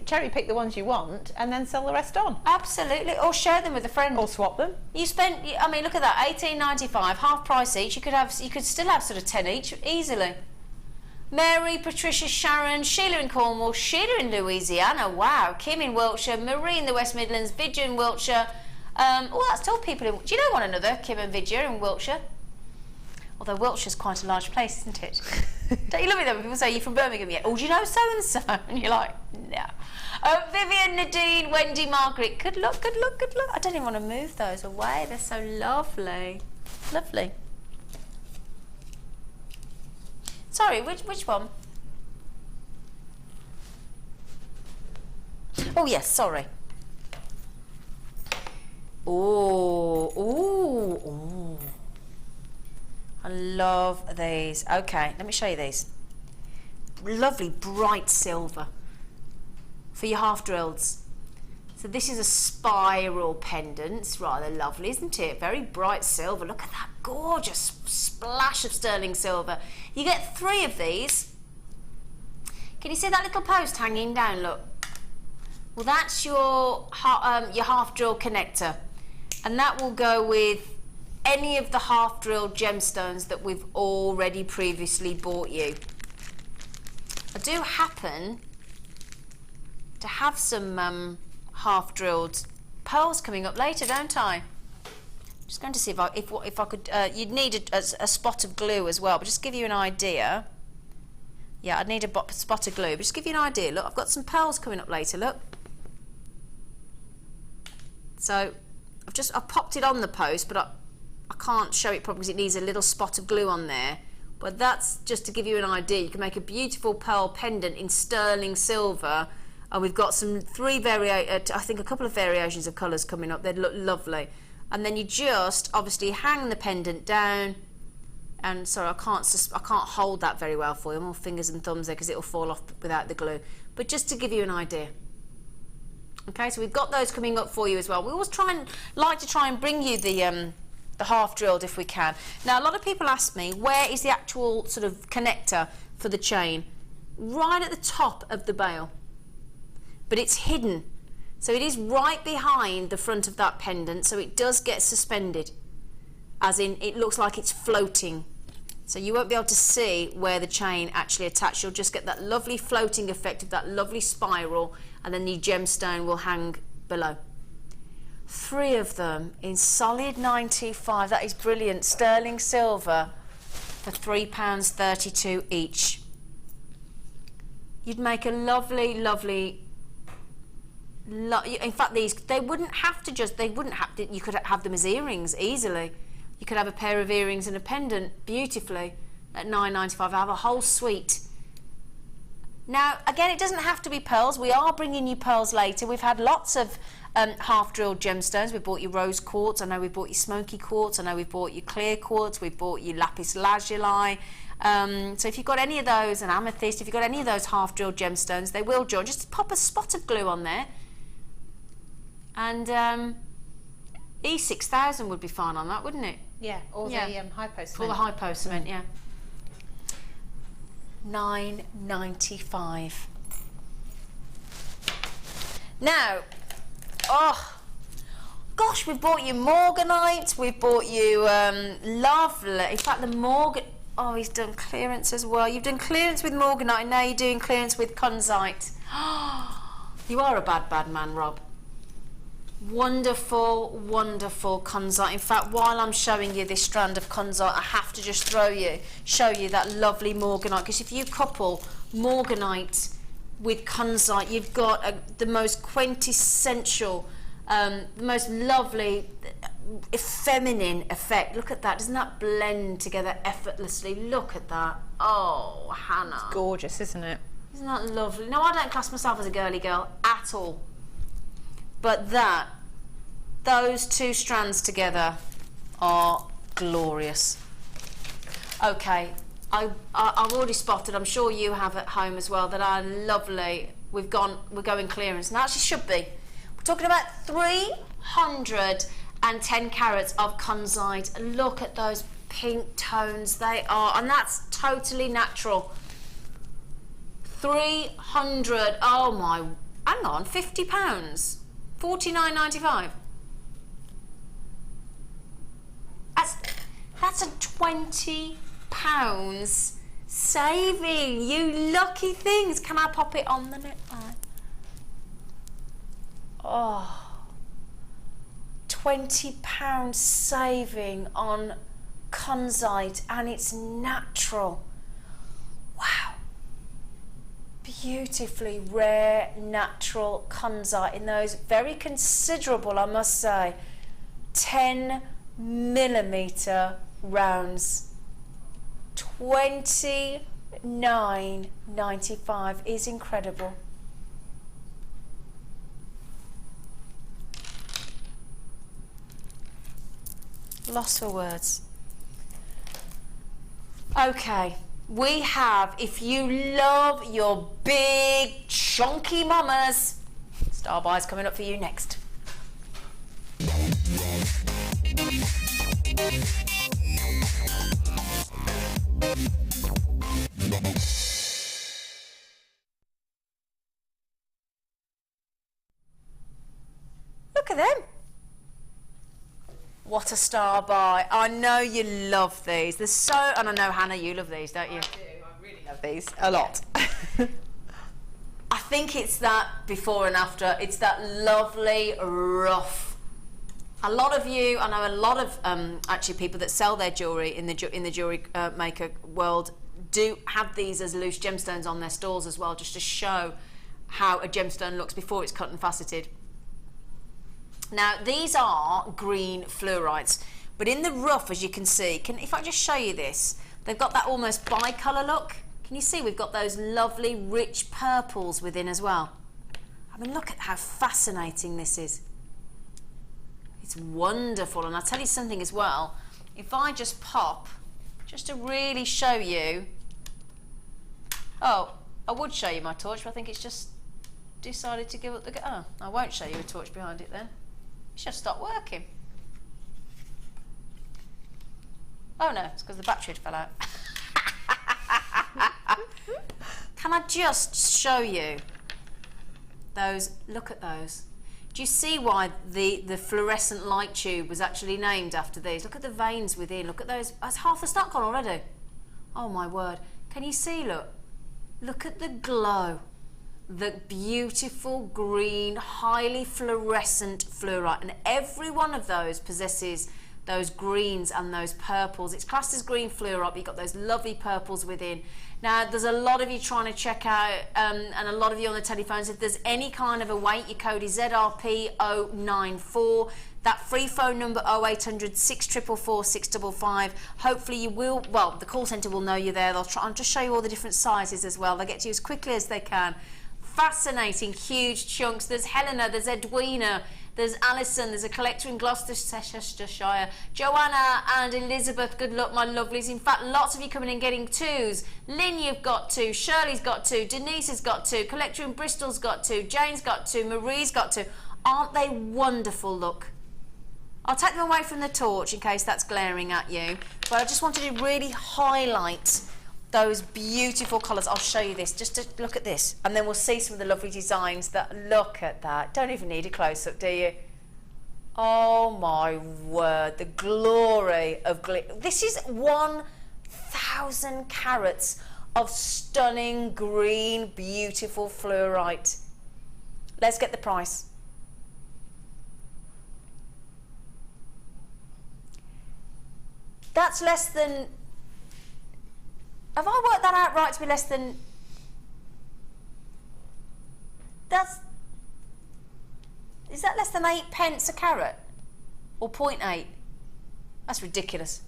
cherry pick the ones you want and then sell the rest on. Absolutely, or share them with a friend. Or swap them. You spent, I mean, look at that, £18.95, half price each. You could still have sort of 10 each easily. Mary, Patricia, Sharon, Sheila in Cornwall, Sheila in Louisiana, wow, Kim in Wiltshire, Marie in the West Midlands, Vidya in Wiltshire. Oh, that's told people in... Do you know one another, Kim and Vidya in Wiltshire? Although Wiltshire's quite a large place, isn't it? Don't you love it though when people say, you're from Birmingham? Yeah. Oh, do you know so-and-so? And you're like, no. Vivian, Nadine, Wendy, Margaret, good luck, good luck, good luck. I don't even want to move those away. They're so lovely. Lovely. Sorry, which one? Oh yes, sorry. Oh, oh, oh. I love these. Okay, let me show you these. Lovely bright silver for your half drills. So this is a spiral pendant. It's rather lovely, isn't it? Very bright silver. Look at that gorgeous splash of sterling silver. You get 3 of these. Can you see that little post hanging down? Look. Well, that's your half drill connector, and that will go with any of the half drilled gemstones that we've already previously bought you. I do happen to have some half drilled pearls coming up later, don't I? Just going to see if I could. You'd need a spot of glue as well, but just to give you an idea. Yeah, I'd need a spot of glue, but just to give you an idea. Look, I've got some pearls coming up later. Look. So I've popped it on the post, but I can't show it properly because it needs a little spot of glue on there. But that's just to give you an idea. You can make a beautiful pearl pendant in sterling silver, and we've got some I think a couple of variations of colours coming up. They'd look lovely. And then you just obviously hang the pendant down. And sorry, I can't hold that very well for you. More fingers and thumbs there because it'll fall off without the glue. But just to give you an idea. Okay, so we've got those coming up for you as well. We always like to try and bring you the half drilled if we can. Now, a lot of people ask me, where is the actual sort of connector for the chain? Right at the top of the bail, but it's hidden. So it is right behind the front of that pendant, so it does get suspended, as in it looks like it's floating. So you won't be able to see where the chain actually attached. You'll just get that lovely floating effect of that lovely spiral, and then the gemstone will hang below. 3 of them in solid 95. That is brilliant. Sterling silver for £3.32 each. You'd make a lovely, lovely. In fact, these you could have them as earrings easily. You could have a pair of earrings and a pendant beautifully at £9.95. I have a whole suite. Now, again, it doesn't have to be pearls. We are bringing you pearls later. We've had lots of half-drilled gemstones. We bought you rose quartz. I know we bought you smoky quartz. I know we've bought you clear quartz. We've bought you lapis lazuli. So if you've got any of those, and amethyst, if you've got any of those half-drilled gemstones, they will join. Just pop a spot of glue on there. And E6000 would be fine on that, wouldn't it? Yeah, or the hypo cement. Or the hypo cement, yeah. £9.95. Now, oh gosh, we've bought you morganite. We've bought you lovely. In fact, the morgan. Oh, he's done clearance as well. You've done clearance with morganite. Now you're doing clearance with kunzite. You are a bad man, Rob. Wonderful, wonderful kunzite. In fact, while I'm showing you this strand of kunzite, I have to just show you that lovely morganite, because if you couple morganite with kunzite, you've got the most quintessential, the most lovely, feminine effect. Look at that. Doesn't that blend together effortlessly? Look at that. Oh, Hannah. It's gorgeous, isn't it? Isn't that lovely? No, I don't class myself as a girly girl at all. But those 2 strands together are glorious. Okay, I've already spotted, I'm sure you have at home as well, that are lovely. We're going clearance. Now, actually should be. We're talking about 310 carats of kunzite. Look at those pink tones. They are, and that's totally natural. 300, oh my, hang on, £50. $49.95. That's a £20 saving. You lucky things. Can I pop it on the neckline? Oh, £20 saving on kunzite, and it's natural. Wow. Beautifully rare natural kunzite in those very considerable, I must say, 10mm rounds. $29.95 is incredible. Lost for words. Okay. We have, if you love your big chunky mamas, Star Buy's coming up for you next. Look at them. What a Star Buy. I know you love these. They're so, and I know, Hannah, you love these, don't you? I do. I really love these a lot. I think it's that before and after. It's that lovely, rough. A lot of you, I know a lot of actually people that sell their jewellery in the jewellery maker world do have these as loose gemstones on their stalls as well, just to show how a gemstone looks before it's cut and faceted. Now these are green fluorites, but in the rough, as you can see, if I just show you this, they've got that almost bi-colour look. Can you see we've got those lovely rich purples within as well? I mean, look at how fascinating this is. It's wonderful. And I'll tell you something as well, if I just pop, just to really show you, oh, I would show you my torch, but I think it's just decided to give up the, oh, I won't show you a torch behind it then. It should stop working. Oh no, it's because the battery had fell out. Can I just show you those? Look at those. Do you see why the fluorescent light tube was actually named after these? Look at the veins within. Look at those. That's half the stock gone already. Oh my word. Can you see? Look at the glow. The beautiful green, highly fluorescent fluorite. And every one of those possesses those greens and those purples. It's classed as green fluorite, but you've got those lovely purples within. Now, there's a lot of you trying to check out, and a lot of you on the telephones, if there's any kind of a wait, your code is ZRP094. That free phone number 0800 644 655. Hopefully you will, well, the call centre will know you're there. They'll try and just show you all the different sizes as well. They'll get to you as quickly as they can. Fascinating, huge chunks. There's Helena, there's Edwina, there's Alison, there's a collector in Gloucestershire, Joanna and Elizabeth, good luck, my lovelies. In fact, lots of you coming in getting twos. Lynn, you've got two, Shirley's got two, Denise has got two, collector in Bristol's got two, Jane's got two, Marie's got two. Aren't they wonderful? Look. I'll take them away from the torch in case that's glaring at you, but I just wanted to really highlight those beautiful colours. I'll show you this, just to look at this, and then we'll see some of the lovely designs that, look at that. Don't even need a close-up, do you? Oh my word, the glory of glitter. This is 1,000 carats of stunning green, beautiful fluorite. Let's get the price. That's less than, have I worked that out right to be less than, is that less than 8 pence a carat? Or 0.8? That's ridiculous.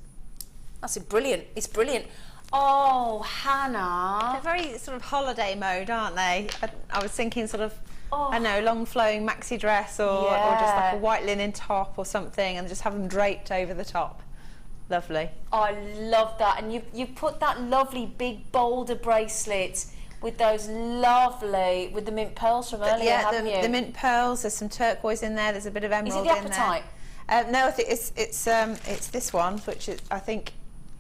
That's brilliant. It's brilliant. Oh, Hannah. They're very sort of holiday mode, aren't they? I was thinking sort of, I don't know, long flowing maxi dress or just like a white linen top or something, and just have them draped over the top. Lovely. I love that. And you put that lovely big boulder bracelet with those lovely, with the mint pearls from earlier, haven't you? The mint pearls, there's some turquoise in there, there's a bit of emerald in there. Is it the Apatite? No, I think it's this one, which is, I think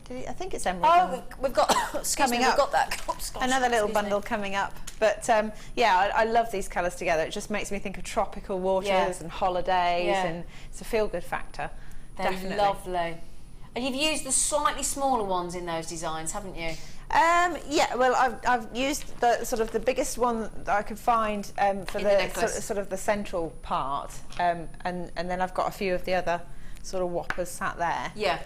it's emerald. Oh, we've got, coming up. We've got that. Oh, gosh, another little bundle coming up. But yeah, I love these colours together. It just makes me think of tropical waters and holidays, and it's a feel-good factor. They're definitely lovely. And you've used the slightly smaller ones in those designs, haven't you? Yeah, well, I've used the sort of the biggest one that I could find for the sort of the central part, and then I've got a few of the other sort of whoppers sat there. Yeah.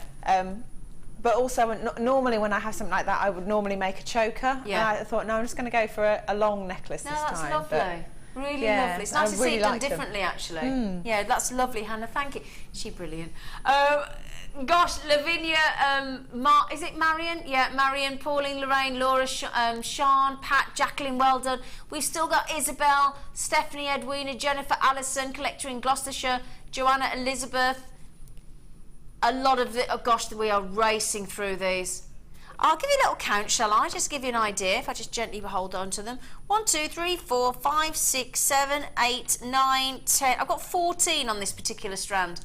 But also, normally when I have something like that, I would normally make a choker. Yeah. And I thought, no, I'm just going to go for a long necklace this time. No, that's lovely. Really lovely. It's nice to see it done differently, actually. Yeah, that's lovely, Hannah. Thank you. She's brilliant. Gosh, Lavinia, is it Marion? Yeah, Marion, Pauline, Lorraine, Laura, Sean, Pat, Jacqueline, well done. We've still got Isabel, Stephanie, Edwina, Jennifer, Alison, collector in Gloucestershire, Joanna, Elizabeth. A lot of the, oh gosh, we are racing through these. I'll give you a little count, shall I? Just give you an idea if I just gently hold on to them. 1, 2, 3, 4, 5, 6, 7, 8, 9, 10. I've got 14 on this particular strand.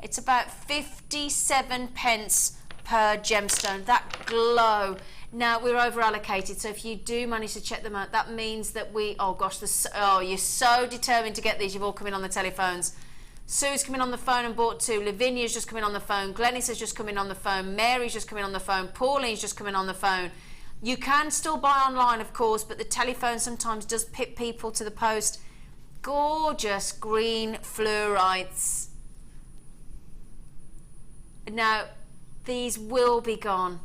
It's about 57 pence per gemstone. That glow. Now, we're over allocated, so if you do manage to check them out, that means that oh gosh, you're so determined to get these. You've all come in on the telephones. Sue's come in on the phone and bought 2. Lavinia's just come in on the phone. Glenys has just come in on the phone. Mary's just come in on the phone. Pauline's just come in on the phone. You can still buy online, of course, but the telephone sometimes does pip people to the post. Gorgeous green fluorites. Now, these will be gone.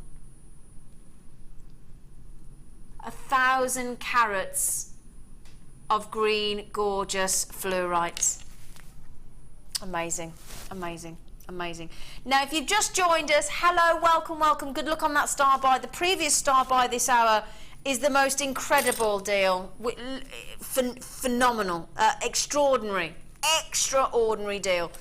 1,000 carats of green, gorgeous fluorites. Amazing, amazing, amazing. Now, if you've just joined us, hello, welcome, welcome. Good luck on that star buy. The previous star buy this hour is the most incredible deal. Phenomenal, extraordinary deal.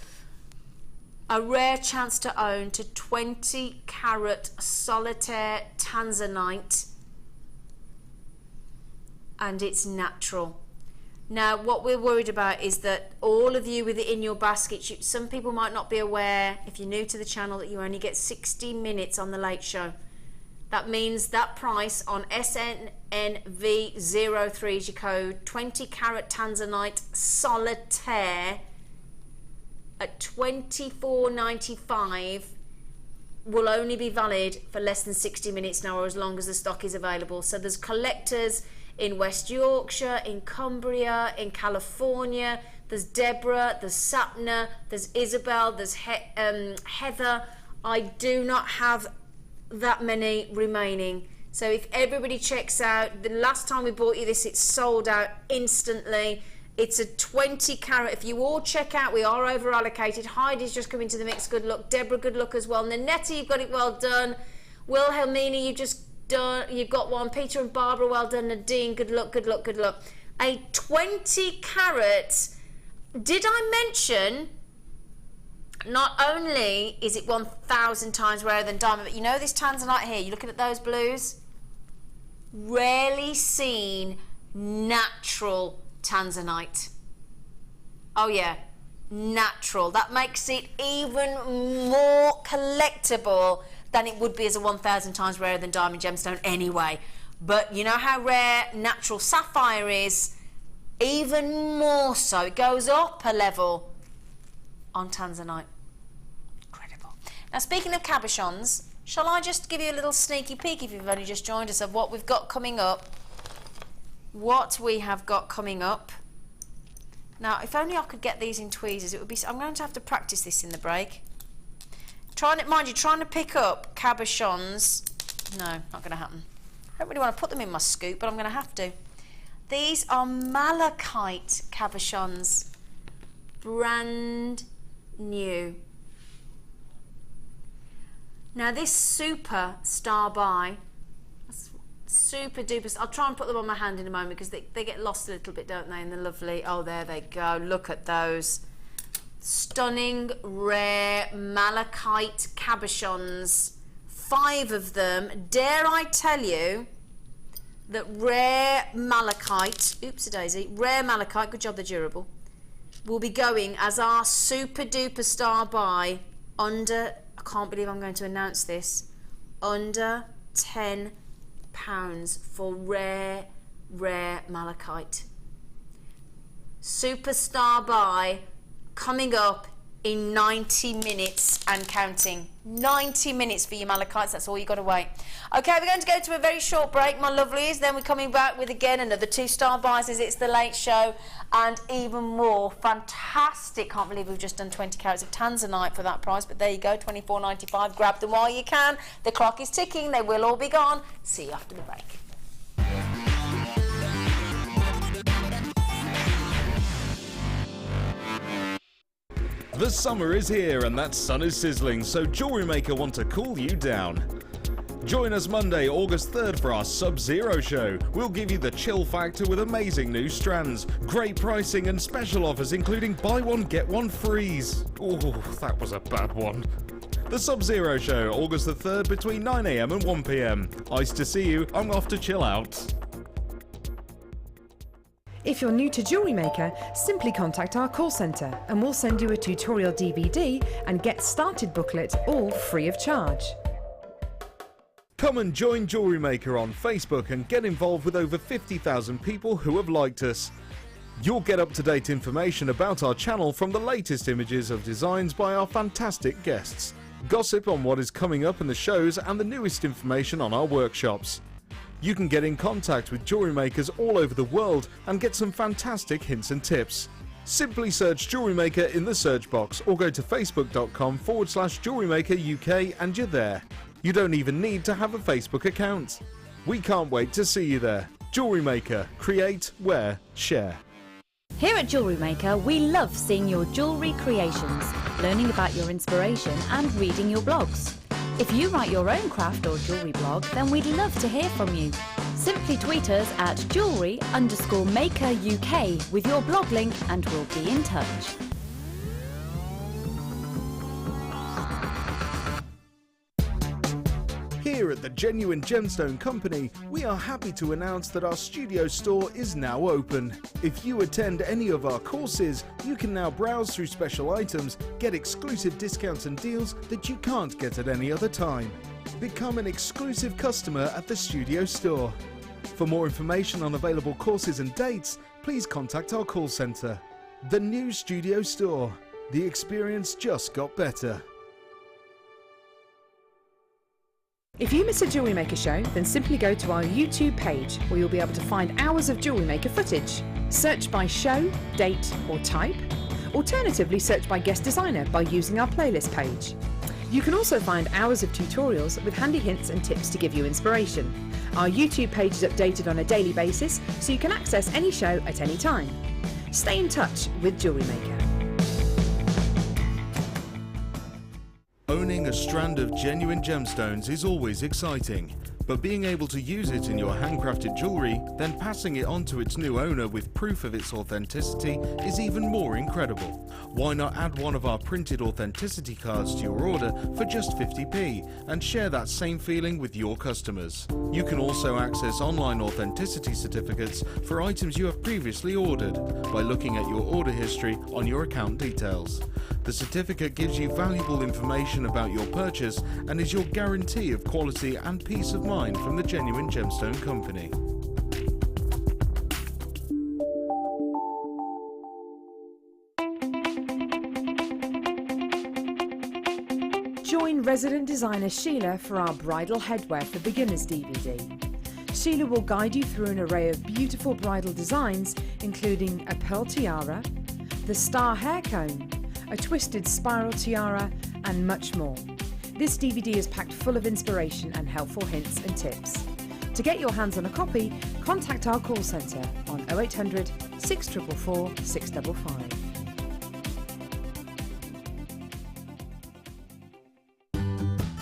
A rare chance to own to 20 carat solitaire tanzanite, and it's natural. Now, what we're worried about is that all of you with it in your basket, some people might not be aware, if you're new to the channel, that you only get 60 minutes on the late show. That means that price on SNNV03 is your code, 20 carat tanzanite solitaire at $24.95 will only be valid for less than 60 minutes now, or as long as the stock is available. So there's collectors in West Yorkshire, in Cumbria, in California. There's Deborah, there's Sapna, there's Isabel, there's Heather. I do not have that many remaining. So if everybody checks out, the last time we bought you this, it sold out instantly. It's a 20 carat. If you all check out, we are over allocated. Heidi's just come into the mix. Good luck. Deborah, good luck as well. Nanetta, you've got it well done. Wilhelmina, you've got one. Peter and Barbara, well done. Nadine, good luck, good luck, good luck. A 20 carat. Did I mention not only is it 1,000 times rarer than diamond, but you know this tanzanite here, you're looking at those blues? Rarely seen natural tanzanite. Oh yeah, natural. That makes it even more collectible than it would be as a 1,000 times rarer than diamond gemstone anyway. But you know how rare natural sapphire is? Even more so. It goes up a level on tanzanite. Incredible. Now, speaking of cabochons, shall I just give you a little sneaky peek, if you've only just joined us, of what we've got coming up? What we have got coming up. Now, if only I could get these in tweezers, it would be. I'm going to have to practice this in the break. Mind you, trying to pick up cabochons. No, not going to happen. I don't really want to put them in my scoop, but I'm going to have to. These are Malachite Cabochons, brand new. Now this super star buy, super duper, I'll try and put them on my hand in a moment because they get lost a little bit, don't they? And they're lovely. Oh, there they go. Look at those. Stunning, rare Malachite Cabochons. 5 of them. Dare I tell you that rare malachite, oops-a-daisy, rare malachite, good job they're durable, will be going as our super duper star buy under, I can't believe I'm going to announce this, under £10 for rare malachite. Superstar buy coming up in 90 minutes and counting. 90 minutes for your malachites, that's all you got to wait. Okay, we're going to go to a very short break, my lovelies, then we're coming back with again another 2 star buys as it's the late show, and even more fantastic. Can't believe we've just done 20 carats of tanzanite for that price, but there you go, $24.95. Grab them while you can. The clock is ticking, they will all be gone. See you after the break. The summer is here and that sun is sizzling, so JewelleryMaker want to cool you down. Join us Monday, August 3rd for our Sub-Zero show. We'll give you the chill factor with amazing new strands, great pricing and special offers including buy one get one frees. Oh, that was a bad one. The Sub-Zero Show, August the 3rd between 9 AM and 1 PM. Nice to see you. I'm off to chill out. If you're new to Jewellery Maker, simply contact our call centre and we'll send you a tutorial DVD and Get Started booklet, all free of charge. Come and join Jewellery Maker on Facebook and get involved with over 50,000 people who have liked us. You'll get up-to-date information about our channel from the latest images of designs by our fantastic guests, gossip on what is coming up in the shows and the newest information on our workshops. You can get in contact with jewellery makers all over the world and get some fantastic hints and tips. Simply search Jewellery Maker in the search box or go to facebook.com/JewelleryMaker UK and you're there. You don't even need to have a Facebook account. We can't wait to see you there. Jewellery Maker. Create, wear, share. Here at Jewellery Maker, we love seeing your jewellery creations, learning about your inspiration and reading your blogs. If you write your own craft or jewellery blog, then we'd love to hear from you. Simply tweet us at jewellery_maker UK with your blog link and we'll be in touch. Here at the Genuine Gemstone Company, we are happy to announce that our studio store is now open. If you attend any of our courses, you can now browse through special items, get exclusive discounts and deals that you can't get at any other time. Become an exclusive customer at the studio store. For more information on available courses and dates, please contact our call centre. The new studio store. The experience just got better. If you miss a Jewellery Maker show, then simply go to our YouTube page where you'll be able to find hours of Jewellery Maker footage. Search by show, date or type. Alternatively, search by guest designer by using our playlist page. You can also find hours of tutorials with handy hints and tips to give you inspiration. Our YouTube page is updated on a daily basis, so you can access any show at any time. Stay in touch with Jewellery Maker. Owning a strand of genuine gemstones is always exciting, but being able to use it in your handcrafted jewellery, then passing it on to its new owner with proof of its authenticity is even more incredible. Why not add one of our printed authenticity cards to your order for just 50p and share that same feeling with your customers? You can also access online authenticity certificates for items you have previously ordered by looking at your order history on your account details. The certificate gives you valuable information about your purchase and is your guarantee of quality and peace of mind from the Genuine Gemstone Company. Join resident designer Sheila for our Bridal Headwear for Beginners DVD. Sheila will guide you through an array of beautiful bridal designs, including a pearl tiara, the star hair cone, a twisted spiral tiara, and much more. This DVD is packed full of inspiration and helpful hints and tips. To get your hands on a copy, contact our call centre on 0800 644 655.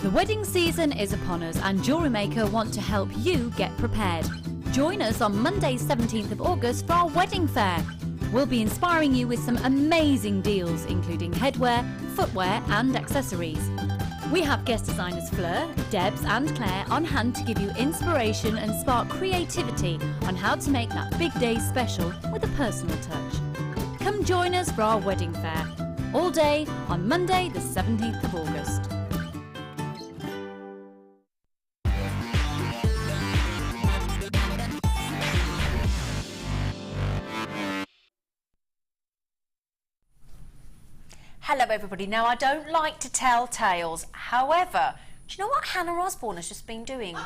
The wedding season is upon us and Jewellery Maker want to help you get prepared. Join us on Monday 17th of August for our wedding fair. We'll be inspiring you with some amazing deals including headwear, footwear and accessories. We have guest designers Fleur, Debs and Claire on hand to give you inspiration and spark creativity on how to make that big day special with a personal touch. Come join us for our wedding fair, all day on Monday the 17th of August. Hello everybody. Now I don't like to tell tales, however, do you know what Hannah Osborne has just been doing?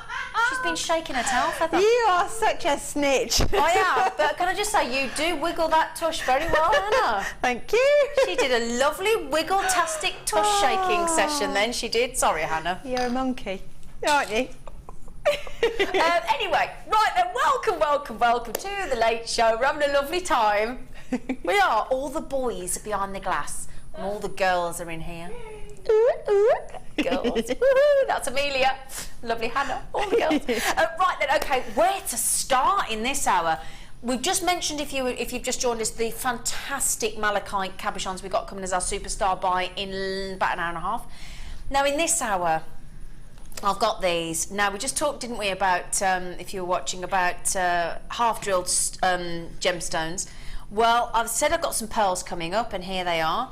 She's been shaking her tail feather. You are such a snitch. I am, but can I just say, you do wiggle that tush very well, Hannah. Thank you. She did a lovely wiggle-tastic tush shaking session then, she did. Sorry, Hannah. You're a monkey, aren't you? Anyway, right then, welcome to the Late Show. We're having a lovely time. We are. All the boys are behind the glass and all the girls are in here. Girls. That's Amelia. Lovely Hannah. All the girls. Right then, okay, where to start in this hour? We've just mentioned, if you've just joined us, the fantastic Malachite Cabochons we've got coming as our superstar buy in about an hour and a half. Now in this hour, I've got these. Now we just talked, didn't we, about, if you were watching, about half-drilled gemstones. Well, I've said I've got some pearls coming up, and here they are,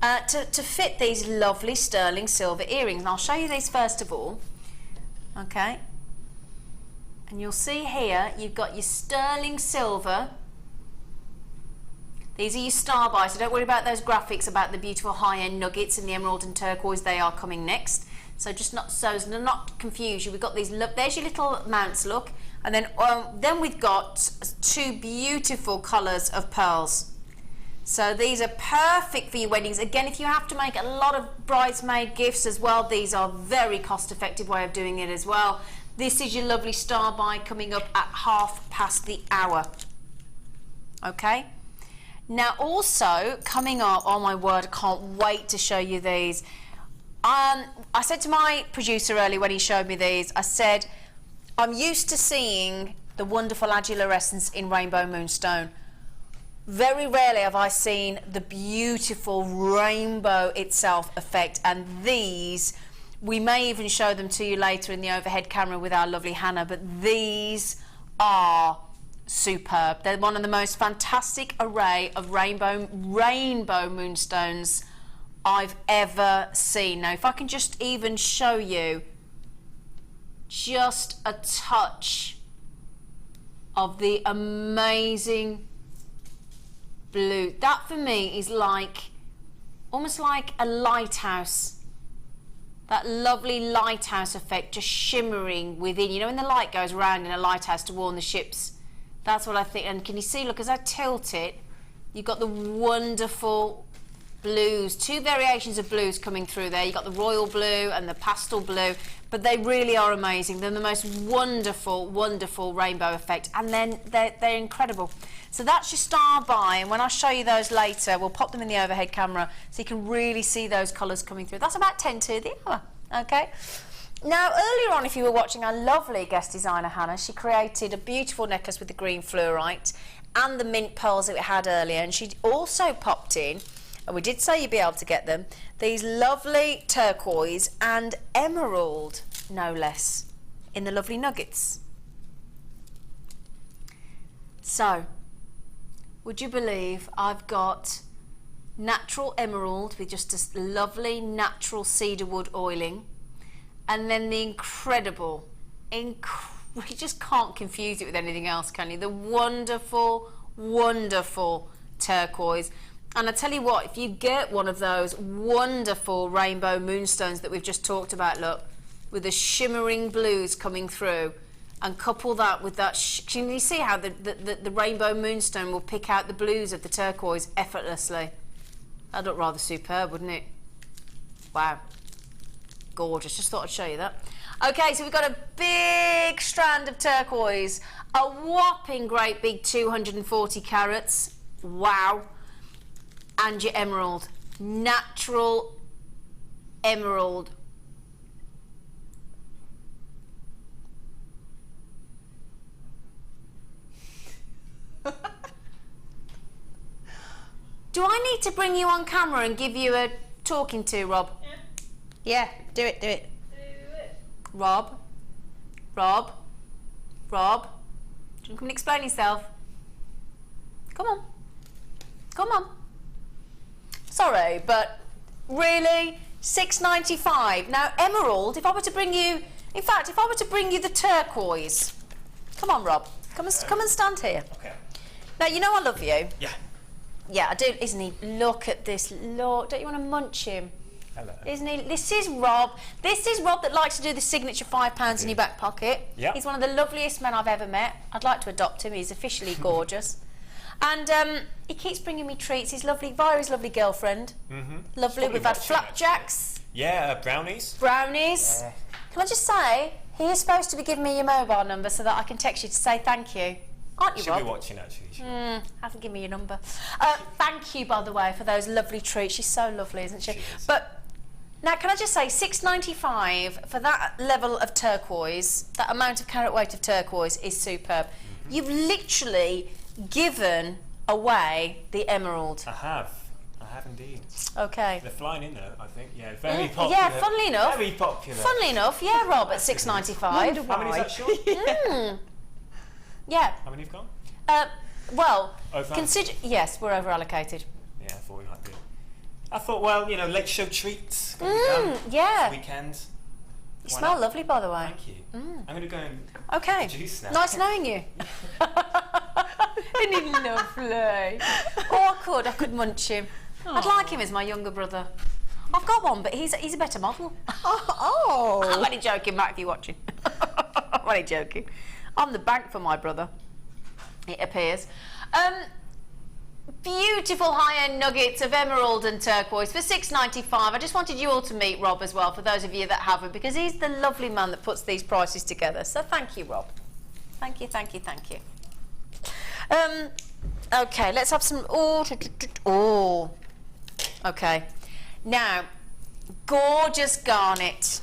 to fit these lovely sterling silver earrings. And I'll show you these first of all, okay? And you'll see here, you've got your sterling silver. These are your star buys, so don't worry about those graphics about the beautiful high-end nuggets and the emerald and turquoise. They are coming next. So just not so as to not confuse you. We've got these, there's your little mounts, look. And then we've got two beautiful colours of pearls. So these are perfect for your weddings. Again, if you have to make a lot of bridesmaid gifts as well, these are very cost-effective way of doing it as well. This is your lovely star buy coming up at 1:30. Okay? Now also, coming up, oh my word, I can't wait to show you these. I said to my producer earlier when he showed me these, I said, I'm used to seeing the wonderful agilurescence in Rainbow Moonstone. Very rarely have I seen the beautiful rainbow itself effect, and these, we may even show them to you later in the overhead camera with our lovely Hannah, but these are superb. They're one of the most fantastic array of rainbow moonstones I've ever seen. Now if I can just even show you just a touch of the amazing blue. That for me is like, almost like a lighthouse. That lovely lighthouse effect just shimmering within. You know when the light goes around in a lighthouse to warn the ships? That's what I think. And can you see, look, as I tilt it, you've got the wonderful blues, two variations of blues coming through there. You've got the royal blue and the pastel blue, but they really are amazing. They're the most wonderful, wonderful rainbow effect, and then they're incredible. So that's your star buy, and when I show you those later, we'll pop them in the overhead camera so you can really see those colours coming through. That's about 10 to the hour, okay? Now, earlier on, if you were watching our lovely guest designer, Hannah, she created a beautiful necklace with the green fluorite and the mint pearls that we had earlier, and she also popped in, and we did say you'd be able to get them, these lovely turquoise and emerald, no less, in the lovely nuggets. So, would you believe I've got natural emerald with just a lovely natural cedarwood oiling, and then the incredible, you just can't confuse it with anything else, can you? The wonderful, wonderful turquoise. And I tell you what, if you get one of those wonderful rainbow moonstones that we've just talked about, look, with the shimmering blues coming through, and couple that with that, can you see how the rainbow moonstone will pick out the blues of the turquoise effortlessly? That'd look rather superb, wouldn't it? Wow. Gorgeous, just thought I'd show you that. Okay, so we've got a big strand of turquoise, a whopping great big 240 carats, wow, and your emerald, natural emerald. Do I need to bring you on camera and give you a talking to, Rob? Yeah, do it, do it. Rob, do you want to come and explain yourself? Come on, come on. Sorry, but really, $6.95. Now, emerald, if I were to bring you, in fact, if I were to bring you the turquoise, come on, Rob, come and stand here. Okay. Now, you know I love you. Yeah. Yeah, I do, isn't he? Look at this, look, don't you want to munch him? Hello. Isn't he? This is Rob. This is Rob that likes to do the signature £5 in your back pocket. Yeah. He's one of the loveliest men I've ever met. I'd like to adopt him. He's officially gorgeous. And he keeps bringing me treats. He's lovely, via his lovely girlfriend. Lovely. We've had flapjacks. Yeah, brownies. Brownies. Yeah. Can I just say, he is supposed to be giving me your mobile number so that I can text you to say thank you. Aren't you, She'll Rob? be watching, actually. Haven't given me your number. Thank you, by the way, for those lovely treats. She's so lovely, isn't she? She is. But now, can I just say, $6.95 for that level of turquoise, that amount of carat weight of turquoise is superb. You've literally given away the emerald. I have. have indeed. Okay. They're flying in there, I think. Yeah, very popular. Yeah, funnily enough. Very popular. Funnily enough, yeah, Rob, at $6.95. How many is that, Sean? Yeah. How many have gone? Well, Over? Yes, we're over allocated. Yeah, I thought we might be. I thought, well, you know, late show treats. Yeah. This weekend. You smell lovely, by the way. Thank you. I'm going to go and okay. juice now. Nice knowing you. Isn't he lovely? Oh, I could munch him. Aww. I'd like him as my younger brother. I've got one, but he's a better model. Oh. I'm only joking, Matt, if you're watching. I'm only joking. I'm the bank for my brother, it appears. Beautiful high-end nuggets of emerald and turquoise for $6.95. I just wanted you all to meet Rob as well, for those of you that haven't, because he's the lovely man that puts these prices together. So thank you, Rob. Thank you, thank you, thank you. Okay, let's have some... Oh. Okay. Now, gorgeous garnet.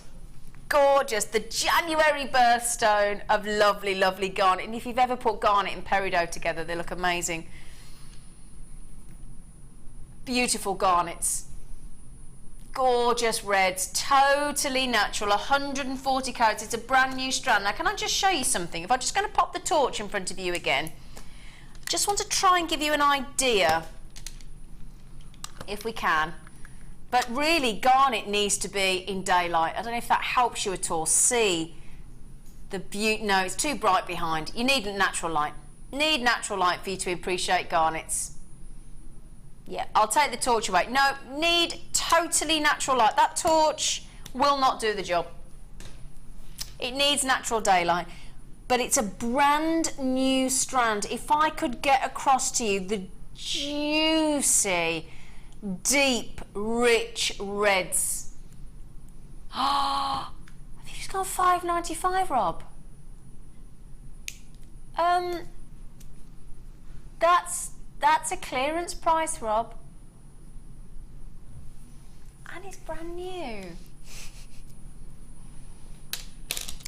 Gorgeous. The January birthstone of lovely, lovely garnet. And if you've ever put garnet and peridot together, they look amazing. Beautiful garnets. Gorgeous reds. Totally natural. 140 carats. It's a brand new strand. Now, can I just show you something? If I'm just going to pop the torch in front of you again. Just want to try and give you an idea, if we can. But really, garnet needs to be in daylight. I don't know if that helps you at all. See the beauty. No, it's too bright behind. You need natural light. Need natural light for you to appreciate garnets. Yeah, I'll take the torch away. No, need totally natural light. That torch will not do the job. It needs natural daylight. But it's a brand new strand. If I could get across to you the juicy, deep, rich reds. Have you just gone $5.95, Rob? That's a clearance price, Rob. And it's brand new.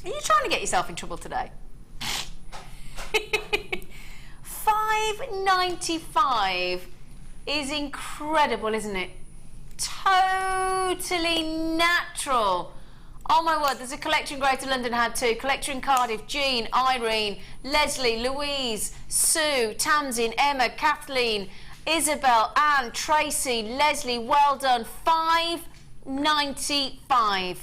Are you trying to get yourself in trouble today? $5.95 is incredible, isn't it? Totally natural. Oh my word, there's a collector in Greater London had two. Collector in Cardiff, Jean, Irene, Leslie, Louise, Sue, Tamsin, Emma, Kathleen, Isabel, Anne, Tracy, Leslie, well done. $5.95.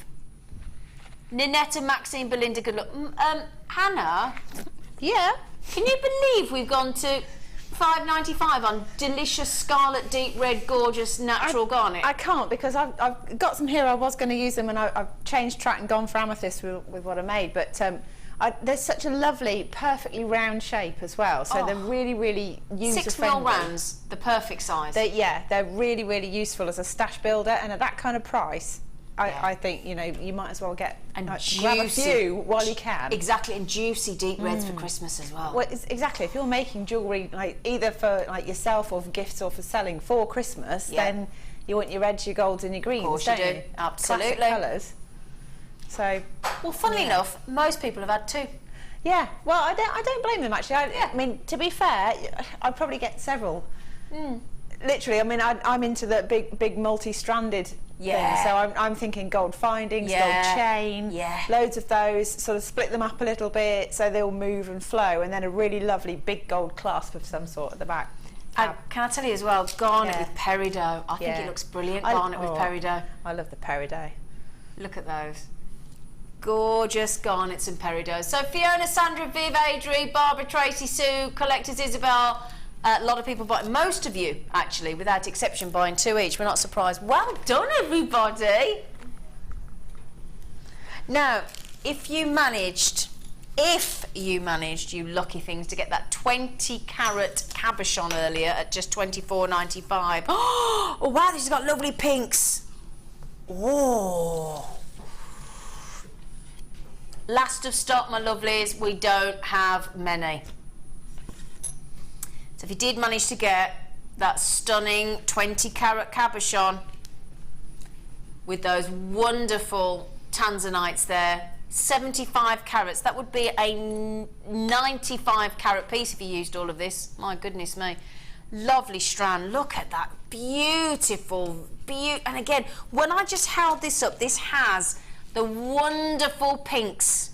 Ninetta, Maxine, Belinda, good luck. Hannah? Yeah? Can you believe we've gone to $5.95 on delicious scarlet, deep red, gorgeous, natural garnet? I can't, because I've got some here. I was going to use them, and I've changed track and gone for amethyst with what I made. But there's such a lovely, perfectly round shape as well. So they're really, really user-friendly. 6mm rounds, the perfect size. They're really, really useful as a stash builder, and at that kind of price, I think, you know, you might as well get grab a few while you can. Exactly, and juicy deep reds for Christmas as well. Well, exactly. If you're making jewellery, like either for like yourself or for gifts or for selling for Christmas, then you want your reds, your golds, and your greens. Of course you do. Absolutely. Classic colours. So, well, funnily enough, most people have had two. Yeah. Well, I don't blame them actually. I mean, to be fair, I'd probably get several. Literally, I mean, I'm into the big multi-stranded thing. So I'm thinking gold findings, gold chain, loads of those, sort of split them up a little bit so they'll move and flow, and then a really lovely big gold clasp of some sort at the back. Can I tell you as well, garnet with peridot. I think it looks brilliant, garnet with peridot. I love the peridot. Look at those. Gorgeous garnets and peridots. So Fiona, Sandra, Viv, Adri, Barbara, Tracy, Sue, Collectors, Isabel. A lot of people buying, most of you actually, without exception, buying two each. We're not surprised. Well done, everybody. Now, if you managed, you lucky things, to get that 20 carat cabochon earlier at just $24.95. Oh wow, this has got lovely pinks. Oh. Last of stock, my lovelies. We don't have many. So if you did manage to get that stunning 20 carat cabochon with those wonderful tanzanites there, 75 carats, that would be a 95 carat piece if you used all of this. My goodness me. Lovely strand. Look at that. Beautiful. And again, when I just held this up, this has the wonderful pinks.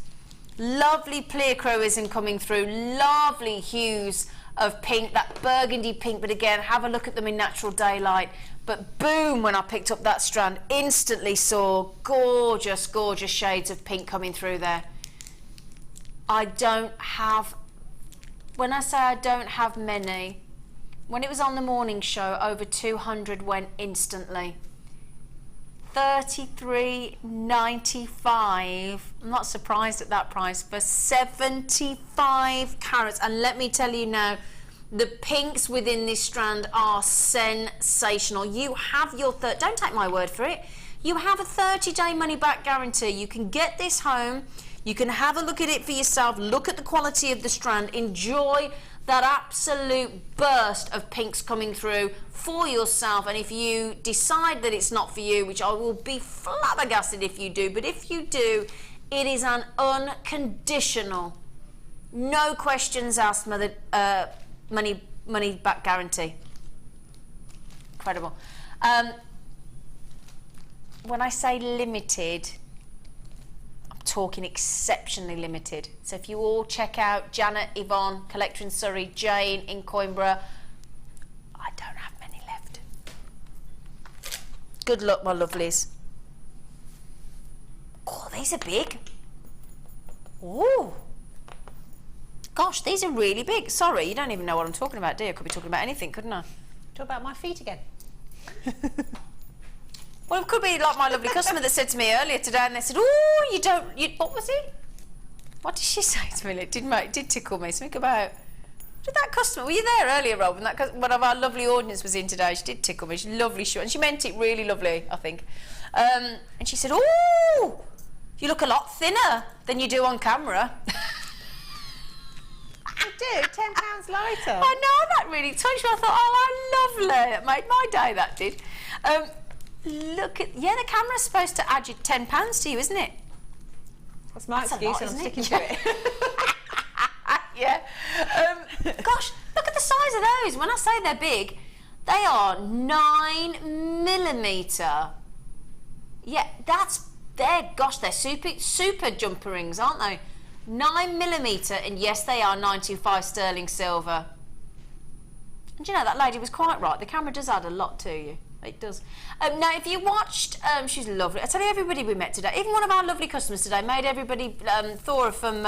Lovely pleochroism coming through. Lovely hues of pink, that burgundy pink. But again, have a look at them in natural daylight. But boom, when I picked up that strand, instantly saw gorgeous, gorgeous shades of pink coming through there. I don't have, when I say I don't have many, when it was on the morning show, over 200 went instantly. 33.95. I'm not surprised at that price for 75 carats. And let me tell you now, the pinks within this strand are sensational. You have your don't take my word for it. You have a 30-day money-back guarantee. You can get this home. You can have a look at it for yourself. Look at the quality of the strand. Enjoy that absolute burst of pinks coming through for yourself. And if you decide that it's not for you, which I will be flabbergasted if you do, but if you do, it is an unconditional, no questions asked money back guarantee. Incredible. When I say limited, talking exceptionally limited. So if you all check out Janet, Yvonne, Collector in Surrey, Jane in Coimbra, I don't have many left. Good luck, my lovelies. Oh, these are big. Ooh. Gosh, these are really big. Sorry, you don't even know what I'm talking about, do you? I could be talking about anything, couldn't I? Talk about my feet again. Well, it could be like my lovely customer that said to me earlier today, and they said, "Oh, what was it? What did she say to me? It did tickle me. Something about that customer. Were you there earlier, Rob? And that one of our lovely audience was in today. She did tickle me. She's lovely, and she meant it really lovely, I think. And she said, "Oh, you look a lot thinner than you do on camera." You do, £10 lighter. I know, that really touched me. I thought, oh, how lovely. That made my day, that did. Look at, the camera's supposed to add you £10 to you, isn't it? That's my excuse, and I'm sticking to it. Yeah. Gosh, look at the size of those. When I say they're big, they are 9mm. Yeah, they're super jumper rings, aren't they? 9mm, and yes, they are 925 sterling silver. And you know, that lady was quite right. The camera does add a lot to you. It does. Now, if you watched, she's lovely. I tell you, everybody we met today, even one of our lovely customers today, made everybody, Thora from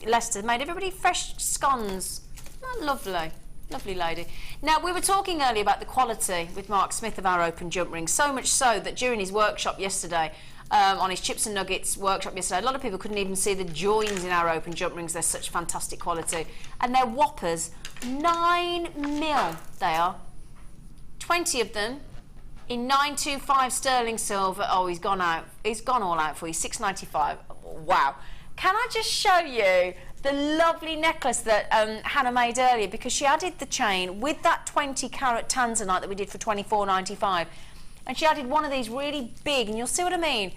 Leicester, made everybody fresh scones. Oh, lovely. Lovely lady. Now, we were talking earlier about the quality with Mark Smith of our open jump rings, so much so that during his workshop yesterday, on his chips and nuggets workshop yesterday, a lot of people couldn't even see the joins in our open jump rings. They're such fantastic quality. And they're whoppers. 9mm they are. 20 of them in 925 sterling silver. Oh, he's gone out. He's gone all out for you. 695. Wow. Can I just show you the lovely necklace that Hannah made earlier, because she added the chain with that 20 carat tanzanite that we did for £24.95, and she added one of these really big, and you'll see what I mean,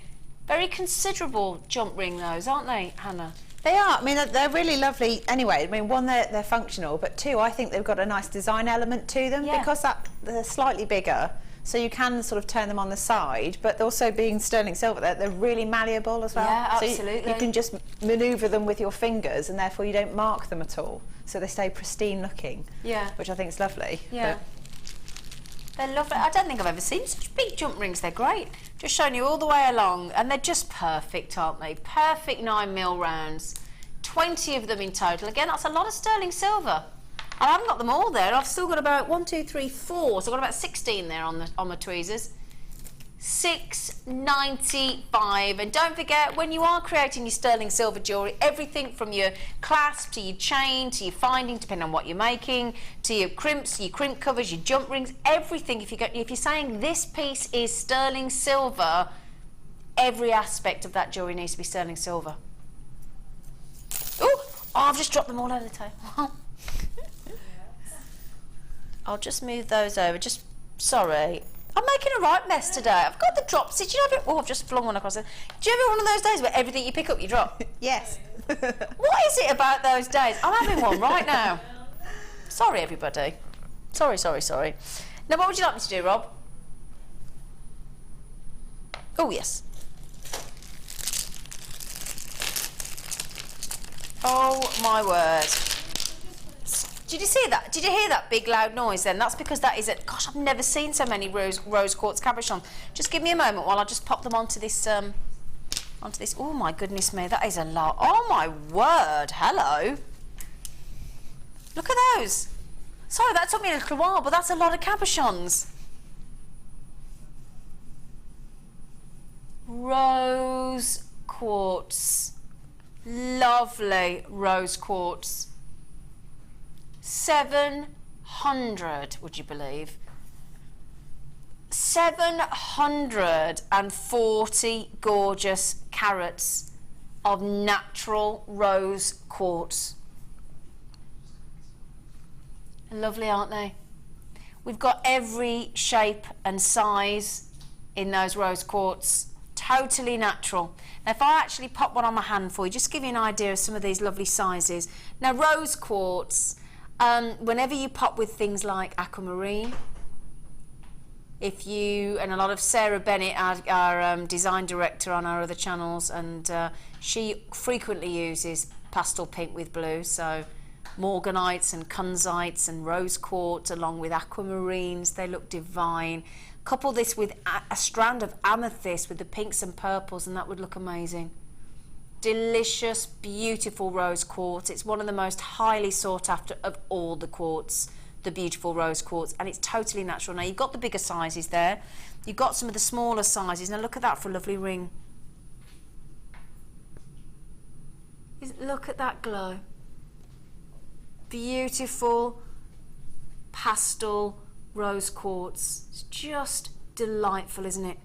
very considerable jump ring those, aren't they, Hannah? They are. I mean, they're really lovely anyway. I mean, one, they're functional, but two, I think they've got a nice design element to them, because they're slightly bigger, so you can sort of turn them on the side, but also being sterling silver, they're really malleable as well. Yeah, absolutely. So you can just manoeuvre them with your fingers, and therefore you don't mark them at all, so they stay pristine looking. Yeah. Which I think is lovely. Yeah. But they're lovely. I don't think I've ever seen such big jump rings. They're great. Just showing you all the way along, and they're just perfect, aren't they? Perfect 9mm rounds. 20 of them in total. Again, that's a lot of sterling silver. I haven't got them all there. I've still got about 1, 2, 3, 4. So I've got about 16 there on my tweezers. £6.95. And don't forget, when you are creating your sterling silver jewellery, everything from your clasp to your chain to your finding, depending on what you're making, to your crimps, your crimp covers, your jump rings, everything. If you're saying this piece is sterling silver, every aspect of that jewellery needs to be sterling silver. Oh, I've just dropped them all over the table. I'll just move those over. Sorry. I'm making a right mess today. I've got the drops. Did you ever? Oh, I've just flung one across it. Do you ever have one of those days where everything you pick up, you drop? Yes. What is it about those days? I'm having one right now. Sorry, everybody. Sorry. Now, what would you like me to do, Rob? Oh, yes. Oh, my word. Did you see that? Did you hear that big loud noise then? That's because that is it. Gosh, I've never seen so many rose quartz cabochons. Just give me a moment while I just pop them onto this. Oh my goodness me, that is a lot. Oh my word, hello. Look at those. Sorry, that took me a little while, but that's a lot of cabochons. Rose quartz. Lovely rose quartz. 700, would you believe? 740 gorgeous carats of natural rose quartz. Lovely, aren't they? We've got every shape and size in those rose quartz. Totally natural. Now, if I actually pop one on my hand for you, just to give you an idea of some of these lovely sizes. Now, rose quartz, whenever you pop with things like aquamarine, and a lot of Sarah Bennett, our design director on our other channels, and she frequently uses pastel pink with blue, so morganites and kunzites and rose quartz along with aquamarines, they look divine. Couple this with a strand of amethyst with the pinks and purples, and that would look amazing. Delicious, beautiful rose quartz. It's one of the most highly sought after of all the quartz, the beautiful rose quartz, and it's totally natural. Now, you've got the bigger sizes there. You've got some of the smaller sizes. Now, look at that for a lovely ring. Look at that glow. Beautiful pastel rose quartz. It's just delightful, isn't it?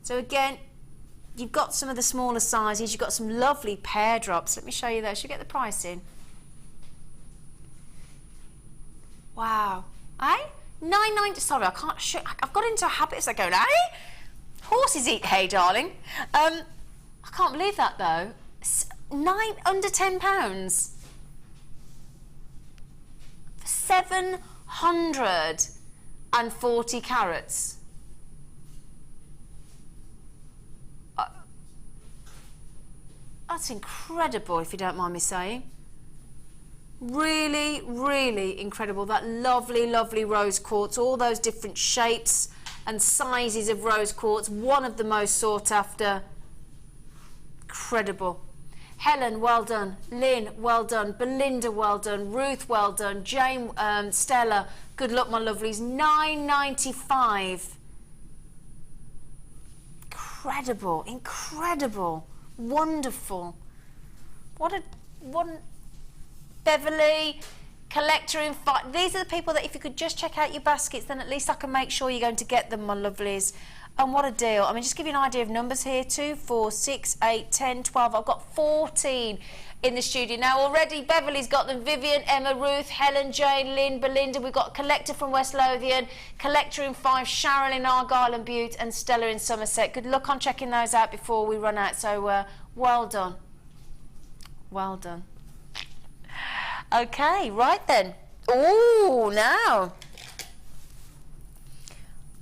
So again, you've got some of the smaller sizes. You've got some lovely pear drops. Let me show you those. Should we get the price in? Wow. Eh? $9.90. Sorry, I can't. I've got into a habit of going, eh? Horses eat hay, darling. I can't believe that though. Under £10. 740 carats. That's incredible, if you don't mind me saying. Really, really incredible. That lovely, lovely rose quartz, all those different shapes and sizes of rose quartz, one of the most sought after. Incredible. Helen, well done. Lynn, well done. Belinda, well done. Ruth, well done. Jane, Stella, good luck, my lovelies. $9.95. Incredible, incredible, wonderful. What Beverly, collector in fact. These are the people that if you could just check out your baskets, then at least I can make sure you're going to get them, my lovelies. And what a deal. I mean, just give you an idea of numbers here. 2, 4, 6, 8, 10, 12. I've got 14 in the studio. Now, already Beverly's got them. Vivian, Emma, Ruth, Helen, Jane, Lynn, Belinda. We've got collector from West Lothian, collector in 5, Cheryl in Argyll and Bute, and Stella in Somerset. Good luck on checking those out before we run out. So, well done. Well done. Okay, right then. Oh, now.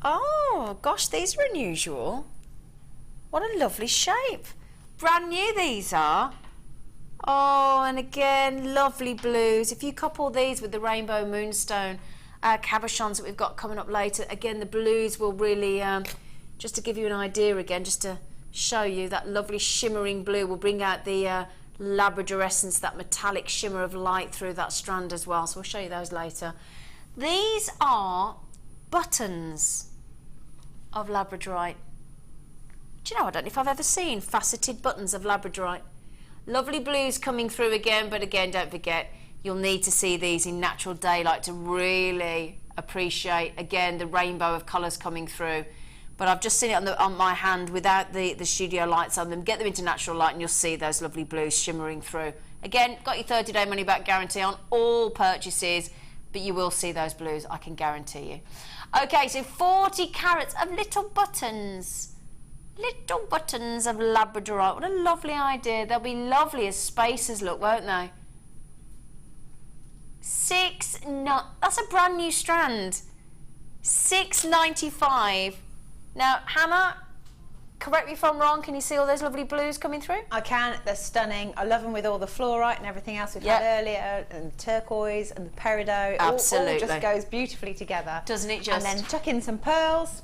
Oh, gosh, these are unusual. What a lovely shape. Brand new these are. Oh, and again, lovely blues. If you couple these with the rainbow moonstone cabochons that we've got coming up later, again, the blues will really, just to give you an idea again, just to show you, that lovely shimmering blue will bring out the Labrador essence, that metallic shimmer of light through that strand as well. So we'll show you those later. These are buttons of labradorite. Do you know, I don't know if I've ever seen faceted buttons of labradorite. Lovely blues coming through again, but again, don't forget, you'll need to see these in natural daylight to really appreciate, again, the rainbow of colours coming through. But I've just seen it on my hand without the studio lights on them. Get them into natural light and you'll see those lovely blues shimmering through. Again, got your 30-day money-back guarantee on all purchases, but you will see those blues, I can guarantee you. Okay, so 40 carats of little buttons. Little buttons of labradorite. What a lovely idea. They'll be lovely as spacers, look, won't they? That's a brand new strand. $6.95. Now, Hannah, correct me if I'm wrong, can you see all those lovely blues coming through? I can, they're stunning. I love them with all the fluorite and everything else we've had earlier, and the turquoise and the peridot. Absolutely. All just goes beautifully together. Doesn't it just? And then chuck in some pearls.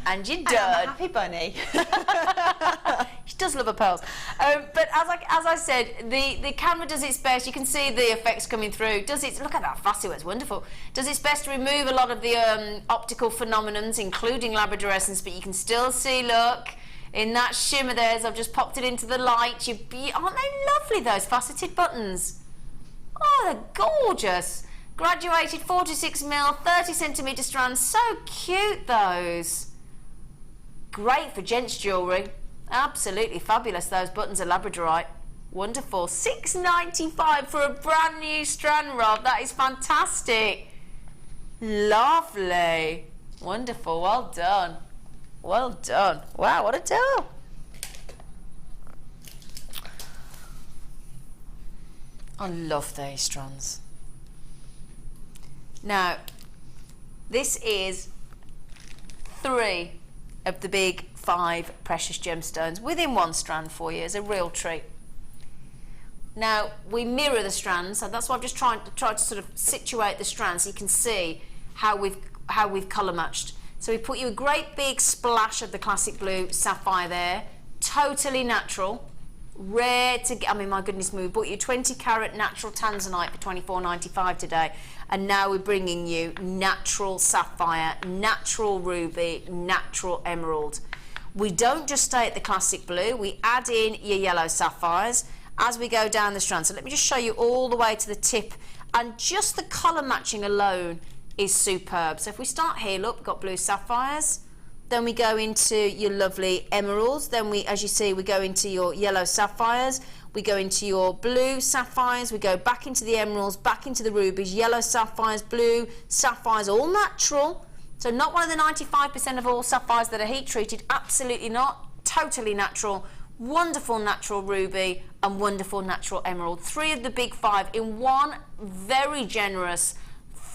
And you're And done. I'm a happy bunny. She does love her pearls. But as I said, the camera does its best. You can see the effects coming through. Look at that facet, it's wonderful. Does its best to remove a lot of the optical phenomenons, including labradorescence, but you can still see, look, in that shimmer there, as I've just popped it into the light. Aren't they lovely, those faceted buttons? Oh, they're gorgeous. Graduated 46mm, 30cm strands. So cute, those. Great for gents jewellery. Absolutely fabulous. Those buttons are labradorite. Wonderful. $6.95 for a brand new strand, Rob. That is fantastic. Lovely. Wonderful. Well done. Well done. Wow, what a deal. I love these strands. Now, this is 3 of the big 5 precious gemstones within one strand for you. It's a real treat. Now, we mirror the strands, so that's why I've just tried to sort of situate the strands so you can see how we've colour matched. So we put you a great big splash of the classic blue sapphire there, totally natural, rare to get. I mean, my goodness me, we bought you 20 carat natural tanzanite for $24.95 today, and now we're bringing you natural sapphire, natural ruby, natural emerald. We don't just stay at the classic blue, we add in your yellow sapphires as we go down the strand. So let me just show you all the way to the tip, and just the colour matching alone is superb. So if we start here, look, we've got blue sapphires, then we go into your lovely emeralds, then we, as you see, we go into your yellow sapphires, we go into your blue sapphires, we go back into the emeralds, back into the rubies, yellow sapphires, blue sapphires, all natural. So not one of the 95% of all sapphires that are heat treated, absolutely not, totally natural, wonderful natural ruby and wonderful natural emerald. 3 of the big 5 in one very generous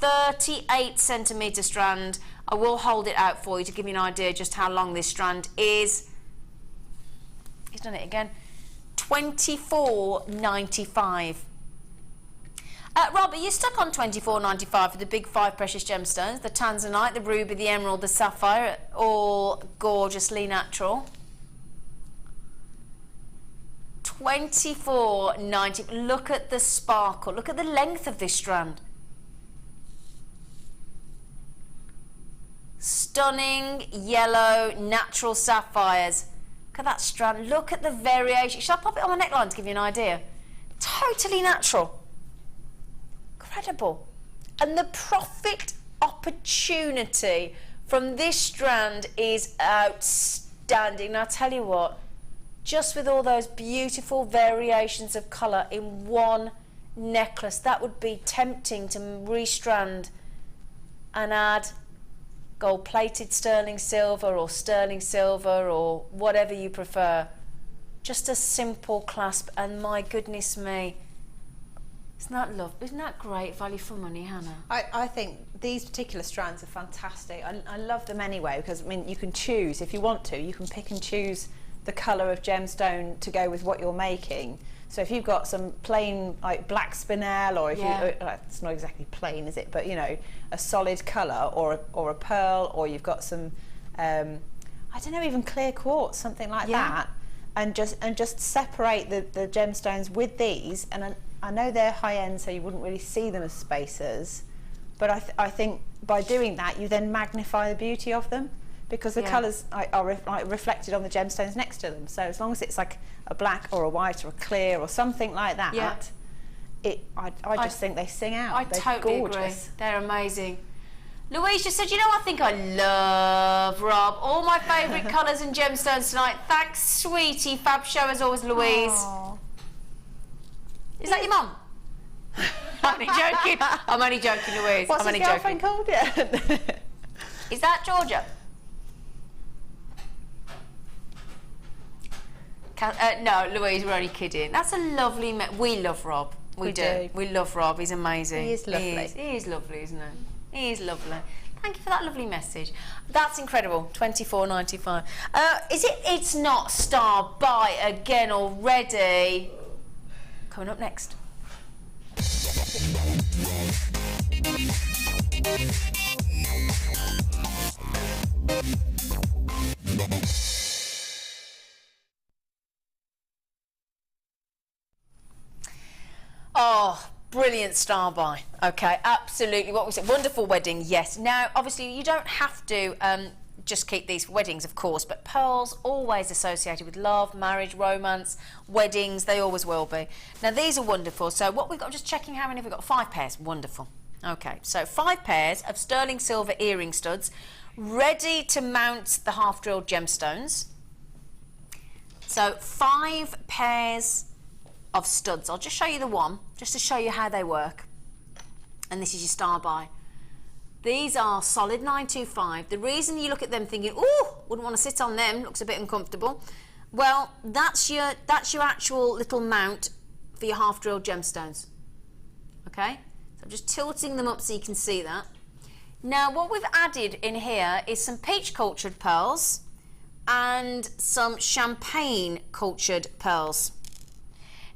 38cm strand. I will hold it out for you to give you an idea just how long this strand is. He's done it again. $24.95. Rob, are you stuck on $24.95 for the big 5 precious gemstones? The tanzanite, the ruby, the emerald, the sapphire, all gorgeously natural. $24.90. Look at the sparkle. Look at the length of this strand. Stunning yellow natural sapphires. Look at that strand. Look at the variation. Shall I pop it on my neckline to give you an idea? Totally natural. Incredible. And the profit opportunity from this strand is outstanding. Now, I tell you what, just with all those beautiful variations of colour in one necklace, that would be tempting to restrand and add gold-plated sterling silver or whatever you prefer. Just a simple clasp, and my goodness me, isn't that great value for money, Hannah? I think these particular strands are fantastic. I love them anyway, because I mean, you can choose, if you want to, you can pick and choose the colour of gemstone to go with what you're making. So if you've got some plain like black spinel, or if it's not exactly plain, is it? But you know, a solid colour, or a pearl, or you've got some, I don't know, even clear quartz, something like that, and just separate the gemstones with these. And I know they're high end, so you wouldn't really see them as spacers, but I think by doing that, you then magnify the beauty of them, because the colours are reflected on the gemstones next to them. So as long as it's like a black or a white or a clear or something like that, I just think they sing out. They're totally gorgeous. agree. They're amazing. Louise just said, you know, I think I love Rob. All my favourite colours and gemstones tonight. Thanks, sweetie. Fab show as always, Louise. Aww. Is that your mum? I'm only joking. I'm only joking, Louise. What's I'm his only girlfriend joking. called? Yeah. Is that Georgia? No, Louise, we're only kidding. That's a lovely... We love Rob. We do. We love Rob. He's amazing. He is lovely. He is lovely, isn't he? He is lovely. Thank you for that lovely message. That's incredible. $24.95. It's not Star Buy again already. Coming up next. Oh, brilliant Star Buy. Okay, absolutely. What was it? Wonderful wedding, yes. Now, obviously, you don't have to just keep these for weddings, of course, but pearls always associated with love, marriage, romance, weddings. They always will be. Now, these are wonderful. So what we've got, I'm just checking how many we've got. 5 pairs. Wonderful. Okay, so 5 pairs of sterling silver earring studs ready to mount the half-drilled gemstones. So 5 pairs of studs. I'll just show you the one, just to show you how they work. And this is your Star Buy. These are solid 925. The reason you look at them thinking, oh, wouldn't want to sit on them, looks a bit uncomfortable. Well, that's your actual little mount for your half-drilled gemstones. Okay? So I'm just tilting them up so you can see that. Now, what we've added in here is some peach cultured pearls and some champagne cultured pearls.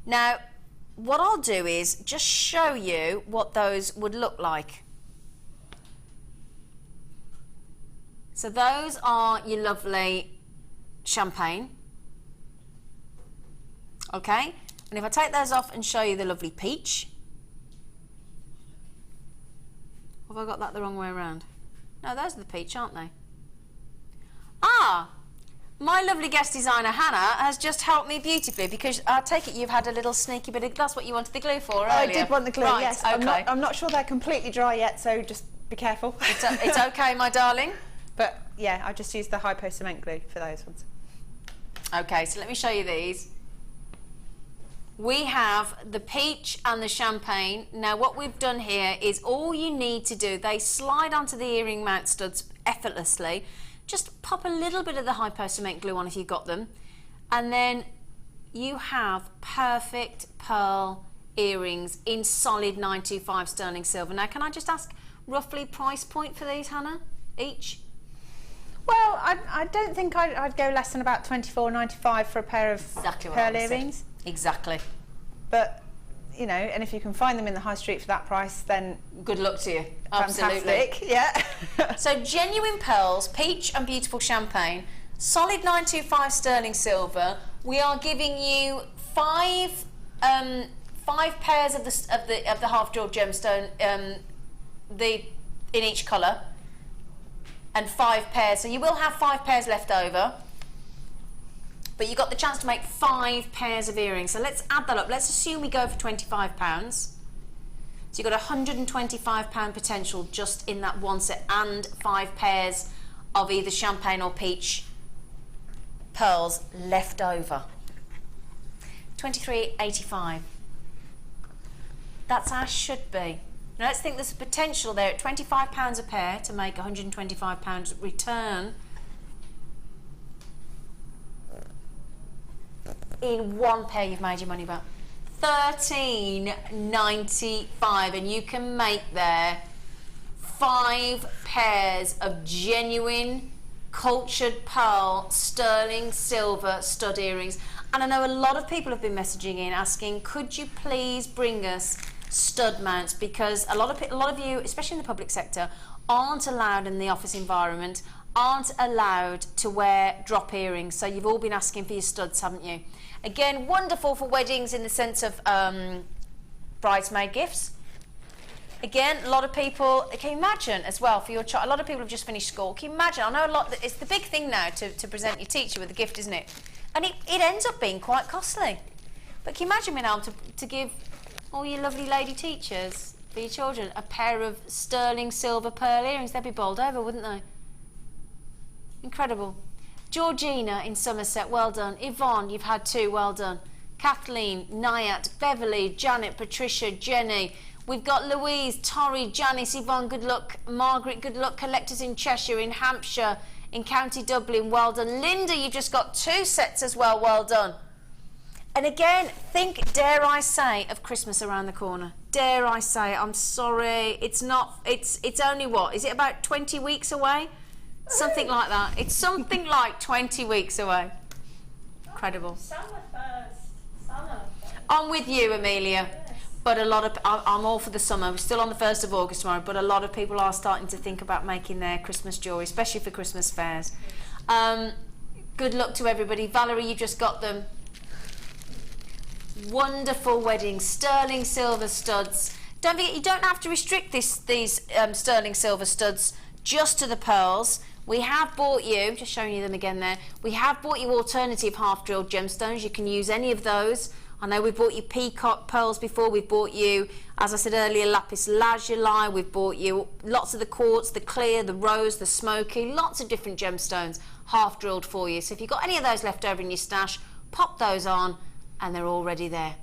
Now, what I'll do is just show you what those would look like. So those are your lovely champagne. Okay, and if I take those off and show you the lovely peach. Have I got that the wrong way around? No, those are the peach, aren't they? Ah! My lovely guest designer, Hannah, has just helped me beautifully because I take it you've had a little sneaky bit of... That's what you wanted the glue for earlier. I did want the glue, right, yes. Okay. I'm not sure they're completely dry yet, so just be careful. It's okay, my darling. But, yeah, I just used the hypo cement glue for those ones. Okay, so let me show you these. We have the peach and the champagne. Now, what we've done here is all you need to do, they slide onto the earring mount studs effortlessly. Just pop a little bit of the hypo cement glue on if you've got them, and then you have perfect pearl earrings in solid 925 sterling silver. Now, can I just ask roughly price point for these, Hannah, each? Well, I don't think I'd go less than about $24.95 for a pair of pearl earrings. Exactly. But, you know, and if you can find them in the high street for that price, then good luck to you. Fantastic. Absolutely. Yeah. So genuine pearls, peach and beautiful champagne, solid 925 sterling silver. We are giving you 5 pairs of the half-drilled gemstone, in each colour, and 5 pairs. So you will have 5 pairs left over. But you got the chance to make 5 pairs of earrings. So let's add that up. Let's assume we go for £25. So you've got £125 potential just in that one set, and 5 pairs of either champagne or peach pearls left over. $23.85. That's how it should be. Now let's think there's a potential there at £25 a pair to make £125 return. In one pair you've made your money back. $13.95, and you can make there 5 pairs of genuine cultured pearl sterling silver stud earrings. And I know a lot of people have been messaging in asking, could you please bring us stud mounts, because a lot of you, especially in the public sector, aren't allowed in the office environment, aren't allowed to wear drop earrings. So you've all been asking for your studs, haven't you? Again, wonderful for weddings in the sense of bridesmaid gifts. Again, a lot of people, can you imagine as well for your child, a lot of people have just finished school. Can you imagine? I know a lot, it's the big thing now to present your teacher with a gift, isn't it? And it ends up being quite costly. But can you imagine being able to give all your lovely lady teachers for your children a pair of sterling silver pearl earrings? They'd be bowled over, wouldn't they? Incredible. Georgina in Somerset, well done. Yvonne, you've had 2, well done. Kathleen, Nayat, Beverly, Janet, Patricia, Jenny. We've got Louise, Torri, Janice, Yvonne, good luck. Margaret, good luck. Collectors in Cheshire, in Hampshire, in County Dublin, well done. Linda, you've just got 2 sets as well, well done. And again, think, dare I say, of Christmas around the corner. Dare I say, I'm sorry, it's not, it's only what, is it about 20 weeks away? Something like that. It's something like 20 weeks away. Incredible. Summer first. Summer first. I'm with you, Amelia. Yes. But a lot of, I'm all for the summer. We're still on the 1st of August tomorrow, but a lot of people are starting to think about making their Christmas jewellery, especially for Christmas fairs. Good luck to everybody. Valerie, you just got them. Wonderful wedding, sterling silver studs. Don't forget, you don't have to restrict these sterling silver studs just to the pearls. We have bought you, just showing you them again there, we have bought you alternative half-drilled gemstones. You can use any of those. I know we've bought you peacock pearls before, we've bought you, as I said earlier, lapis lazuli, we've bought you lots of the quartz, the clear, the rose, the smoky, lots of different gemstones half-drilled for you. So if you've got any of those left over in your stash, pop those on, and they're already there.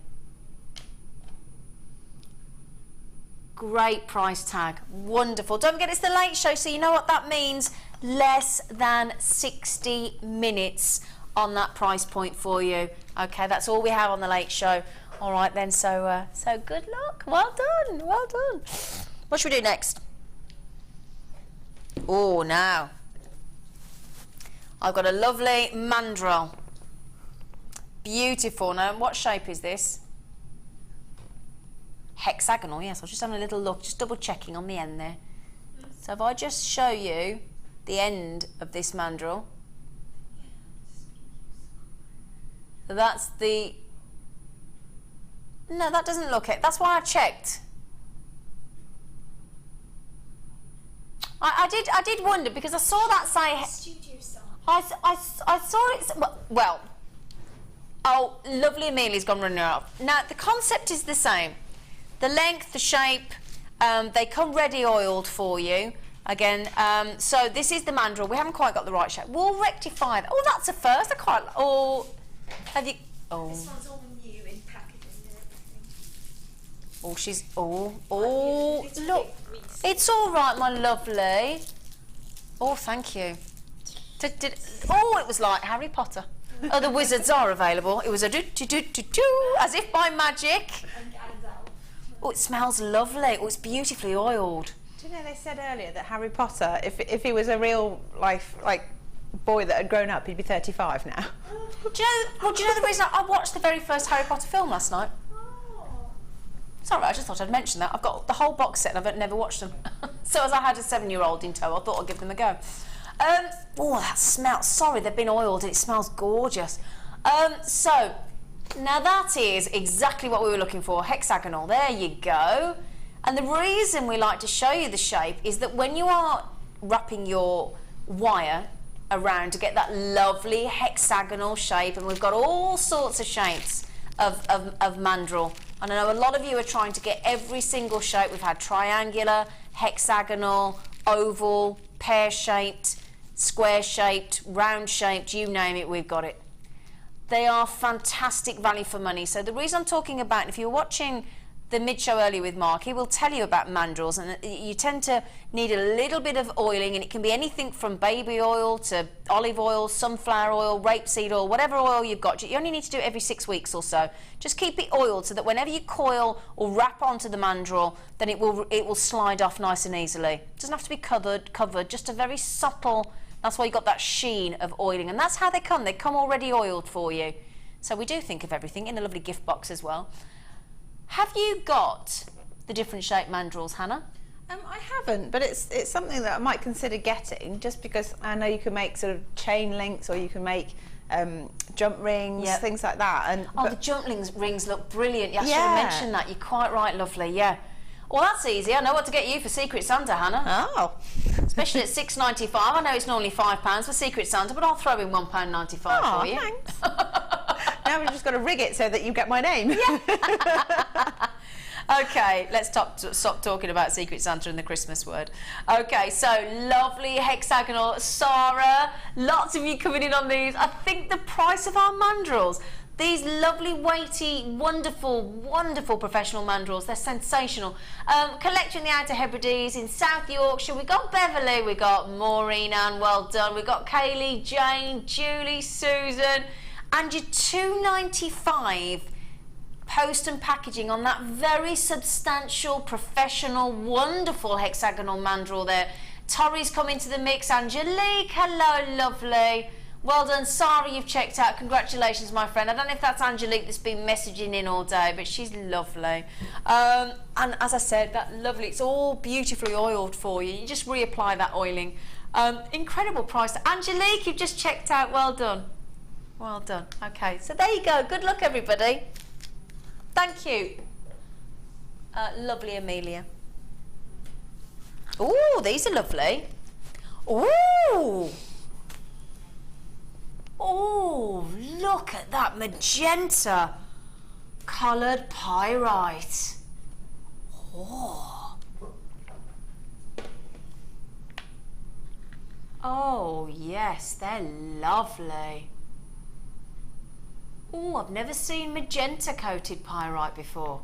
Great price tag, wonderful. Don't forget it's the late show, so you know what that means. Less than 60 minutes on that price point for you. Okay, that's all we have on the late show. All right then, so good luck. Well done, well done. What should we do next? Oh, now I've got a lovely mandrel. Beautiful. Now, what shape is this? Hexagonal, yes. I was just having a little look, just double checking on the end there. So if I just show you the end of this mandrel, that's the... No, that doesn't look it. That's why I checked. I did wonder, because I saw that say... Studio song. I saw it... Well... Oh, lovely Amelia's gone running off. Now, the concept is the same. The length, the shape, they come ready oiled for you. Again, so this is the mandrel. We haven't quite got the right shape. We'll rectify that. Oh, that's a first. I quite... Oh, have you... Oh. This one's all new in packaging and everything. Oh, she's... Oh, look. It's all right, my lovely. Oh, thank you. Oh, it was like Harry Potter. Oh, the wizards are available. It was a do-do-do-do-do, as if by magic. Oh, it smells lovely. Oh, it's beautifully oiled. Do you know, they said earlier that Harry Potter, if he was a real life, like, boy that had grown up, he'd be 35 now. Do you know the reason I watched the very first Harry Potter film last night? Sorry, I just thought I'd mention that. I've got the whole box set and I've never watched them. So as I had a 7-year-old in tow, I thought I'd give them a go. Oh, that smells... Sorry, they've been oiled and it smells gorgeous. So, now that is exactly what we were looking for. Hexagonal, there you go. And the reason we like to show you the shape is that when you are wrapping your wire around to get that lovely hexagonal shape, and we've got all sorts of shapes of mandrel. And I know a lot of you are trying to get every single shape. We've had triangular, hexagonal, oval, pear-shaped, square-shaped, round-shaped, you name it, we've got it. They are fantastic value for money. So the reason I'm talking about, if you're watching the mid-show earlier with Mark, he will tell you about mandrels, and you tend to need a little bit of oiling, and it can be anything from baby oil to olive oil, sunflower oil, rapeseed oil, whatever oil you've got. You only need to do it every 6 weeks or so. Just keep it oiled so that whenever you coil or wrap onto the mandrel, then it will slide off nice and easily. It doesn't have to be covered, just a very subtle... That's why you got that sheen of oiling, and that's how they come. They come already oiled for you. So we do think of everything in a lovely gift box as well. Have you got the different shaped mandrels, Hannah? I haven't, but it's something that I might consider getting, just because I know you can make sort of chain links, or you can make jump rings, things like that. And the jump rings look brilliant. I should have mentioned that. You're quite right, lovely. Yeah. Well, that's easy. I know what to get you for Secret Santa, Hannah. Oh. Especially at $6.95. I know it's normally £5 for Secret Santa, but I'll throw in £1.95 for you. Thanks. Now we've just got to rig it so that you get my name. Yeah. Okay, let's stop talking about Secret Santa and the Christmas word. Okay, so lovely hexagonal. Sarah, lots of you coming in on these. I think the price of our mandrels. These lovely, weighty, wonderful, wonderful professional mandrels. They're sensational. Collecting the Outer Hebrides in South Yorkshire. We've got Beverly, we've got Maureen, Anne, well done. We've got Kaylee, Jane, Julie, Susan. and your £2.95 post and packaging on that very substantial, professional, wonderful hexagonal mandrel there. Tori's come into the mix. Angelique, hello, lovely. Well done. Sarah, you've checked out. Congratulations, my friend. I don't know if that's Angelique that's been messaging in all day, but she's lovely. And as I said, that lovely, it's all beautifully oiled for you. You just reapply that oiling. Incredible price. Angelique, you've just checked out. Well done. Well done. Okay, so there you go. Good luck, everybody. Thank you. Lovely Amelia. Ooh, these are lovely. Ooh. Oh, look at that magenta coloured pyrite. Oh. Oh, yes, they're lovely. Oh, I've never seen magenta coated pyrite before.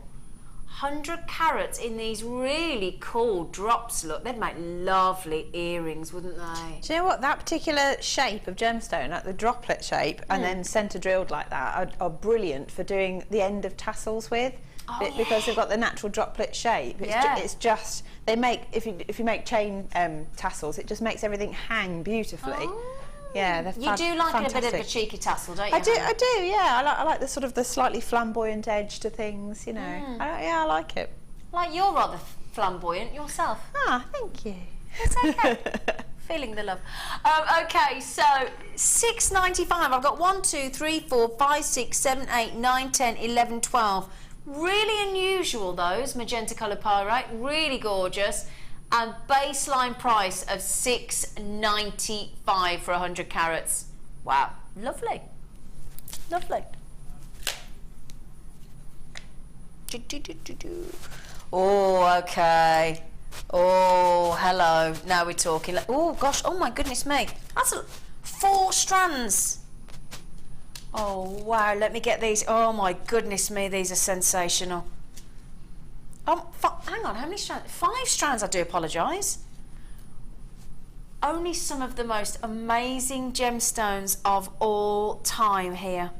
100 carats in these really cool drops. Look, they'd make lovely earrings, wouldn't they? Do you know what, that particular shape of gemstone, like the droplet shape, and then centre drilled like that, are brilliant for doing the end of tassels with. Because they've got the natural droplet shape. It's just they make, if you make chain tassels, it just makes everything hang beautifully. Yeah, they're You do like fantastic. a bit of a cheeky tassel, don't you? I do, yeah. I like the sort of the slightly flamboyant edge to things, you know. I like it. Like, you're rather flamboyant yourself. Ah, thank you. It's okay. Feeling the love. Okay, so £6.95. I've got 1, 2, 3, 4, 5, 6, 7, 8, 9, 10, 11, 12. Really unusual, those magenta colour pyrite. Really gorgeous. And baseline price of £6.95 for 100 carats. Wow, lovely, lovely. Oh, okay. Oh, hello. Now we're talking. Oh gosh. Oh my goodness me. That's 4 strands. Oh wow. Let me get these. Oh my goodness me. These are sensational. Hang on, how many strands? 5 strands, I do apologise. Only some of the most amazing gemstones of all time here.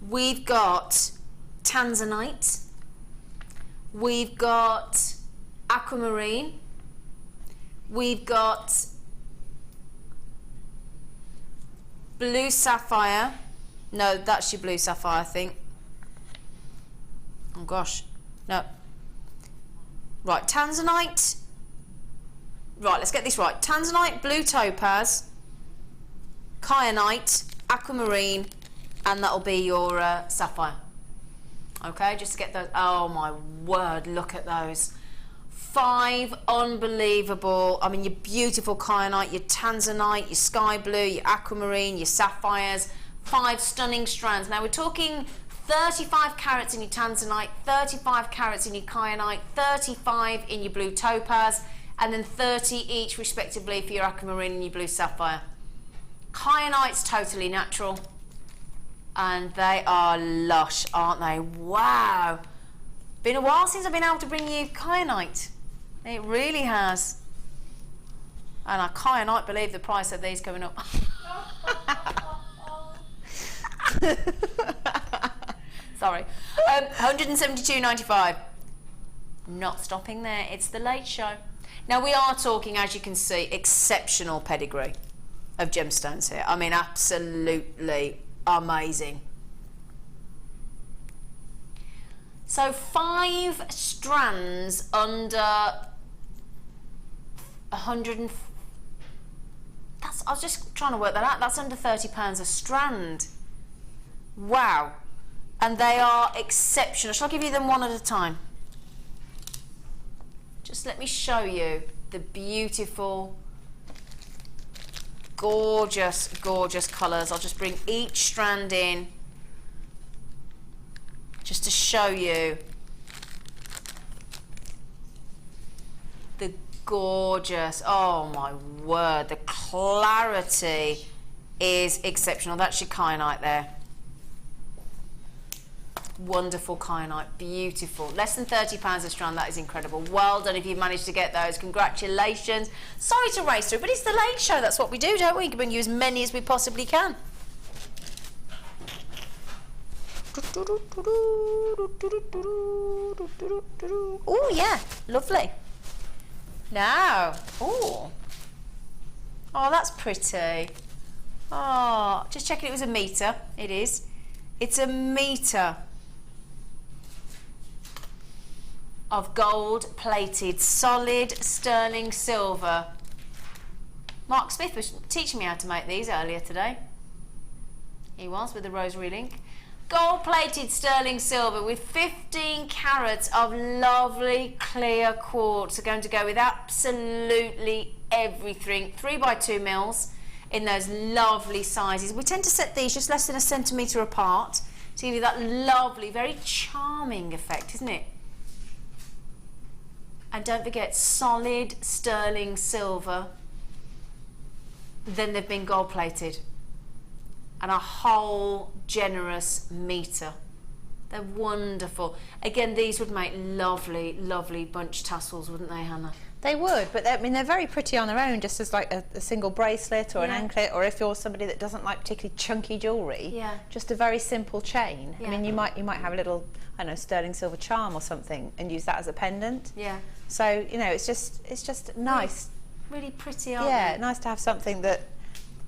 We've got Tanzanite. We've got Aquamarine. We've got Blue Sapphire. No, that's your Blue Sapphire, I think. Oh gosh, no. Right, Tanzanite. Right, let's get this right. Tanzanite, Blue Topaz, Kyanite, Aquamarine, and that'll be your Sapphire. Okay, just to get those. Oh my word, look at those. 5 unbelievable, I mean, your beautiful Kyanite, your Tanzanite, your Sky Blue, your Aquamarine, your Sapphires. 5 stunning strands. Now we're talking 35 carats in your Tanzanite, 35 carats in your Kyanite, 35 in your Blue Topaz, and then 30 each respectively for your Aquamarine and your Blue Sapphire. Kyanite's totally natural, and they are lush, aren't they? Wow. Been a while since I've been able to bring you Kyanite. It really has. And I cannot believe the price of these going up. Sorry. 172.95. Not stopping there. It's the late show. Now we are talking, as you can see, exceptional pedigree of gemstones here. I mean, absolutely amazing. So 5 strands under 100 and that's, I was just trying to work that out. That's under £30 a strand. Wow. And they are exceptional. Shall I give you them one at a time? Just let me show you the beautiful, gorgeous, gorgeous colours. I'll just bring each strand in just to show you the gorgeous, oh my word, the clarity is exceptional. That's your kyanite there. Wonderful kyanite, beautiful. Less than £30 a strand, that is incredible. Well done if you've managed to get those, congratulations. Sorry to race through, but it's the late show, that's what we do, don't we? We can bring you as many as we possibly can. Oh yeah, lovely. Now, oh, that's pretty. Oh, just checking it was a metre. It is. It's a metre of gold-plated, solid sterling silver. Mark Smith was teaching me how to make these earlier today. He was, with the rosary link. Gold-plated sterling silver with 15 carats of lovely clear quartz are going to go with absolutely everything. 3x2 mils in those lovely sizes. We tend to set these just less than a centimetre apart to give you that lovely, very charming effect, isn't it? And don't forget, solid sterling silver, then they've been gold-plated. And a whole generous metre. They're wonderful. Again, these would make lovely, lovely bunch tassels, wouldn't they, Hannah? They would, but I mean, they're very pretty on their own, just as like a single bracelet or an anklet, or if you're somebody that doesn't like particularly chunky jewellery, just a very simple chain. I mean, you might have a little, I don't know, sterling silver charm or something, and use that as a pendant. Yeah. So you know, it's just nice. Really pretty, aren't they? Yeah, nice to have something that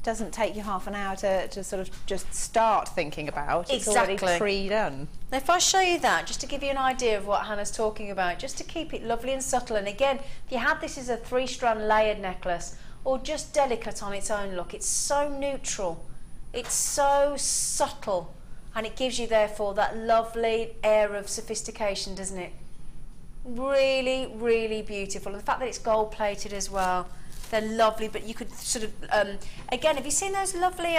doesn't take you half an hour to sort of just start thinking about. It's already pre-done. Now if I show you that, just to give you an idea of what Hannah's talking about, just to keep it lovely and subtle, and again, if you had this as a 3-strand layered necklace, or just delicate on its own look, it's so neutral, it's so subtle, and it gives you therefore that lovely air of sophistication, doesn't it? Really, really beautiful. And the fact that it's gold plated as well, they're lovely, but you could sort of, again, have you seen those lovely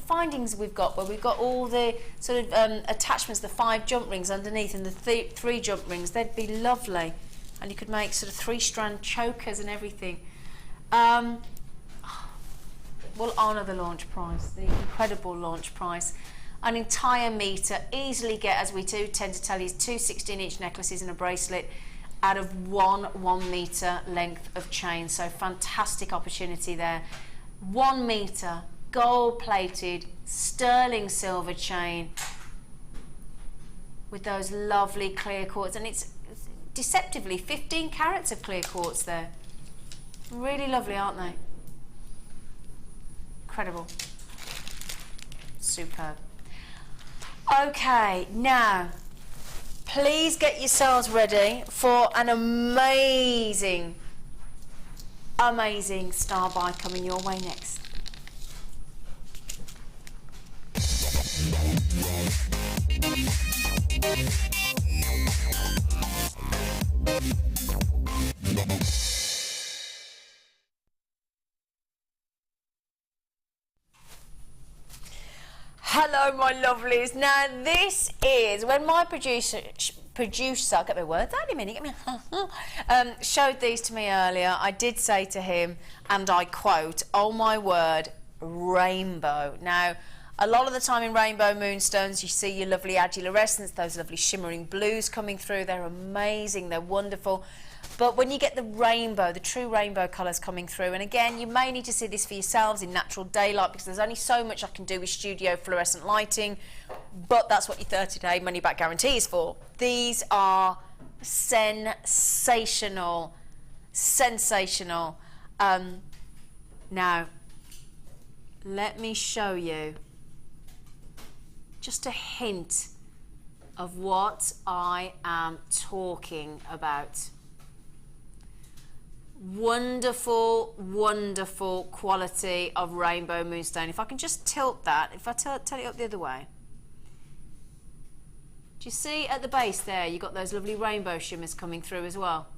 findings we've got, where we've got all the sort of attachments, the 5 jump rings underneath and the 3 jump rings? They'd be lovely. And you could make sort of 3-strand chokers and everything. We'll honour the launch price, the incredible launch price. An entire metre, easily get, as we do tend to tell you, 2 16-inch necklaces and a bracelet out of 1 metre length of chain. So fantastic opportunity there. 1 metre, gold plated, sterling silver chain with those lovely clear quartz, and it's deceptively 15 carats of clear quartz there. Really lovely, aren't they? Incredible. Superb. Okay, now please get yourselves ready for an amazing, amazing star buy coming your way next. Hello, my lovelies. Now, this is when my producer, get my words out in a minute, showed these to me earlier. I did say to him, and I quote, "Oh my word, rainbow." Now, a lot of the time in rainbow moonstones, you see your lovely adulorescence, those lovely shimmering blues coming through. They're amazing, they're wonderful. But when you get the rainbow, the true rainbow colours coming through, and again, you may need to see this for yourselves in natural daylight, because there's only so much I can do with studio fluorescent lighting, but that's what your 30-day money-back guarantee is for. These are sensational, sensational. Now, let me show you just a hint of what I am talking about. Wonderful, wonderful quality of rainbow moonstone. If I can just tilt that, if I tilt it up the other way. Do you see at the base there, you've got those lovely rainbow shimmers coming through as well?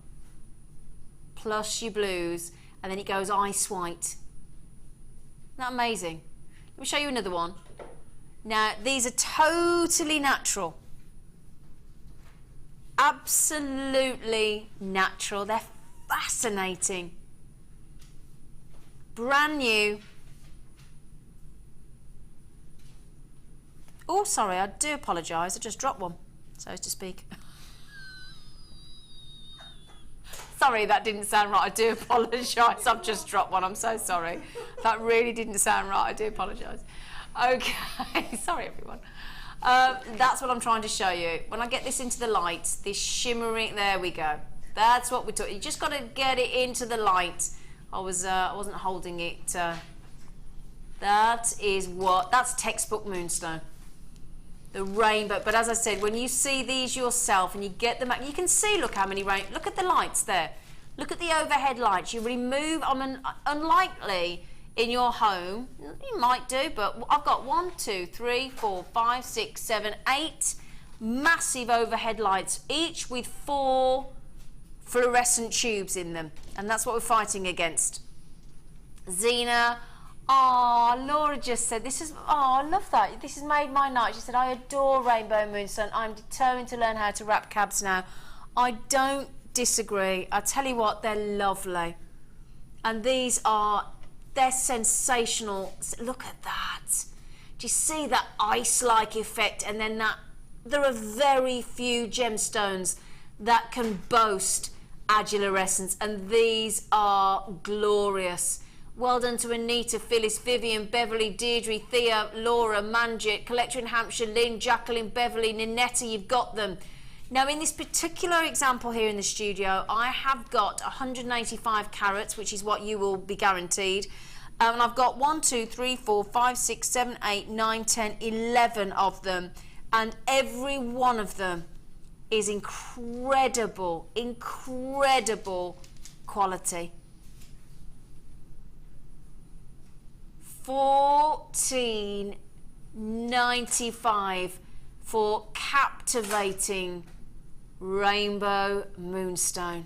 Plus your blues, and then it goes ice white. Isn't that amazing? Let me show you another one. Now, these are totally natural. Absolutely natural. They're fascinating. Brand new. Oh, sorry, I do apologise. I just dropped one. so to speak. Sorry, that didn't sound right. I do apologise. I've just dropped one. I'm so sorry. That really didn't sound right. I do apologise. Okay, sorry everyone. That's what I'm trying to show you. When I get this into the light, this shimmering, there we go. That's what we're talking. You just got to get it into the light. I wasn't holding it. That's textbook Moonstone. The rainbow. But as I said, when you see these yourself and you get them out, you can see, look how many look at the lights there. Look at the overhead lights. You remove, unlikely in your home, you might do, but I've got 1, 2, 3, 4, 5, 6, 7, 8 massive overhead lights, each with 4 fluorescent tubes in them. And that's what we're fighting against. Zena, Laura just said, I love that. This has made my night. She said, I adore Rainbow Moonstone. I'm determined to learn how to wrap cabs now. I don't disagree. I tell you what, they're lovely. And they're sensational. Look at that. Do you see that ice-like effect? And then there are very few gemstones that can boast agilurescence, and these are glorious. Well done to Anita, Phyllis, Vivian, Beverly, Deirdre, Thea, Laura, Manjit, Collector in Hampshire, Lynn, Jacqueline, Beverly, Ninetta, you've got them. Now in this particular example here in the studio, I have got 185 carats, which is what you will be guaranteed. And I've got 1, 2, 3, 4, 5, 6, 7, 8, 9, 10, 11 of them. And every one of them is incredible, incredible quality. $14.95 for captivating Rainbow Moonstone.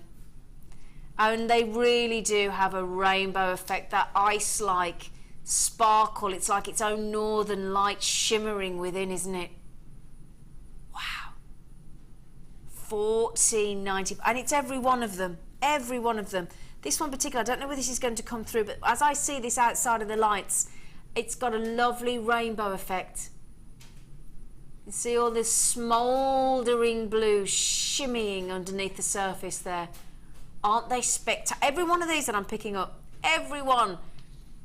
And they really do have a rainbow effect, that ice-like sparkle. It's like its own northern light shimmering within, isn't it? Wow. $14.95, and it's every one of them. Every one of them. This one in particular, I don't know whether this is going to come through, but as I see this outside of the lights, it's got a lovely rainbow effect. You see all this smouldering blue shimmying underneath the surface there. Aren't they spectacular? Every one of these that I'm picking up, every one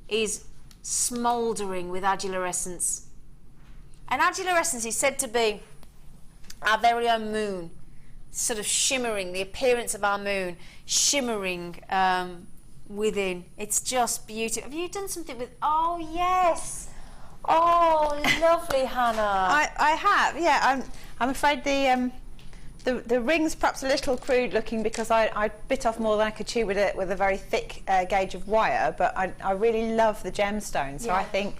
is smouldering with agilurescence. And agilurescence is said to be our very own moon, sort of shimmering, the appearance of our moon shimmering within. It's just beautiful. Have you done something with, oh yes, oh lovely Hannah. I have, yeah. I'm afraid the ring's perhaps a little crude looking because I bit off more than I could chew with a very thick gauge of wire, but I really love the gemstone, so yeah. I think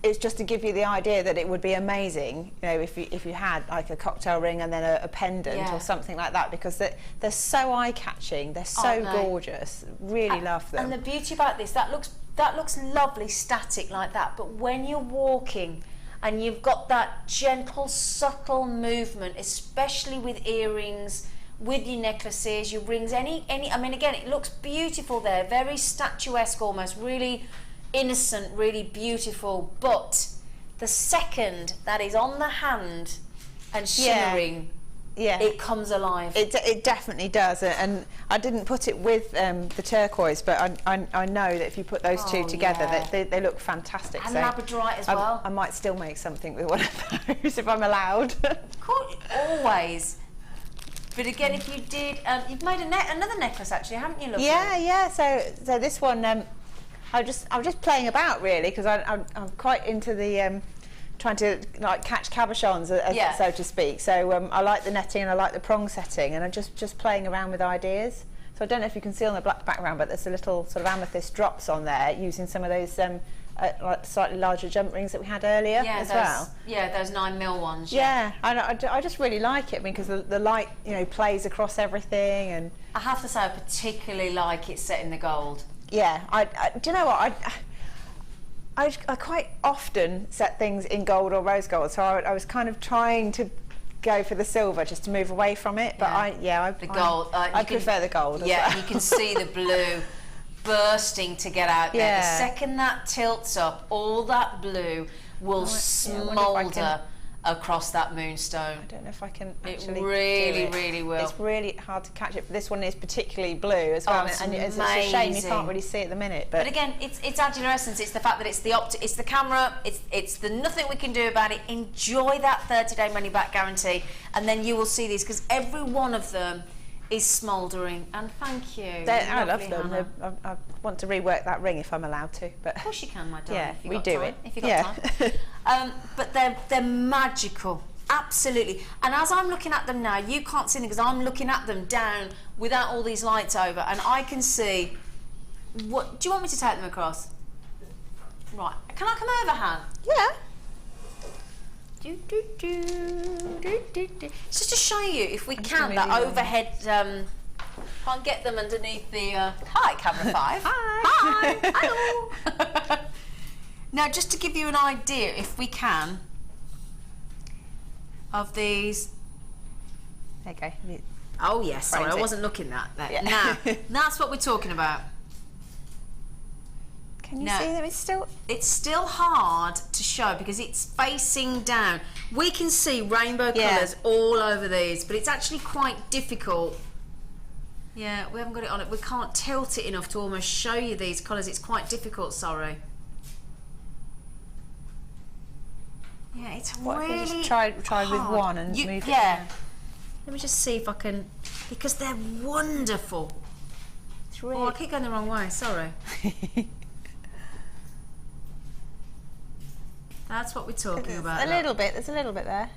it's just to give you the idea that it would be amazing, you know, if you had like a cocktail ring and then a pendant, yeah, or something like that, because they're so eye-catching, they're so gorgeous. Really love them. And the beauty about this, that looks lovely static like that, but when you're walking and you've got that gentle, subtle movement, especially with earrings, with your necklaces, your rings, any. I mean, again, it looks beautiful there, very statuesque almost, really innocent, really beautiful. But the second that is on the hand and shimmering, yeah, it comes alive. It definitely does, and I didn't put it with the turquoise, but I know that if you put those two together, yeah, they look fantastic. And so labradorite as well. I might still make something with one of those if I'm allowed. Always. But again, if you did, you've made another necklace actually, haven't you, lovely? Yeah. So this one, I was just playing about really, because I'm quite into the trying to like catch cabochons, yeah, so to speak. So I like the netting and I like the prong setting, and I'm just playing around with ideas. So I don't know if you can see on the black background, but there's a little sort of amethyst drops on there using some of those like slightly larger jump rings that we had earlier, yeah, well. Yeah, those 9mm ones. Yeah, I just really like it because the light, you know, plays across everything. And I have to say, I particularly like it set in the gold. Yeah, do you know what? I quite often set things in gold or rose gold, so I was kind of trying to go for the silver just to move away from it. But I prefer the gold. Yeah, well. You can see the blue bursting to get out there. Yeah. The second that tilts up, all that blue will smoulder across that moonstone. I don't know if I can actually It really, do it. really will. It's really hard to catch it. This one is particularly blue as well, it's and it's a shame you amazing. can't really see it at the minute. But again, it's angular essence. It's the fact that it's the camera. It's the nothing we can do about it. Enjoy that 30-day money-back guarantee, and then you will see these, because every one of them is smouldering. And thank you. I love them. I want to rework that ring if I'm allowed to. But of course you can, my darling. yeah, if you we got do time, it. if you got time. But they're magical. Absolutely. And as I'm looking at them now, you can't see them because I'm looking at them down without all these lights over, and I can see. What do you want me to take them across? Right. Can I come over, Han? Yeah. It's just to show you, if we can, that overhead. Can't get them underneath the. Hi, camera 5. Hi. Hi. Hello. Now, just to give you an idea, if we can, of these. Okay. Oh yes, sorry, I it. wasn't looking at that. Yeah. Now, that's what we're talking about. Can you No. see them? It's still hard to show because it's facing down. We can see rainbow colours all over these, but it's actually quite difficult. Yeah, we haven't got it on it. We can't tilt it enough to almost show you these colours. It's quite difficult, sorry. Yeah, it's What really if we just try hard. with one and move it? Yeah. Let me just see if I can, because they're wonderful. It's really Oh, I keep going the wrong way, sorry. That's what we're talking about. There's a little bit there.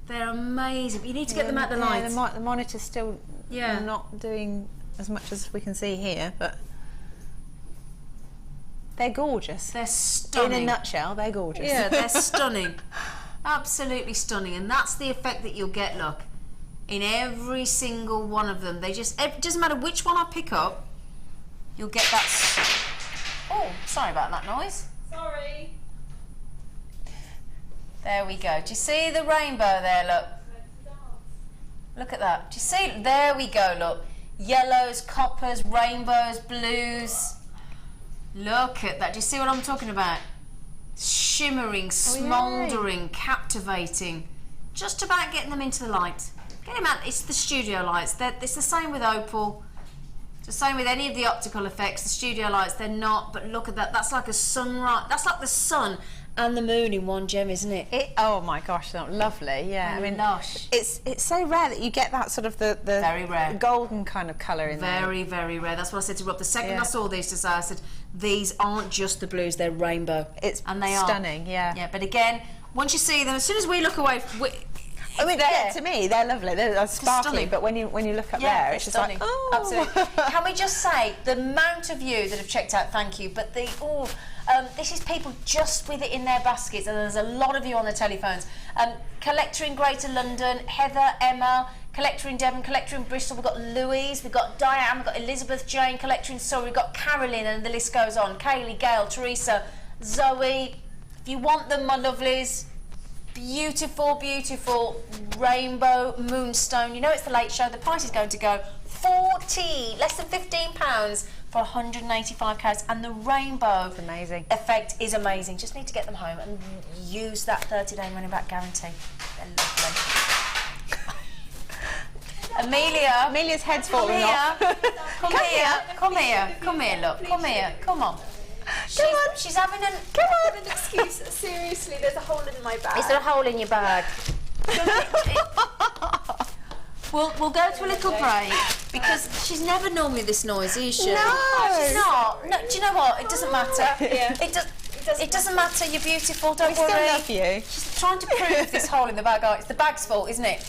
They're amazing. You need to get them out the light. The monitor's still not doing as much as we can see here, but they're gorgeous. They're stunning. In a nutshell, they're gorgeous. Yeah, they're stunning. Absolutely stunning. And that's the effect that you'll get, look. In every single one of them. It doesn't matter which one I pick up, you'll get that. Oh, sorry about that noise. Sorry. There we go. Do you see the rainbow there, look? Look at that. Do you see? There we go, look. Yellows, coppers, rainbows, blues. Look at that. Do you see what I'm talking about? Shimmering, smouldering, captivating. Just about getting them into the light. Get them out. It's the studio lights. It's the same with opal. It's the same with any of the optical effects. The studio lights, they're not. But look at that. That's like a sunrise. That's like the sun and the moon in one gem, isn't it? Oh my gosh, that's lovely. Yeah, I mean, lush. It's so rare that you get that sort of the very rare golden kind of colour in there. Very, very rare. That's what I said to Rob. The second I saw these today, I said, these aren't just the blues, they're rainbow. And they are stunning. Yeah. Yeah, but again, once you see them, as soon as we look away, I mean, to me, they're lovely. They're sparkly, stunning. But when you look up there, it's just stunning. like, oh. Absolutely. Can we just say the amount of you that have checked out? Thank you. But this is people just with it in their baskets, and there's a lot of you on the telephones. Collector in Greater London, Heather, Emma. Collector in Devon, collector in Bristol. We've got Louise, we've got Diane, we've got Elizabeth Jane, collector in Surrey. We've got Carolyn, and the list goes on. Kaylee, Gail, Teresa, Zoe. If you want them, my lovelies. Beautiful, beautiful rainbow moonstone. You know it's the late show. The price is going to go less than £15 for 185 carats, and the rainbow effect is amazing. Just need to get them home and use that 30-day money-back guarantee. They're lovely. Amelia's head's falling off. Come here, look, come here, come on. She's having an Excuse, seriously, there's a hole in my bag. Is there a hole in your bag? We'll go to a little break because she's never normally this noisy, is she? No, she's not. No, do you know what? It doesn't matter. It doesn't matter. You're beautiful. Don't worry. Still love you. She's trying to prove this hole in the bag. Oh, it's the bag's fault, isn't it?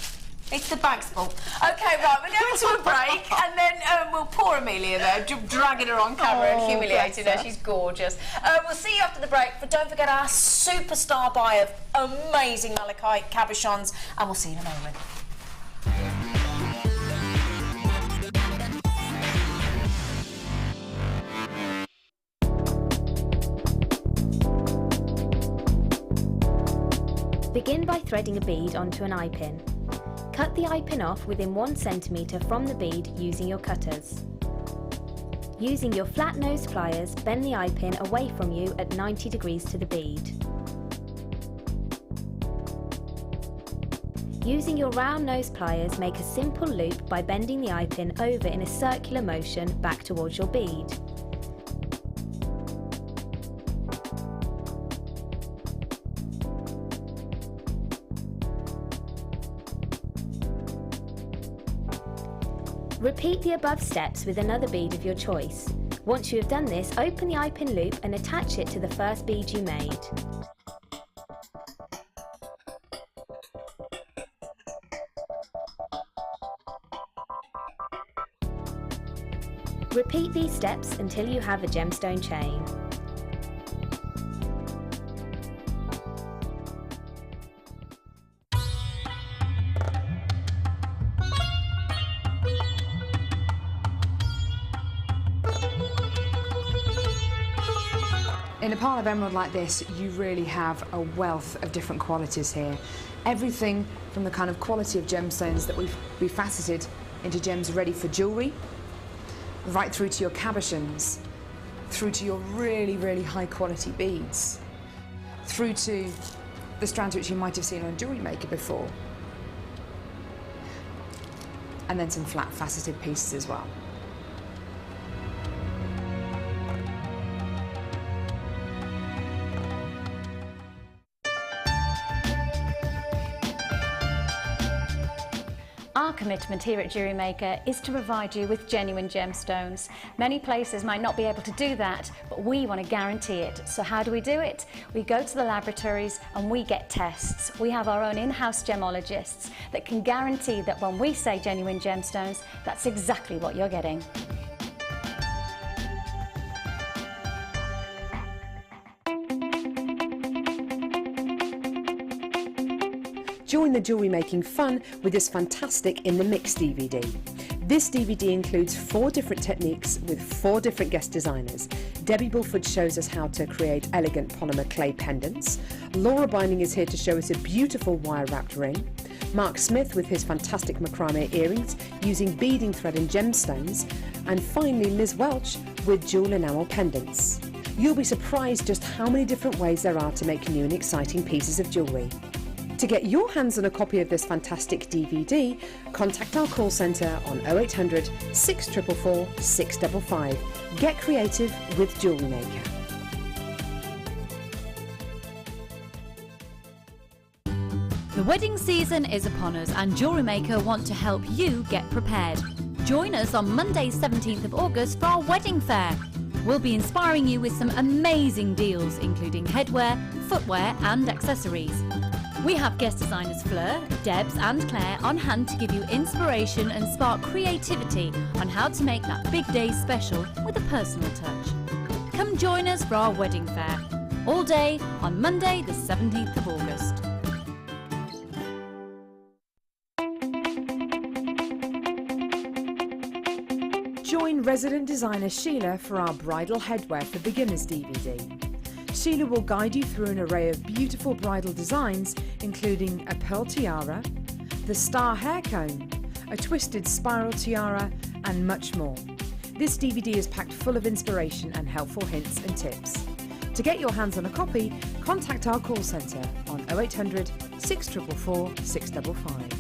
It's the bag's fault. Okay, right, we're going to a break and then we'll pour Amelia there, dragging her on camera and humiliating her. She's gorgeous. We'll see you after the break, but don't forget our superstar buy of amazing Malachite Cabochons, and we'll see you in a moment. Begin by threading a bead onto an eye pin. Cut the eye pin off within 1 centimetre from the bead using your cutters. Using your flat nose pliers, bend the eye pin away from you at 90 degrees to the bead. Using your round nose pliers, make a simple loop by bending the eye pin over in a circular motion back towards your bead. Repeat the above steps with another bead of your choice. Once you have done this, open the eye pin loop and attach it to the first bead you made. Repeat these steps until you have a gemstone chain. In a pile of emerald like this, you really have a wealth of different qualities here. Everything from the kind of quality of gemstones that we've faceted into gems ready for jewellery, right through to your cabochons, through to your really, really high quality beads, through to the strands which you might have seen on JewelleryMaker before, and then some flat faceted pieces as well. Our commitment here at JewelleryMaker is to provide you with genuine gemstones. Many places might not be able to do that, but we want to guarantee it. So how do we do it? We go to the laboratories and we get tests. We have our own in-house gemologists that can guarantee that when we say genuine gemstones, that's exactly what you're getting. Join the jewellery making fun with this fantastic In the Mix DVD. This DVD includes 4 different techniques with 4 different guest designers. Debbie Bulford shows us how to create elegant polymer clay pendants. Laura Binding is here to show us a beautiful wire-wrapped ring. Mark Smith with his fantastic macrame earrings using beading thread and gemstones. And finally Liz Welch with jewel enamel pendants. You'll be surprised just how many different ways there are to make new and exciting pieces of jewellery. To get your hands on a copy of this fantastic DVD, contact our call centre on 0800 644 655. Get creative with JewelleryMaker. The wedding season is upon us and JewelleryMaker want to help you get prepared. Join us on Monday 17th of August for our wedding fair. We'll be inspiring you with some amazing deals including headwear, footwear and accessories. We have guest designers Fleur, Debs and Claire on hand to give you inspiration and spark creativity on how to make that big day special with a personal touch. Come join us for our wedding fair, all day on Monday the 17th of August. Join resident designer Sheila for our Bridal Headwear for Beginners DVD. Sheila will guide you through an array of beautiful bridal designs, including a pearl tiara, the star hair cone, a twisted spiral tiara, and much more. This DVD is packed full of inspiration and helpful hints and tips. To get your hands on a copy, contact our call centre on 0800 644 655.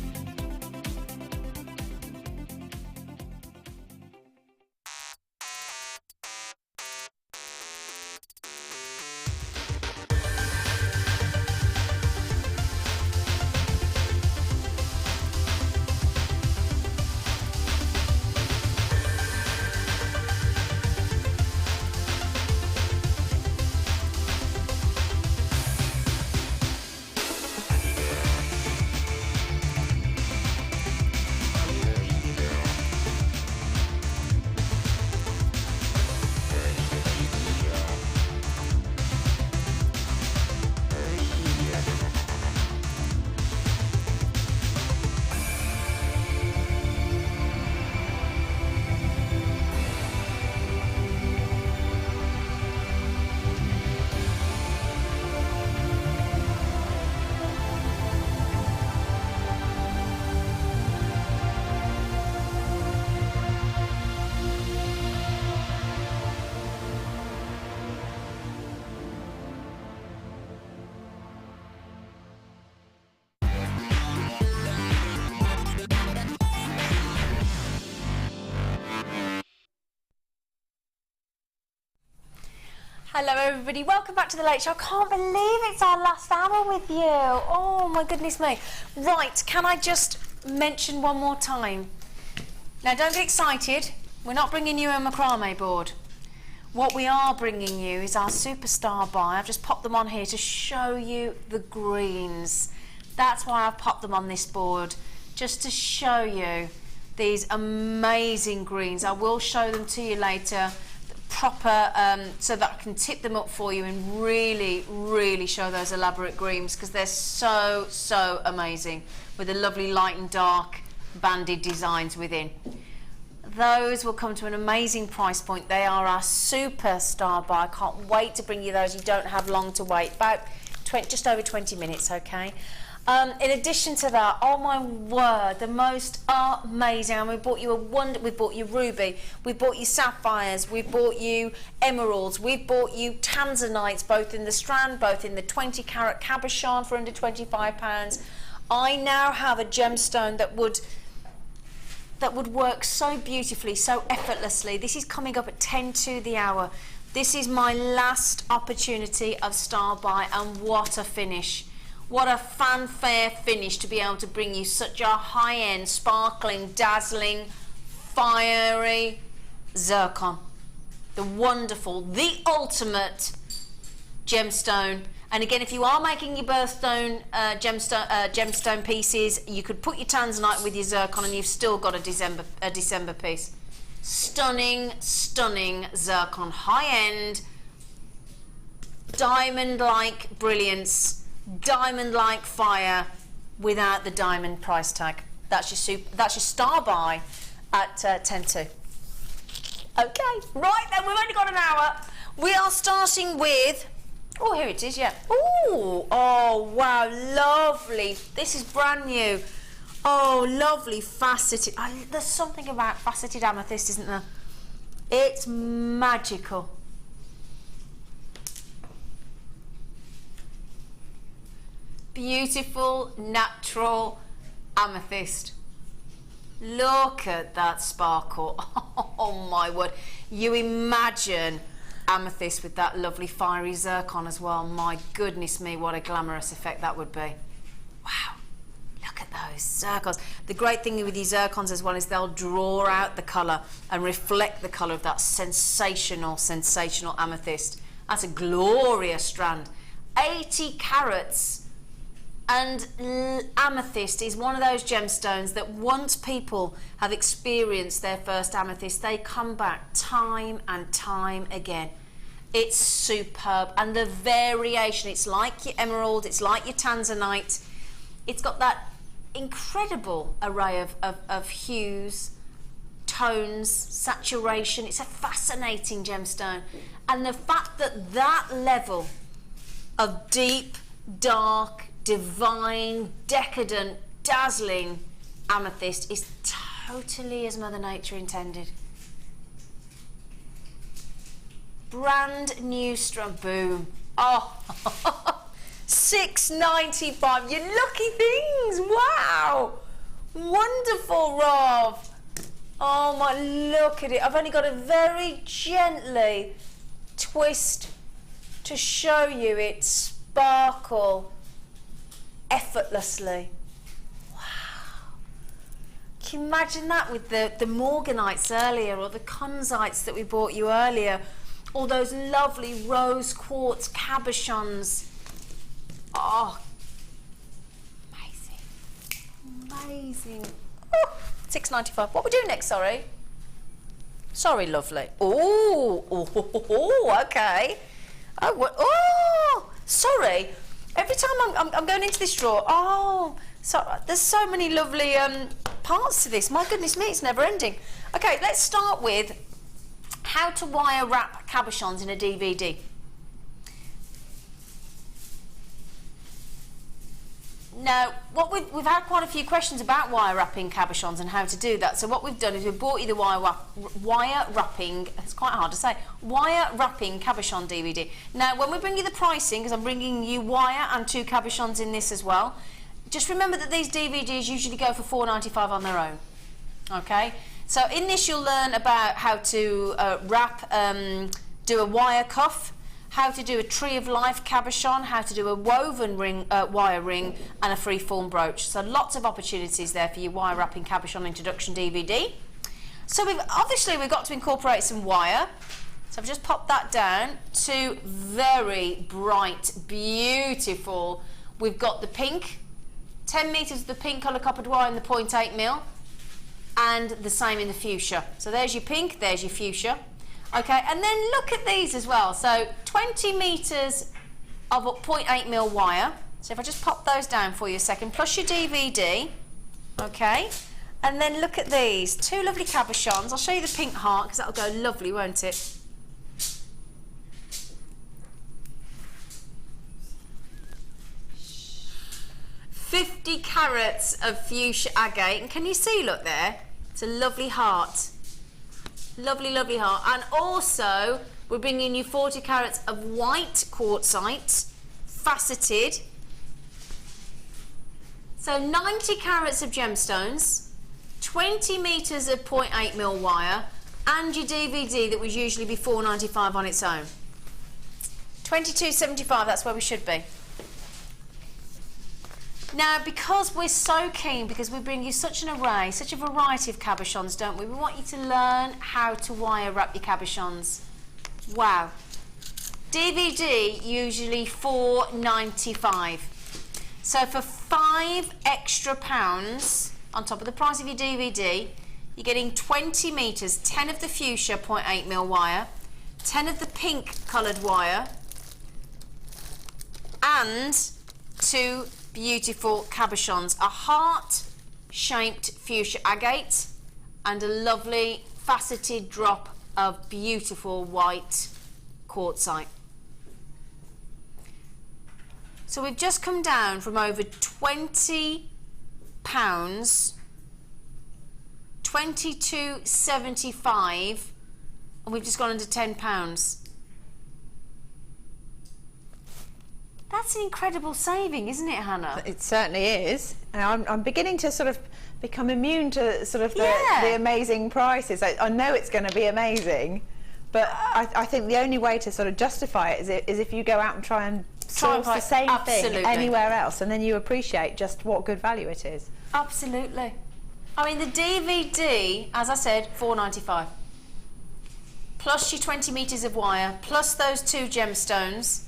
Hello everybody, welcome back to the Late Show. I can't believe it's our last hour with you. Oh my goodness me. Right, can I just mention one more time? Now don't get excited, we're not bringing you a macrame board. What we are bringing you is our superstar buy. I've just popped them on here to show you the greens. That's why I've popped them on this board, just to show you these amazing greens. I will show them to you later, proper, so that I can tip them up for you and really show those elaborate greens, because they're so amazing, with the lovely light and dark banded designs within. Those will come to an amazing price point. They are our superstar buy. I can't wait to bring you those. You don't have long to wait, about just over 20 minutes, okay? In addition to that, oh my word, the most amazing, and we bought you we bought you ruby, we bought you sapphires, we bought you emeralds, we bought you tanzanites, both in the Strand, both in the 20 carat cabochon for under £25. I now have a gemstone that would work so beautifully, so effortlessly. This is coming up at 10 to the hour. This is my last opportunity of star buy, and what a finish. What a fanfare finish to be able to bring you such a high-end, sparkling, dazzling, fiery zircon. The wonderful, the ultimate gemstone. And again, if you are making your birthstone gemstone pieces, you could put your tanzanite with your zircon and you've still got a December piece. Stunning zircon, high-end, diamond-like brilliance, diamond-like fire without the diamond price tag. That's your star buy at 10-2. Okay, right then, we've only got an hour. We are starting with, oh, here it is, yeah. Ooh, oh wow, lovely. This is brand new. Oh, lovely faceted. There's something about faceted amethyst, isn't there? It's magical. Beautiful, natural amethyst. Look at that sparkle. Oh my word. You imagine amethyst with that lovely fiery zircon as well. My goodness me, what a glamorous effect that would be. Wow. Look at those zircons. The great thing with these zircons as well is they'll draw out the colour and reflect the colour of that sensational amethyst. That's a glorious strand. 80 carats. And amethyst is one of those gemstones that once people have experienced their first amethyst, they come back time and time again. It's superb. And the variation, it's like your emerald, it's like your tanzanite. It's got that incredible array of hues, tones, saturation. It's a fascinating gemstone. And the fact that that level of deep, dark, divine, decadent, dazzling amethyst is totally as Mother Nature intended. Brand new strand, boom. Oh, $6.95. You lucky things. Wow. Wonderful, Rob. Oh my, look at it. I've only got to very gently twist to show you it sparkle effortlessly. Wow. Can you imagine that with the morganites earlier, or the conzites that we bought you earlier, or those lovely rose quartz cabochons. Oh, amazing. Oh, $6.95. What we do next, sorry? Sorry, lovely. Oh, okay. Oh, sorry. Every time I'm going into this drawer, there's so many lovely parts to this. My goodness me, it's never ending. Okay, let's start with how to wire wrap cabochons in a DVD. Now, we've had quite a few questions about wire wrapping cabochons and how to do that. So what we've done is we've bought you the wire wrapping, it's quite hard to say, wire wrapping cabochon DVD. Now, when we bring you the pricing, because I'm bringing you wire and 2 cabochons in this as well, just remember that these DVDs usually go for $4.95 on their own. Okay? So in this you'll learn about how to wrap, do a wire cuff, how to do a Tree of Life cabochon, how to do a woven ring, wire ring, and a free-form brooch. So lots of opportunities there for your wire wrapping cabochon introduction DVD. So we've got to incorporate some wire. So I've just popped that down. Two very bright, beautiful. We've got the pink, 10 metres of the pink colour coppered wire in the 0.8 mil, and the same in the fuchsia. So there's your pink, there's your fuchsia. Okay, and then look at these as well. So 20 metres of 0.8 mil wire. So if I just pop those down for you a second, plus your DVD. Okay, and then look at these, two lovely cabochons. I'll show you the pink heart because that'll go lovely, won't it? $50 carats of fuchsia agate, and can you see, look there, it's a lovely heart. Lovely, lovely heart. And also, we're bringing you 40 carats of white quartzite, faceted. So 90 carats of gemstones, 20 metres of 0.8 mil wire, and your DVD that would usually be $4.95 on its own. $22.75, that's where we should be. Now, because we're so keen, because we bring you such an array, such a variety of cabochons, don't we? We want you to learn how to wire wrap your cabochons. Wow. DVD, usually $4.95. So for £5 extra on top of the price of your DVD, you're getting 20 metres, 10 of the fuchsia 0.8 mil wire, 10 of the pink coloured wire, and 2 beautiful cabochons, a heart-shaped fuchsia agate and a lovely faceted drop of beautiful white quartzite. So we've just come down from over £20, $22.75, and we've just gone under £10. That's an incredible saving, isn't it, Hannah? It certainly is. And I'm beginning to sort of become immune to sort of the amazing prices. I know it's going to be amazing, but I think the only way to sort of justify it is if you go out and try and source the same thing anywhere else, and then you appreciate just what good value it is. Absolutely. I mean, the DVD, as I said, $4.95. Plus your 20 metres of wire, plus those 2 gemstones,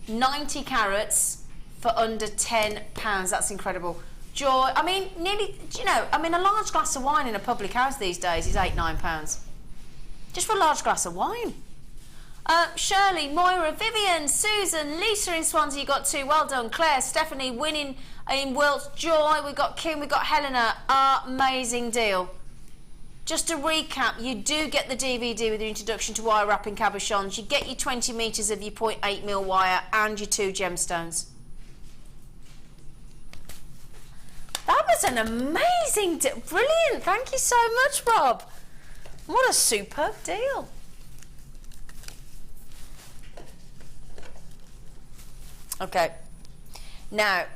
90 carats for under £10. That's incredible. Joy, I mean, nearly, you know, I mean, a large glass of wine in a public house these days is £8–9. Just for a large glass of wine. Shirley, Moira, Vivian, Susan, Lisa in Swansea, you got 2. Well done. Claire, Stephanie, winning in Wilts. Joy, we've got Kim, we've got Helena. Amazing deal. Just to recap, you do get the DVD with your introduction to wire wrapping cabochons. You get your 20 metres of your 0.8 mil wire and your 2 gemstones. That was an amazing deal. Brilliant. Thank you so much, Rob. What a superb deal. Okay. Now,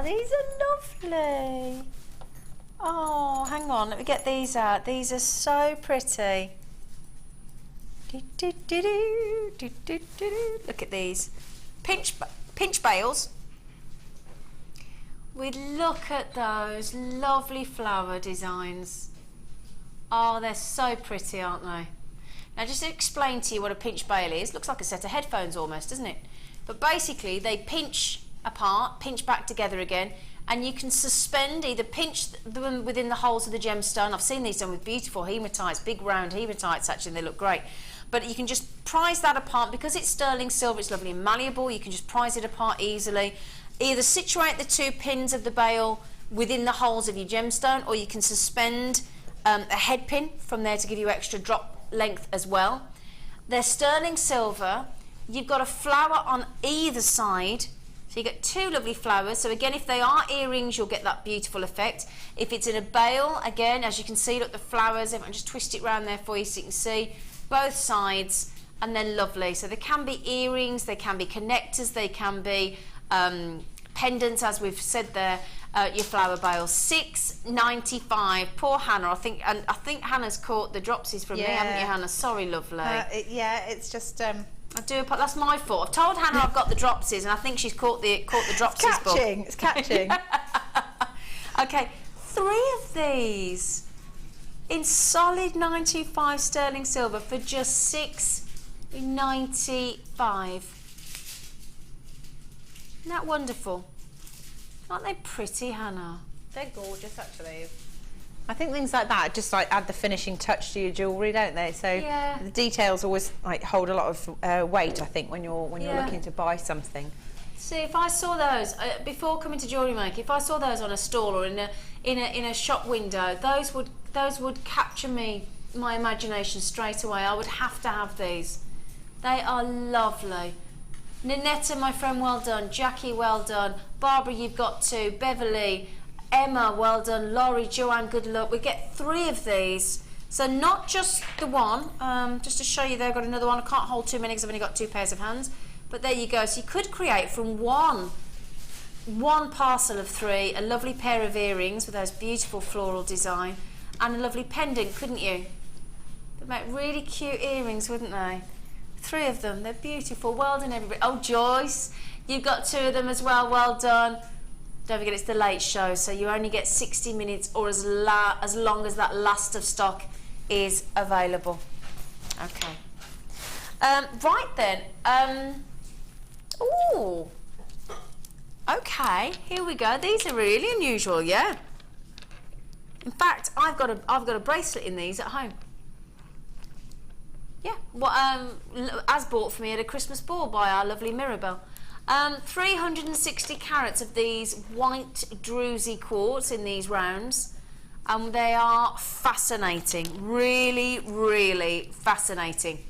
these are lovely. Oh, hang on, let me get these out. These are so pretty. Look at these. Pinch bales. We look at those lovely flower designs. Oh, they're so pretty, aren't they? Now, just to explain to you what a pinch bale is, looks like a set of headphones almost, doesn't it? But basically, they pinch apart, pinch back together again, and you can suspend, either pinch them within the holes of the gemstone. I've seen these done with beautiful hematites, big round hematites actually, and they look great. But you can just prise that apart. Because it's sterling silver, it's lovely and malleable, you can just prise it apart easily. Either situate the 2 pins of the bale within the holes of your gemstone, or you can suspend a head pin from there to give you extra drop length as well. They're sterling silver. You've got a flower on either side. So you get 2 lovely flowers. So again, if they are earrings, you'll get that beautiful effect. If it's in a bale, again, as you can see, look, the flowers, if I just twist it around there for you so you can see both sides, and they're lovely. So they can be earrings, they can be connectors, they can be pendants, as we've said there. your flower bales. £6.95. Poor Hannah. I think Hannah's caught the dropsies from me, haven't you, Hannah? Sorry, lovely. Yeah, it's just. I do. That's my fault. I've told Hannah I've got the dropsies, and I think she's caught the dropsies. It's catching. Okay, 3 of these in solid 925 sterling silver for just £6.95. Isn't that wonderful? Aren't they pretty, Hannah? They're gorgeous, actually. I think things like that just like add the finishing touch to your jewellery, don't they? So the details always like hold a lot of weight, I think, when you're looking to buy something. See, if I saw those before coming to JewelleryMaker, if I saw those on a stall or in a shop window, those would capture my imagination straight away. I would have to have these. They are lovely. Ninetta, my friend, well done. Jackie, well done. Barbara, you've got 2. Beverly, Emma, well done. Laurie, Joanne, good luck. We get 3 of these. So not just the one, just to show you there, I've got another one. I can't hold too many because I've only got 2 pairs of hands. But there you go. So you could create from one parcel of 3 a lovely pair of earrings with those beautiful floral design and a lovely pendant, couldn't you? They'd make really cute earrings, wouldn't they? 3 of them. They're beautiful. Well done, everybody. Oh, Joyce, you've got 2 of them as well. Well done. Don't forget, it's the late show, so you only get 60 minutes or as long as that last of stock is available. Okay. Right then. Ooh. Okay, here we go. These are really unusual, yeah. In fact, I've got a bracelet in these at home. Yeah, well, as bought for me at a Christmas ball by our lovely Mirabelle. 360 carats of these white druzy quartz in these rounds. They are fascinating, really, really fascinating.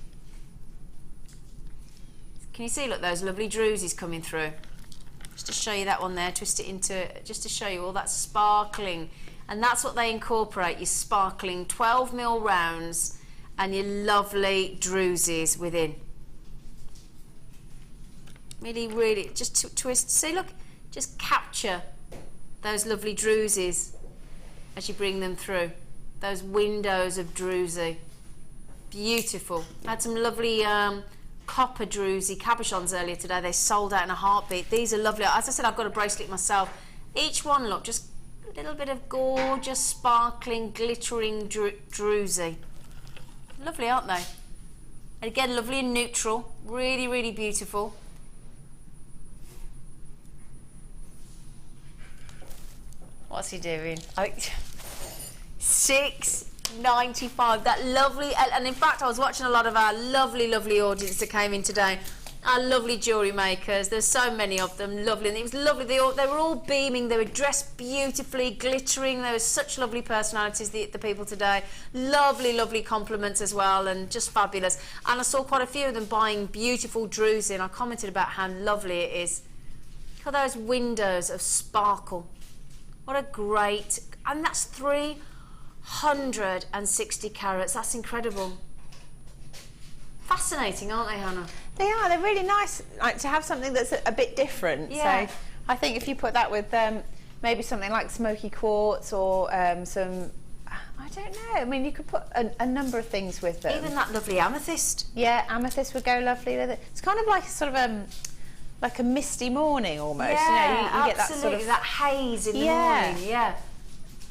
Can you see, look, those lovely druzies coming through? Just to show you that one there, twist it into, just to show you all that sparkling. And that's what they incorporate, your sparkling 12mm rounds and your lovely druzies within. Really, really, just twist, see, look, just capture those lovely druzies as you bring them through. Those windows of druzy. Beautiful. I had some lovely copper druzy cabochons earlier today. They sold out in a heartbeat. These are lovely. As I said, I've got a bracelet myself. Each one, look, just a little bit of gorgeous, sparkling, glittering druzy. Lovely, aren't they? And again, lovely and neutral. Really, really beautiful. What's he doing? £6.95. That lovely, and in fact, I was watching a lot of our lovely, lovely audience that came in today. Our lovely jewellery makers. There's so many of them, lovely, and it was lovely. They were all beaming. They were dressed beautifully, glittering. There were such lovely personalities, the people today. Lovely, lovely compliments as well, and just fabulous. And I saw quite a few of them buying beautiful druzy, and I commented about how lovely it is. Look at those windows of sparkle. What a great, and that's 360 carats. That's incredible. Fascinating, aren't they, Hannah? They are. They're really nice, like to have something that's a bit different. Yeah. So I think if you put that with maybe something like smoky quartz or some, I don't know. I mean, you could put a number of things with them. Even that lovely amethyst. Yeah, amethyst would go lovely with it. It's kind of like sort of like a misty morning almost. Yeah, you know, you get that absolutely. sort of that haze in the morning. Yeah,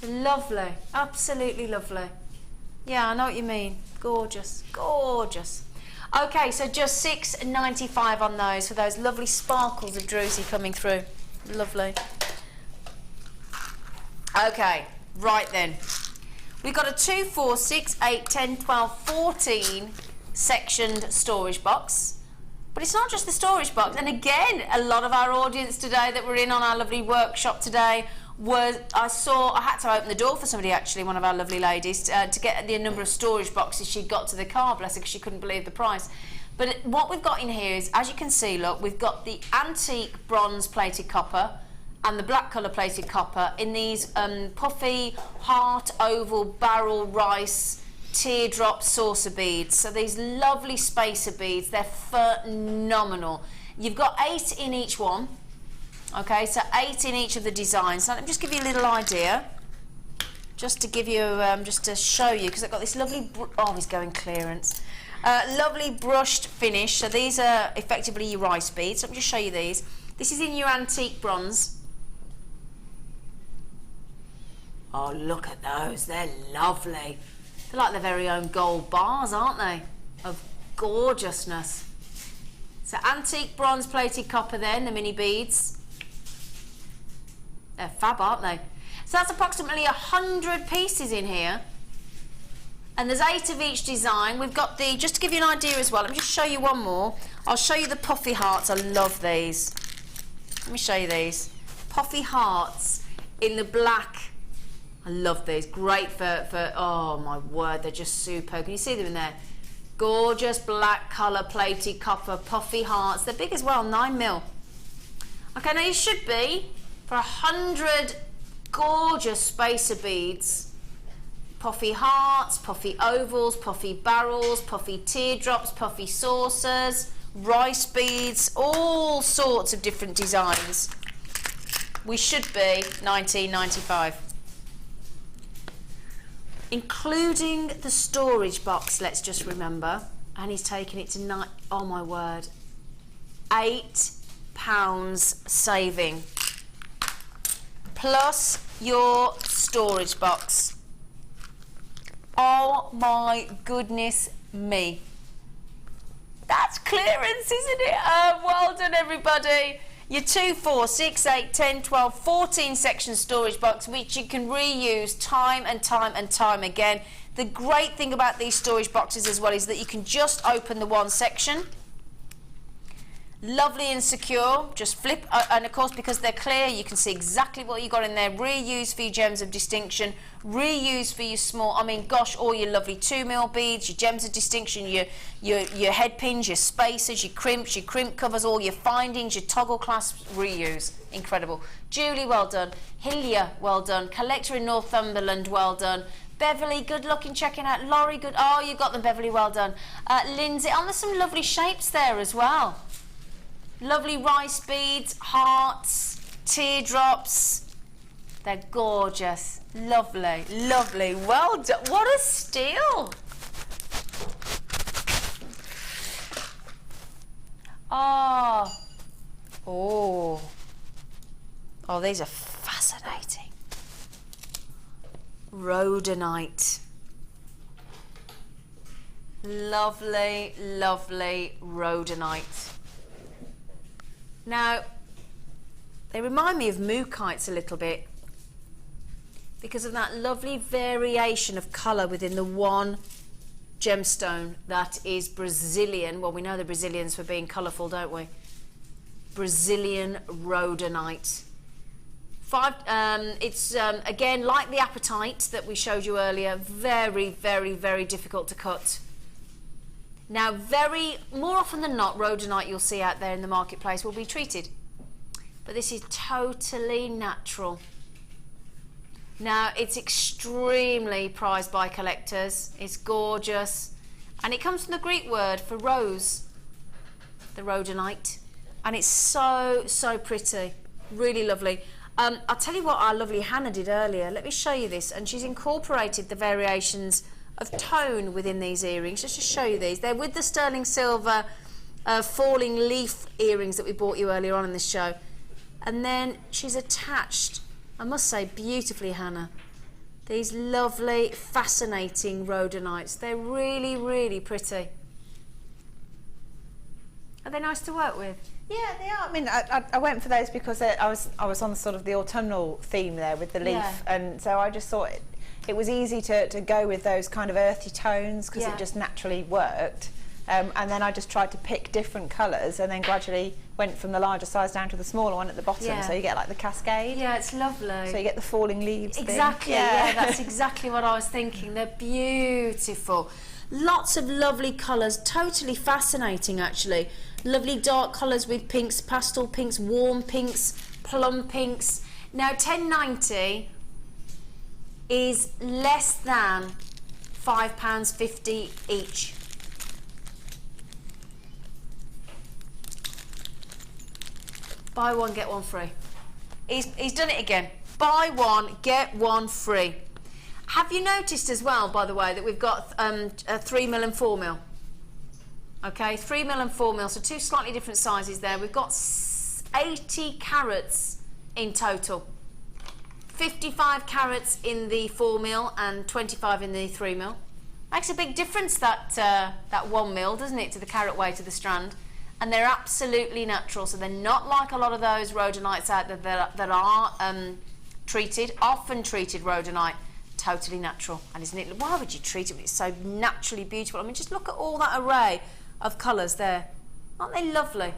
lovely, absolutely lovely. Yeah, I know what you mean. Gorgeous, gorgeous. Okay, so just £6.95 on those for those lovely sparkles of druzy coming through. Lovely. Okay, right then. We've got a 2, 4, 6, 8, 10, 12, 14 sectioned storage box. But it's not just the storage box. And again, a lot of our audience today that were in on our lovely workshop today was, I had to open the door for somebody, actually, one of our lovely ladies, to get the number of storage boxes she'd got to the car, bless her, because she couldn't believe the price. But what we've got in here is, as you can see, look, we've got the antique bronze plated copper and the black colour plated copper in these puffy, heart, oval, barrel, rice, teardrop saucer beads. So these lovely spacer beads, they're phenomenal. You've got 8 in each one. Okay, so 8 in each of the designs. So let me just give you a little idea, just to give you, just to show you, because I've got this lovely, oh, he's going clearance. Lovely brushed finish. So these are effectively your rice beads. Let me just show you these. This is in your antique bronze. Oh, look at those. They're lovely. They're like their very own gold bars, aren't they? Of gorgeousness. So antique bronze plated copper then, the mini beads. They're fab, aren't they? So that's approximately 100 pieces in here. And there's 8 of each design. We've got the, just to give you an idea as well, let me just show you one more. I'll show you the puffy hearts. I love these. Let me show you these. Puffy hearts in the black. I love these. Great for oh my word, they're just superb. Can you see them in there? Gorgeous black colour plated copper puffy hearts. They're big as well, 9mm. Okay, now you should be, for 100 gorgeous spacer beads, puffy hearts, puffy ovals, puffy barrels, puffy teardrops, puffy saucers, rice beads, all sorts of different designs. We should be £19.95. Including the storage box, let's just remember, and he's taken it to oh my word, £8 saving, plus your storage box. Oh my goodness me, that's clearance, isn't it? Well done everybody. Your 2, 4, 6, 8, 10, 12, 14 section storage box, which you can reuse time and time and time again. The great thing about these storage boxes as well is that you can just open the one section. Lovely and secure, just flip, and of course because they're clear you can see exactly what you got in there. Reuse for your gems of distinction, reuse for your small, I mean gosh, all your lovely 2mm beads, your gems of distinction, your head pins, your spacers, your crimp covers, all your findings, your toggle clasps, reuse. Incredible. Julie, well done. Hillia, well done. Collector in Northumberland, well done. Beverly, good luck in checking out. Laurie, good, oh you got them Beverly, well done. Lindsay, oh there's some lovely shapes there as well. Lovely rice beads, hearts, teardrops. They're gorgeous. Lovely, lovely. Well done. What a steal. Oh. Oh. Oh, these are fascinating. Rhodonite. Lovely, lovely rhodonite. Now, they remind me of mookites a little bit because of that lovely variation of colour within the one gemstone that is Brazilian. Well, we know the Brazilians for being colourful, don't we? Brazilian rhodonite. It's, again, like the apatite that we showed you earlier, very, very, very difficult to cut. Now, more often than not, rhodonite you'll see out there in the marketplace will be treated. But this is totally natural. Now, it's extremely prized by collectors. It's gorgeous. And it comes from the Greek word for rose, the rhodonite. And it's so, so pretty. Really lovely. I'll tell you what our lovely Hannah did earlier. Let me show you this. And she's incorporated the variations of tone within these earrings, just to show you these. They're with the sterling silver falling leaf earrings that we bought you earlier on in this show. And then she's attached, I must say beautifully, Hannah, these lovely, fascinating rhodonites. They're really, really pretty. Are they nice to work with? Yeah, they are. I mean, I went for those because I was on sort of the autumnal theme there with the leaf, yeah. And so I just thought it was easy to go with those kind of earthy tones because it just naturally worked. And then I just tried to pick different colours and then gradually went from the larger size down to the smaller one at the bottom, so you get like the cascade. Yeah, it's lovely. So you get the falling leaves exactly, thing. Yeah, that's exactly what I was thinking. They're beautiful. Lots of lovely colours, totally fascinating actually. Lovely dark colours with pinks, pastel pinks, warm pinks, plum pinks. Now £10.90 is less than £5.50 each. Buy one, get one free. He's done it again. Buy one, get one free. Have you noticed as well, by the way, that we've got a 3mm and 4mm? Okay, 3mm and 4mm, so two slightly different sizes there. We've got 80 carats in total. 55 carats in the 4mm and 25 in the 3mm. Makes a big difference, that 1mm, doesn't it, to the carat weight of the strand. And they're absolutely natural, so they're not like a lot of those rhodonites out there that are treated, often treated rhodonite. Totally natural. And isn't it, why would you treat it when it's so naturally beautiful? I mean, just look at all that array of colours there. Aren't they lovely?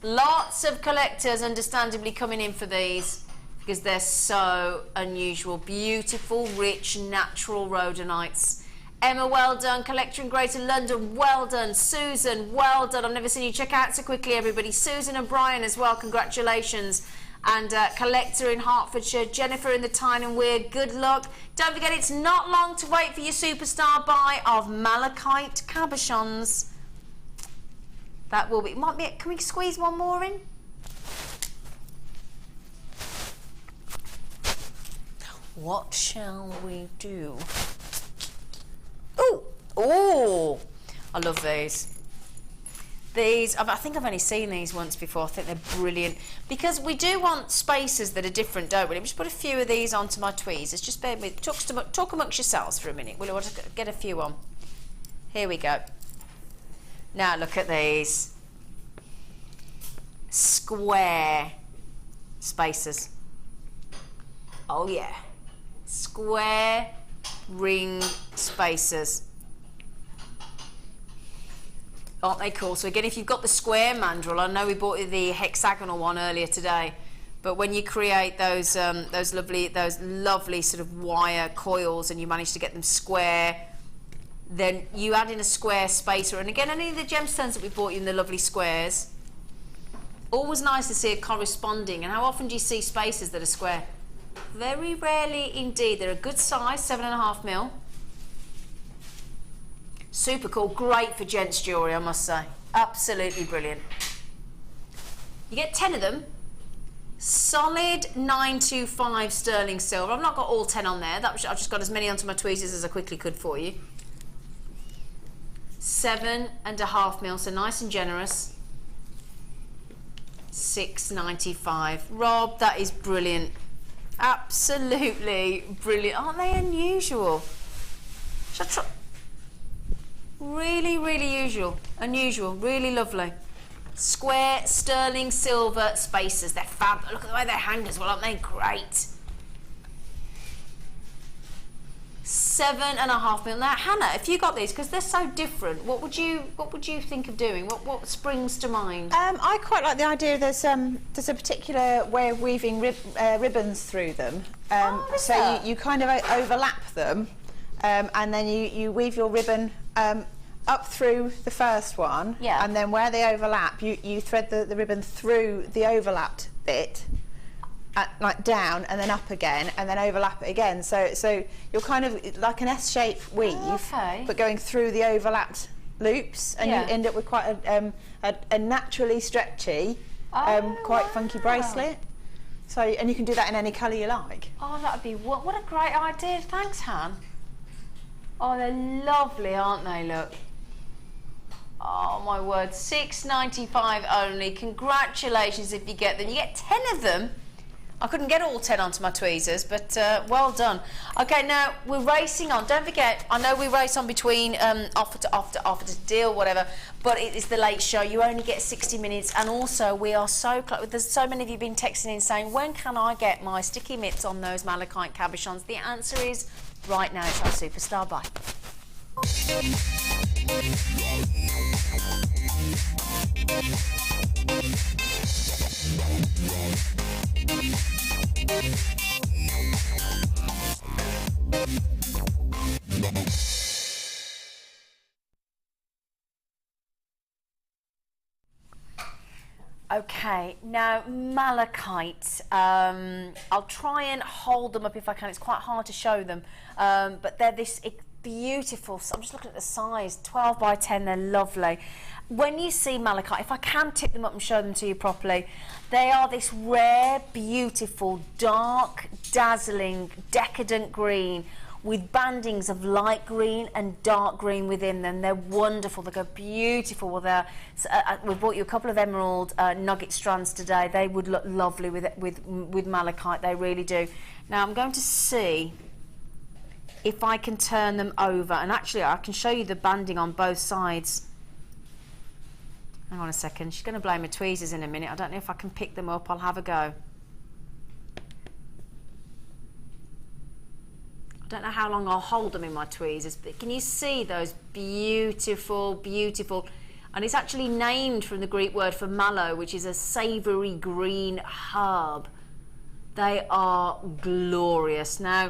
Lots of collectors understandably coming in for these because they're so unusual. Beautiful, rich, natural rhodonites. Emma, well done. Collector in Greater London, well done. Susan, well done. I've never seen you check out so quickly, everybody. Susan and Brian as well, congratulations. And collector in Hertfordshire, Jennifer in the Tyne and Weir, good luck. Don't forget, it's not long to wait for your superstar buy of Malachite Cabochons. That will be, can we squeeze one more in? What shall we do? Oh, oh, I love these. These, I think I've only seen these once before. I think they're brilliant because we do want spaces that are different, don't we? Let me just put a few of these onto my tweezers. Just bear with me. Talk amongst yourselves for a minute. We'll want to get a few on. Here we go. Now look at these square spacers. Oh yeah, square ring spacers. Aren't they cool? So again, if you've got the square mandrel, I know we bought you the hexagonal one earlier today, but when you create those lovely sort of wire coils and you manage to get them square, then you add in a square spacer. And again, any of the gemstones that we bought you in the lovely squares, always nice to see a corresponding. And how often do you see spacers that are square? Very rarely indeed. They're a good size, 7.5mm. Super cool, great for gents jewellery, I must say. Absolutely brilliant. You get 10 of them. Solid 925 sterling silver. I've not got all 10 on there. I've just got as many onto my tweezers as I quickly could for you. 7.5mm, so nice and generous. 6.95. Rob, that is brilliant. Absolutely brilliant. Aren't they unusual? Should I try? Really, really unusual, really lovely. Square sterling silver spacers. They're fab. Look at the way they hang as well, aren't they? Great. 7.5mm. Now, Hannah, if you got these, because they're so different, what would you think of doing? What springs to mind? I quite like the idea. There's a particular way of weaving ribbons through them. So you kind of overlap them, and then you weave your ribbon up through the first one, and then where they overlap, you thread the ribbon through the overlapped bit, like down and then up again, and then overlap it again. So you're kind of like an S-shaped weave, but going through the overlapped loops, and you end up with quite a naturally stretchy, quite funky bracelet. So, and you can do that in any colour you like. Oh, that'd be what a great idea! Thanks, Han. Oh, they're lovely, aren't they? Look. Oh my word, $6.95 only. Congratulations if you get them. You get 10 of them. I couldn't get all 10 onto my tweezers, but well done. Okay, now we're racing on. Don't forget, I know we race on between offer to deal, whatever, but it is the late show. You only get 60 minutes, and also we are so close. There's so many of you been texting in saying, when can I get my sticky mitts on those Malachite Cabochons? The answer is right now. It's our superstar buy. Okay, now malachite. I'll try and hold them up if I can. It's quite hard to show them, but they're this beautiful. I'm just looking at the size, 12 by 10. They're lovely. when you see malachite, if I can tip them up and show them to you properly, they are this rare, beautiful, dark, dazzling, decadent green with bandings of light green and dark green within them. They're wonderful. They go beautiful. Well, we bought you a couple of emerald nugget strands today. They would look lovely with malachite. They really do. Now I'm going to see if I can turn them over, and actually I can show you the banding on both sides. Hang on a second. She's going to blow my tweezers in a minute. I don't know if I can pick them up. I'll have a go. I don't know how long I'll hold them in my tweezers, but can you see those beautiful, beautiful, and it's actually named from the Greek word for mallow, which is a savoury green herb. They are glorious. Now,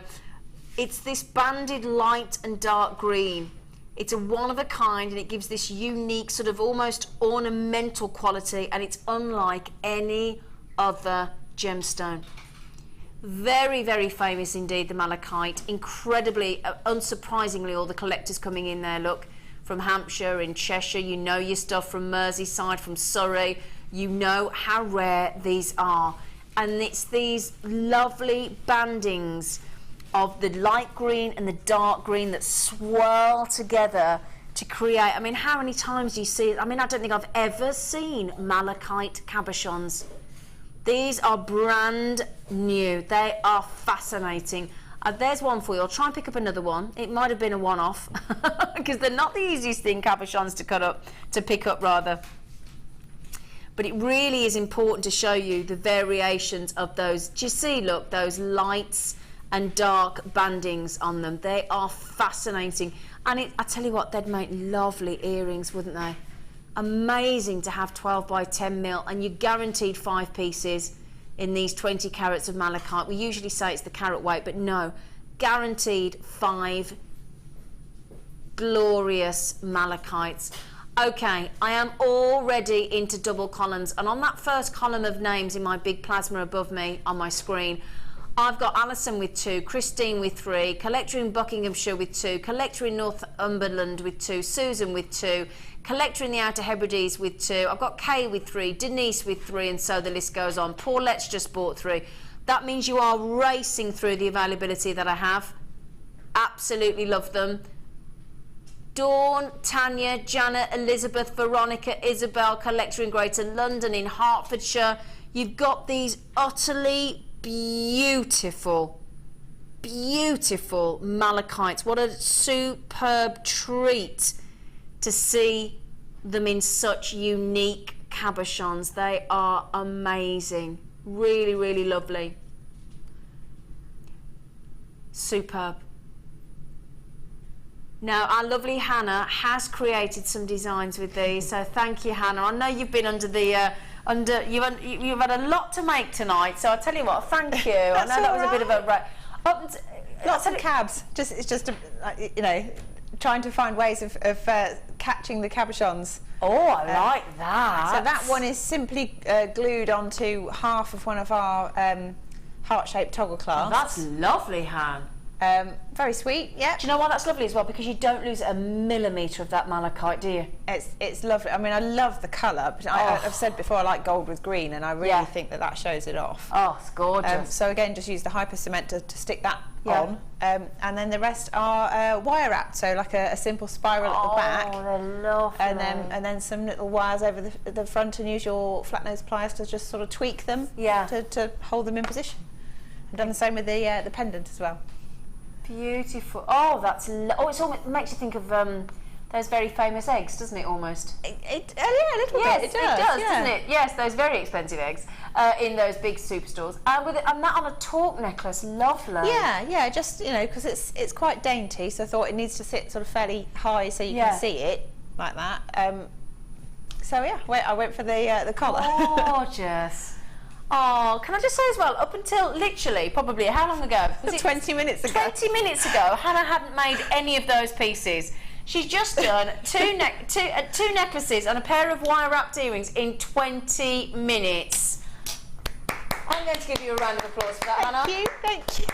it's this banded light and dark green. It's a one of a kind, and it gives this unique sort of almost ornamental quality, and it's unlike any other gemstone. Very, very famous indeed, the malachite. Incredibly, unsurprisingly, all the collectors coming in there, look, from Hampshire, in Cheshire, you know your stuff, from Merseyside, from Surrey, you know how rare these are. And it's these lovely bandings of the light green and the dark green that swirl together to create, I mean, how many times do you see it? I mean, I don't think I've ever seen Malachite Cabochons. These are brand new. They are fascinating. There's one for you. I'll try and pick up another one. It might have been a one-off because they're not the easiest thing, cabochons, to pick up rather. But it really is important to show you the variations of those. Do you see, look, those lights and dark bandings on them? They are fascinating. And I tell you what, they'd make lovely earrings, wouldn't they? Amazing to have 12 by 10 mil, and you're guaranteed 5 pieces in these 20 carats of malachite. We usually say it's the carat weight, but no, guaranteed 5 glorious malachites. Okay, I am already into double columns, and on that first column of names in my big plasma above me on my screen, I've got Alison with 2, Christine with 3, collector in Buckinghamshire with 2, collector in Northumberland with 2, Susan with 2, collector in the Outer Hebrides with 2, I've got Kay with 3, Denise with 3, and so the list goes on. Paulette's just bought 3. That means you are racing through the availability that I have. Absolutely love them. Dawn, Tanya, Janet, Elizabeth, Veronica, Isabel, collector in Greater London, in Hertfordshire. You've got these utterly beautiful, beautiful malachites. What a superb treat to see them in such unique cabochons. They are amazing. Really, really lovely. Superb. Now, our lovely Hannah has created some designs with these, so thank you, Hannah. I know you've been under the you've had a lot to make tonight, so I'll tell you what, thank you. I know that was a bit of a lots of cabs. It's just you know, trying to find ways of catching the cabochons. Oh, I like that. So that one is simply glued onto half of one of our heart-shaped toggle clasps. That's lovely, Han. Very sweet, yeah. Do you know why that's lovely as well? Because you don't lose a millimetre of that malachite, do you? It's lovely. I mean, I love the colour, but I've said before I like gold with green, and I really think that shows it off. Oh, it's gorgeous. So again, just use the hyper cement to stick that on, and then the rest are wire wrapped, so like a simple spiral at the back. Oh, they're lovely. And then some little wires over the front, and use your flat nose pliers to just sort of tweak them to hold them in position. I've done the same with the pendant as well. Beautiful. Oh, it's almost makes you think of those very famous eggs, doesn't it? Almost. Yeah, a little bit. It does, doesn't it? Yes, those very expensive eggs in those big superstores. And that on a torque necklace, lovely. Yeah. Just because it's quite dainty, so I thought it needs to sit sort of fairly high so you can see it like that. So yeah, I went for the collar. Gorgeous. Oh, can I just say as well, up until literally, probably, how long ago? Was it 20 minutes ago? 20 minutes ago, Hannah hadn't made any of those pieces. She's just done two necklaces and a pair of wire-wrapped earrings in 20 minutes. I'm going to give you a round of applause for that, Hannah. Thank you.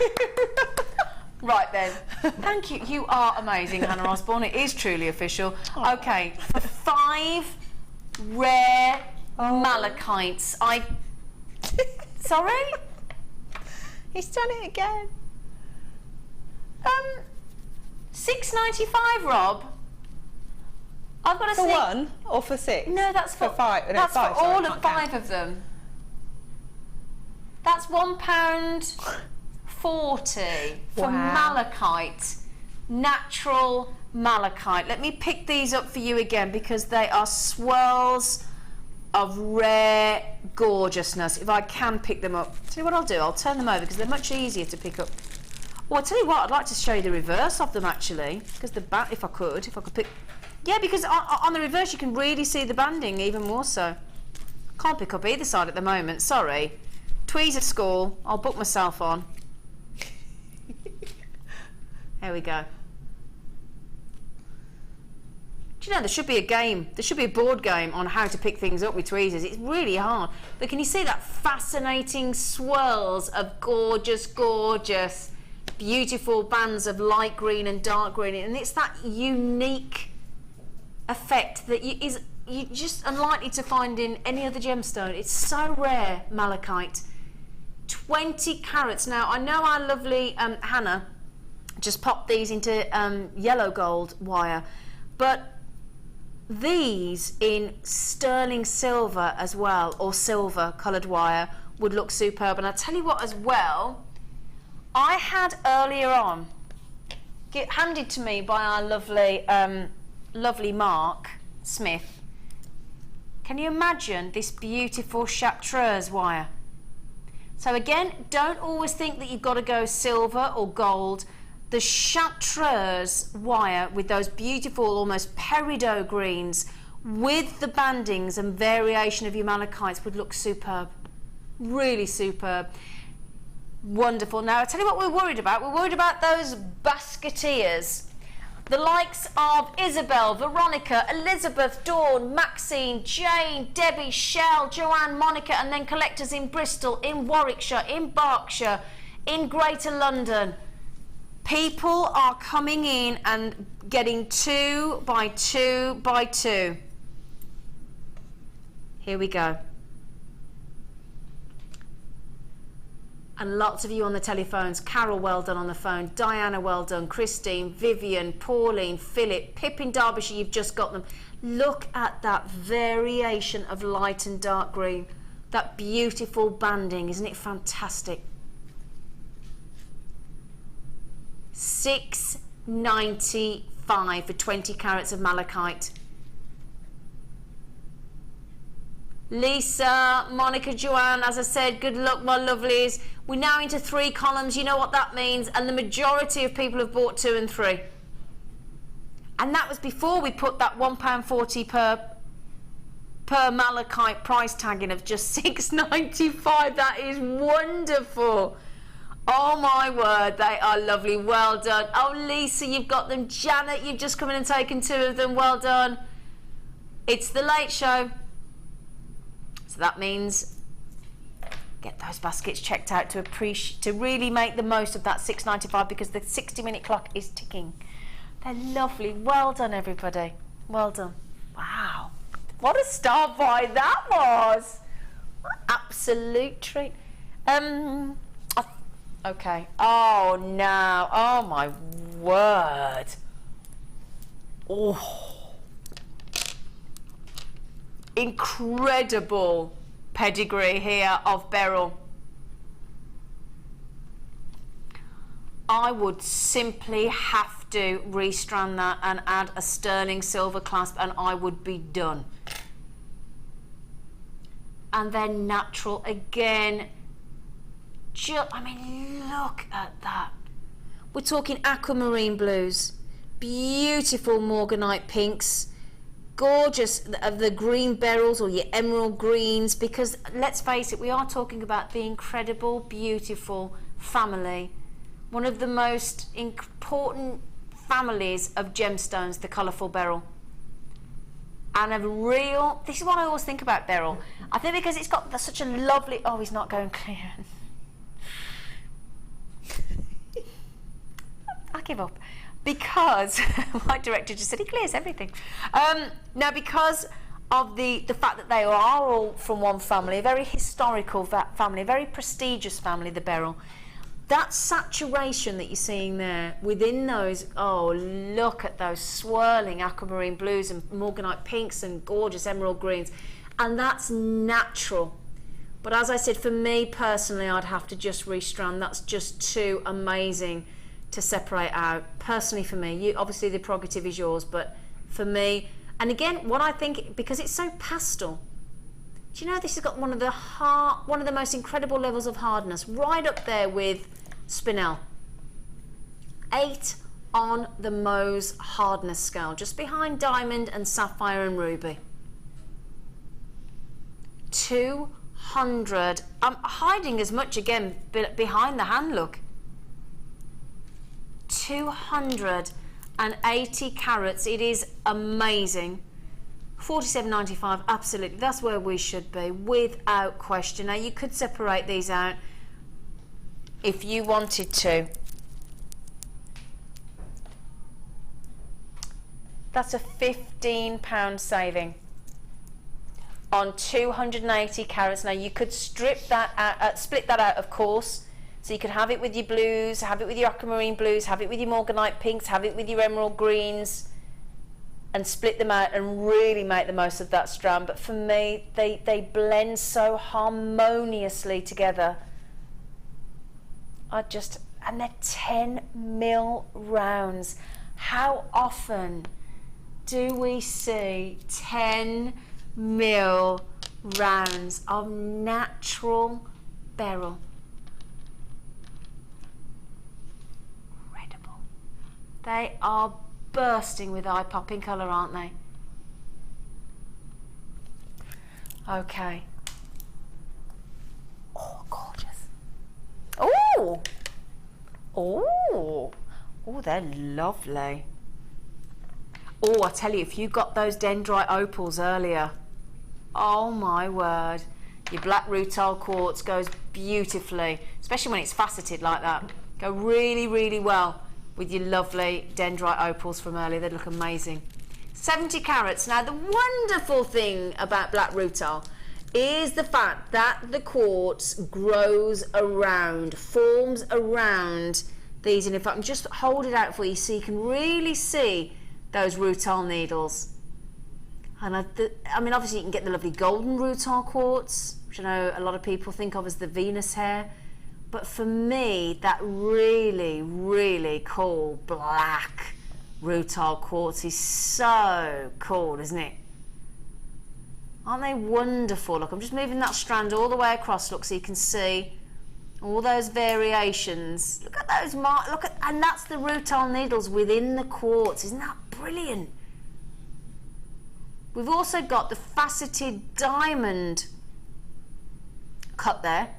Right then. Thank you. You are amazing, Hannah Osborne. It is truly official. Okay, for 5 rare malachites. Sorry? He's done it again. $6.95, Rob. I've got to for one or for six? No, that's for five. No, that's five, for sorry, all I of can't 5 count. of them. That's £1.40 for malachite, natural malachite. Let me pick these up for you again because they are swirls of rare gorgeousness. If I can pick them up, tell you what I'll do. I'll turn them over because they're much easier to pick up. Well, I'll tell you what. I'd like to show you the reverse of them actually, because the if I could pick. Yeah, because on the reverse you can really see the banding even more so. Can't pick up either side at the moment, sorry. Tweezers school, I'll book myself on. There we go. Do you know, there should be a game, there should be a board game on how to pick things up with tweezers. It's really hard. But can you see that fascinating swirls of gorgeous, gorgeous, beautiful bands of light green and dark green? And it's that unique effect that you're just unlikely to find in any other gemstone. It's so rare, malachite. 20 carats. Now, I know our lovely Hannah just popped these into yellow gold wire, but these in sterling silver as well, or silver coloured wire, would look superb. And I'll tell you what as well, I had earlier on, handed to me by our lovely Mark Smith. Can you imagine this beautiful chartreuse wire? So again, don't always think that you've got to go silver or gold. The chartreuse wire with those beautiful, almost peridot greens, with the bandings and variation of your malachites would look superb. Really superb. Wonderful. Now, I'll tell you what we're worried about. We're worried about those basketeers. The likes of Isabel, Veronica, Elizabeth, Dawn, Maxine, Jane, Debbie, Shell, Joanne, Monica, and then collectors in Bristol, in Warwickshire, in Berkshire, in Greater London. People are coming in and getting 2 by 2 by 2. Here we go. And lots of you on the telephones. Carol, well done on the phone. Diana, well done. Christine, Vivian, Pauline, Philip, Pip in Derbyshire, you've just got them. Look at that variation of light and dark green. That beautiful banding, isn't it fantastic? $6.95 for 20 carats of malachite. Lisa, Monica, Joanne, as I said, good luck, my lovelies. We're now into 3 columns, you know what that means, and the majority of people have bought 2 and 3. And that was before we put that £1.40 per malachite price tag in of just $6.95. That is wonderful. Oh my word, they are lovely. Well done. Oh, Lisa, you've got them. Janet, you've just come in and taken 2 of them. Well done. It's the late show. So that means get those baskets checked out to really make the most of that $6.95 because the 60-minute clock is ticking. They're lovely. Well done, everybody. Well done. Wow. What a start by that was. What an absolute treat. Okay. Oh, no. Oh, my word. Oh. Incredible pedigree here of beryl. I would simply have to restrand that and add a sterling silver clasp and I would be done. And then natural again. I mean, look at that. We're talking aquamarine blues, beautiful morganite pinks, gorgeous of the green beryls or your emerald greens, because let's face it, we are talking about the incredible, beautiful family, one of the most important families of gemstones, the colourful beryl. And a real, this is what I always think about beryl. I think because it's got such a lovely, oh, he's not going clear. I give up. Because my director just said he clears everything. Now, because of the fact that they are all from one family, a very historical family, a very prestigious family, the beryl. That saturation that you're seeing there within those, oh, look at those swirling aquamarine blues and morganite pinks and gorgeous emerald greens. And that's natural. But as I said, for me personally, I'd have to just restrand. That's just too amazing to separate out. Personally for me, obviously the prerogative is yours, but for me, and again, what I think, because it's so pastel, do you know this has got one of the most incredible levels of hardness, right up there with Spinel. 8 on the Mohs hardness scale, just behind diamond and sapphire and ruby. 200. I'm hiding as much again behind the hand, look. 280 carats. It is amazing. 47.95, absolutely. That's where we should be, without question. Now you could separate these out if you wanted to. That's a £15 saving on 280 carats. Now you could strip that out, split that out, of course. So you could have it with your blues, have it with your aquamarine blues, have it with your morganite pinks, have it with your emerald greens, and split them out and really make the most of that strand. But for me, they blend so harmoniously together. And they're 10mm rounds. How often do we see 10mm rounds of natural beryl? Incredible. They are bursting with eye-popping colour, aren't they? Okay. Oh, gorgeous. Oh! Oh! Oh, they're lovely. Oh, I tell you, if you got those dendrite opals earlier, oh my word, your black rutile quartz goes beautifully, especially when it's faceted like that. Go really, really well with your lovely dendrite opals from earlier. They look amazing. 70 carats. Now, the wonderful thing about black rutile is the fact that the quartz grows around, forms around these. And if I can just hold it out for you so you can really see those rutile needles. And I mean, obviously you can get the lovely golden rutile quartz, which I know a lot of people think of as the Venus hair. But for me, that really, really cool black rutile quartz is so cool, isn't it? Aren't they wonderful? Look, I'm just moving that strand all the way across, look, so you can see all those variations. Look at those and that's the rutile needles within the quartz. Isn't that brilliant? We've also got the faceted diamond cut there,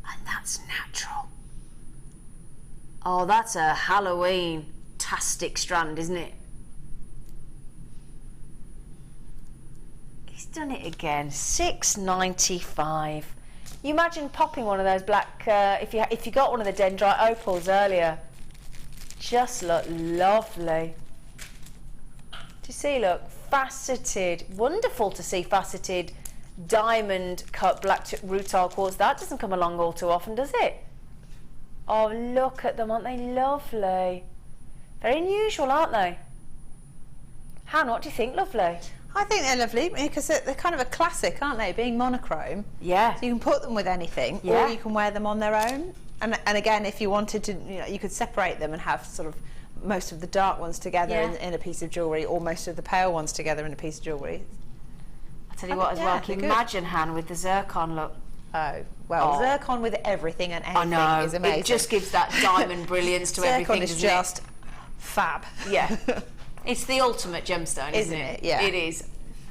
and that's natural. Oh, that's a Halloween-tastic strand, isn't it? He's done it again. $6.95. You imagine popping one of those black, if you got one of the dendrite opals earlier. Just look lovely. Do you see, look, faceted. Wonderful to see faceted diamond cut black rutile quartz. That doesn't come along all too often, does it? Oh, look at them, aren't they lovely? Very unusual, aren't they? Hannah, what do you think, lovely? I think they're lovely because they're kind of a classic, aren't they? Being monochrome. Yeah. So you can put them with anything, or you can wear them on their own. And again, if you wanted to, you could separate them and have sort of most of the dark ones together in a piece of jewellery, or most of the pale ones together in a piece of jewellery. I tell you what, as well, can you imagine, Han, with the zircon look? Oh, well, zircon with everything and anything is amazing. It just gives that diamond brilliance to everything. Zircon is just fab. Yeah. It's the ultimate gemstone, isn't it? Yeah. It is.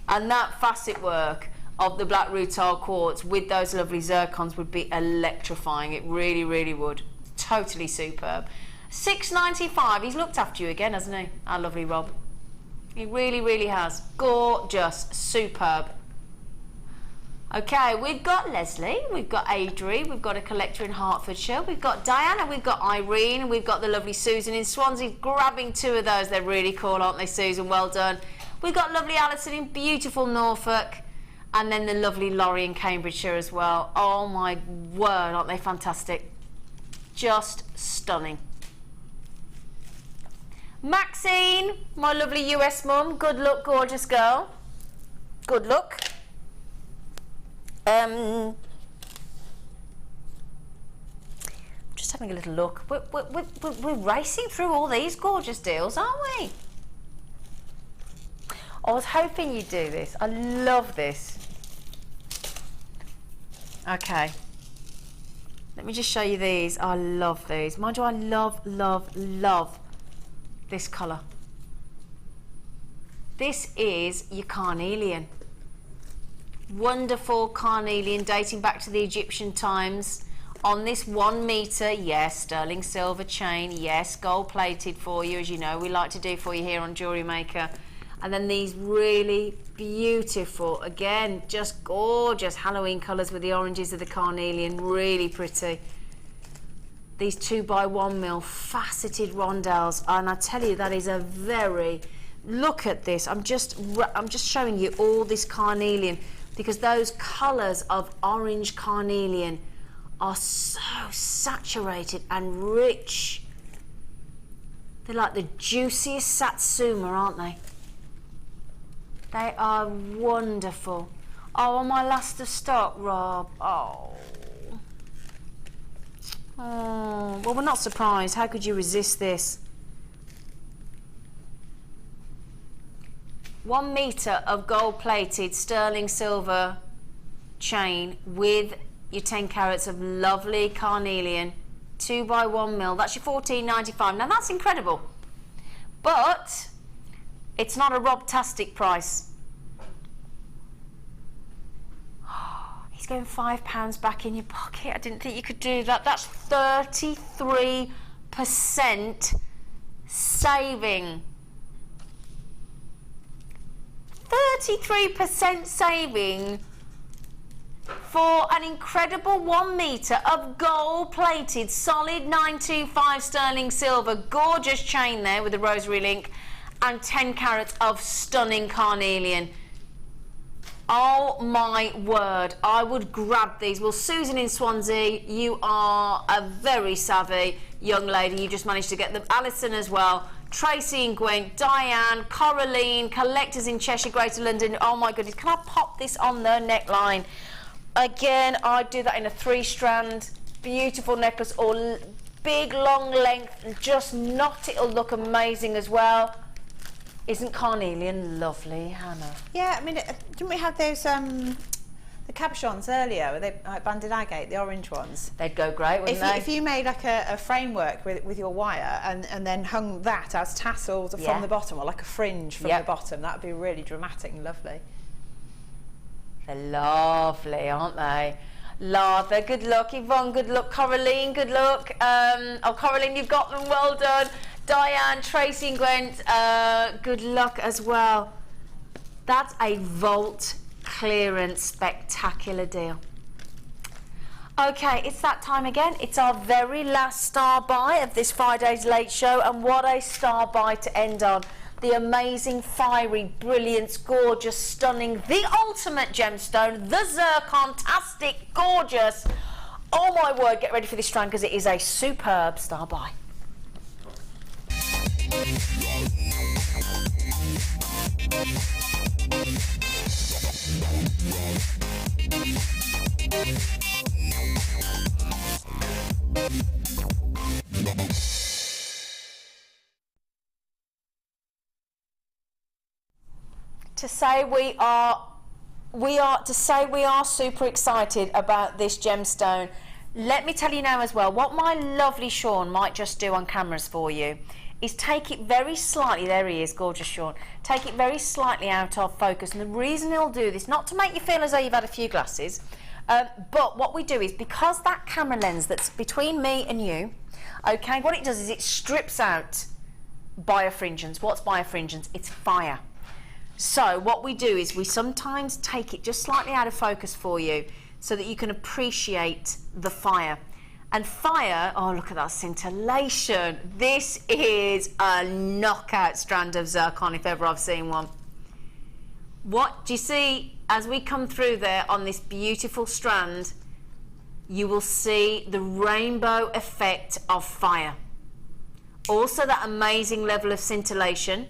And that facet work of the black rutile quartz with those lovely zircons would be electrifying. It really, really would. Totally superb. $6.95. He's looked after you again, hasn't he? Our lovely Rob. He really, really has. Gorgeous. Superb. Okay, we've got Leslie, we've got Adri, we've got a collector in Hertfordshire, we've got Diana, we've got Irene, and we've got the lovely Susan in Swansea. Grabbing two of those. They're really cool, aren't they, Susan? Well done. We've got lovely Alison in beautiful Norfolk, and then the lovely Laurie in Cambridgeshire as well. Oh my word, aren't they fantastic? Just stunning. Maxine, my lovely US mum, good luck, gorgeous girl. Good luck. Just having a little look. We're racing through all these gorgeous deals, aren't we? I was hoping you'd do this. I love this. Okay. Let me just show you these. I love these. Mind you, I love this colour. This is your carnelian. Wonderful carnelian dating back to the Egyptian times. On this 1 metre, yes, sterling silver chain, yes, gold plated for you, as you know, we like to do for you here on Jewellery Maker. And then these really beautiful, again, just gorgeous Halloween colours with the oranges of the carnelian, really pretty. These 2x1mm faceted rondelles, and I tell you, that is a very, look at this, I'm just showing you all this carnelian, because those colours of orange carnelian are so saturated and rich. They're like the juiciest satsuma, aren't they? They are wonderful. Oh, am I last of stock, Rob? Oh. Oh. Well, we're not surprised. How could you resist this? 1 metre of gold-plated sterling silver chain with your 10 carats of lovely carnelian, 2x1mm. That's your $14.95. Now that's incredible, but it's not a Rob-tastic price. He's going £5 back in your pocket. I didn't think you could do that. That's 33% saving. 33% saving for an incredible 1 metre of gold-plated, solid 925 sterling silver, gorgeous chain there with the rosary link, and 10 carats of stunning carnelian. Oh my word, I would grab these. Well, Susan in Swansea, you are a very savvy young lady. You just managed to get them. Alison as well. Tracy in Gwent, Diane, Coraline, collectors in Cheshire, Greater London. Oh my goodness, can I pop this on the neckline? Again, I'd do that in a 3-strand, beautiful necklace, or big long length, and just knot. It'll look amazing as well. Isn't carnelian lovely, Hannah? Yeah, I mean, didn't we have those the cabochons earlier? Were they like banded agate, the orange ones? They'd go great, wouldn't they? If you made like a framework with your wire and then hung that as tassels from the bottom, or like a fringe from the bottom, that would be really dramatic and lovely. They're lovely, aren't they? Latha, good luck. Yvonne, good luck. Coraline, good luck. Oh, Coraline, you've got them. Well done. Diane, Tracy and Gwent, good luck as well. That's a vault clearance spectacular deal. Okay, it's that time again. It's our very last star buy of this Friday's Late Show, and what a star buy to end on. The amazing, fiery, brilliant, gorgeous, stunning, the ultimate gemstone, the Zircon-tastic, gorgeous. Oh my word, get ready for this strand because it is a superb star buy. To say we are super excited about this gemstone. Let me tell you now as well, what my lovely Sean might just do on cameras for you is take it very slightly, there he is, gorgeous Sean, take it very slightly out of focus. And the reason he'll do this, not to make you feel as though you've had a few glasses, but what we do is, because that camera lens that's between me and you, okay, what it does is it strips out birefringence. What's birefringence? It's fire. So what we do is we sometimes take it just slightly out of focus for you so that you can appreciate the fire. And fire, oh look at that scintillation. This is a knockout strand of zircon if ever I've seen one. What do you see as we come through there on this beautiful strand? You will see the rainbow effect of fire. Also that amazing level of scintillation.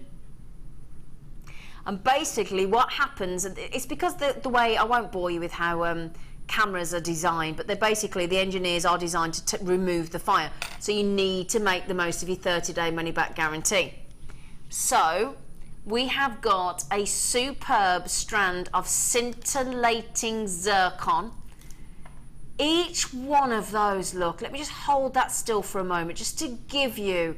And basically what happens, it's because the way, I won't bore you with how cameras are designed, but they're basically, the engineers are designed to remove the fire. So you need to make the most of your 30-day money-back guarantee. So we have got a superb strand of scintillating zircon. Each one of those, look, let me just hold that still for a moment, just to give you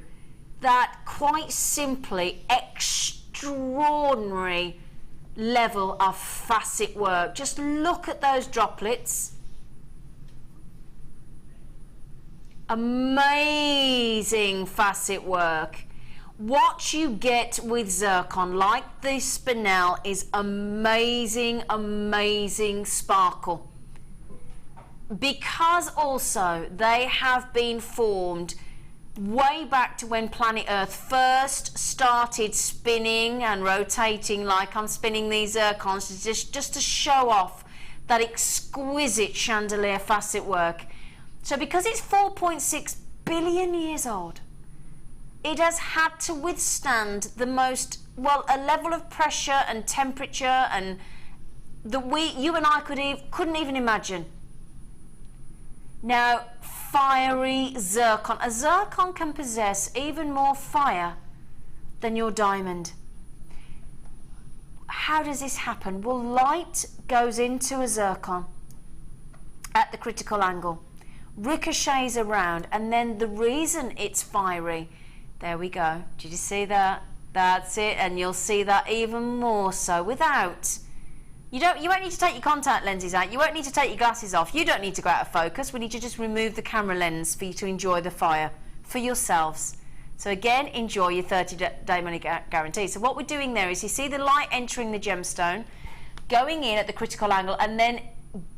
that quite simply extraordinary level of facet work. Just look at those droplets. Amazing facet work. What you get with zircon, like the Spinel, is amazing, amazing sparkle. Because also they have been formed way back to when planet Earth first started spinning and rotating like I'm spinning these zircons, just to show off that exquisite chandelier facet work. So because it's 4.6 billion years old, it has had to withstand the most, well, a level of pressure and temperature and that you and I couldn't even imagine. Now, fiery zircon. A zircon can possess even more fire than your diamond. How does this happen? Well, light goes into a zircon at the critical angle, ricochets around, and then the reason it's fiery, there we go. Did you see that? That's it, and you'll see that even more so without. You won't need to take your contact lenses out. You won't need to take your glasses off. You don't need to go out of focus. We need to just remove the camera lens for you to enjoy the fire for yourselves. So again, enjoy your 30-day money guarantee. So what we're doing there is you see the light entering the gemstone, going in at the critical angle, and then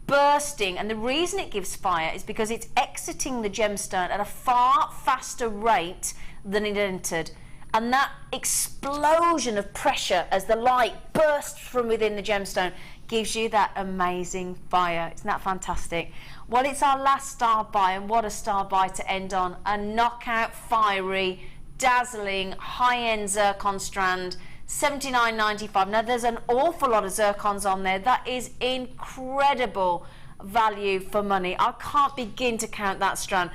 bursting. And the reason it gives fire is because it's exiting the gemstone at a far faster rate than it entered. And that explosion of pressure as the light bursts from within the gemstone gives you that amazing fire. Isn't that fantastic? Well, it's our last star buy, and what a star buy to end on. A knockout, fiery, dazzling, high-end zircon strand, $79.95. Now, there's an awful lot of zircons on there. That is incredible value for money. I can't begin to count that strand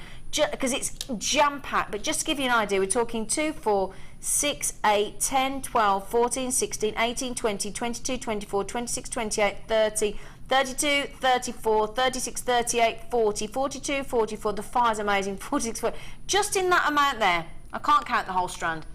because it's jam-packed. But just to give you an idea, we're talking 2, 4, 6, 8, 10, 12, 14, 16, 18, 20, 22, 24, 26, 28, 30, 32, 34, 36, 38, 40, 42, 44. The fire's amazing. 46, 40. Just in that amount there, I can't count the whole strand.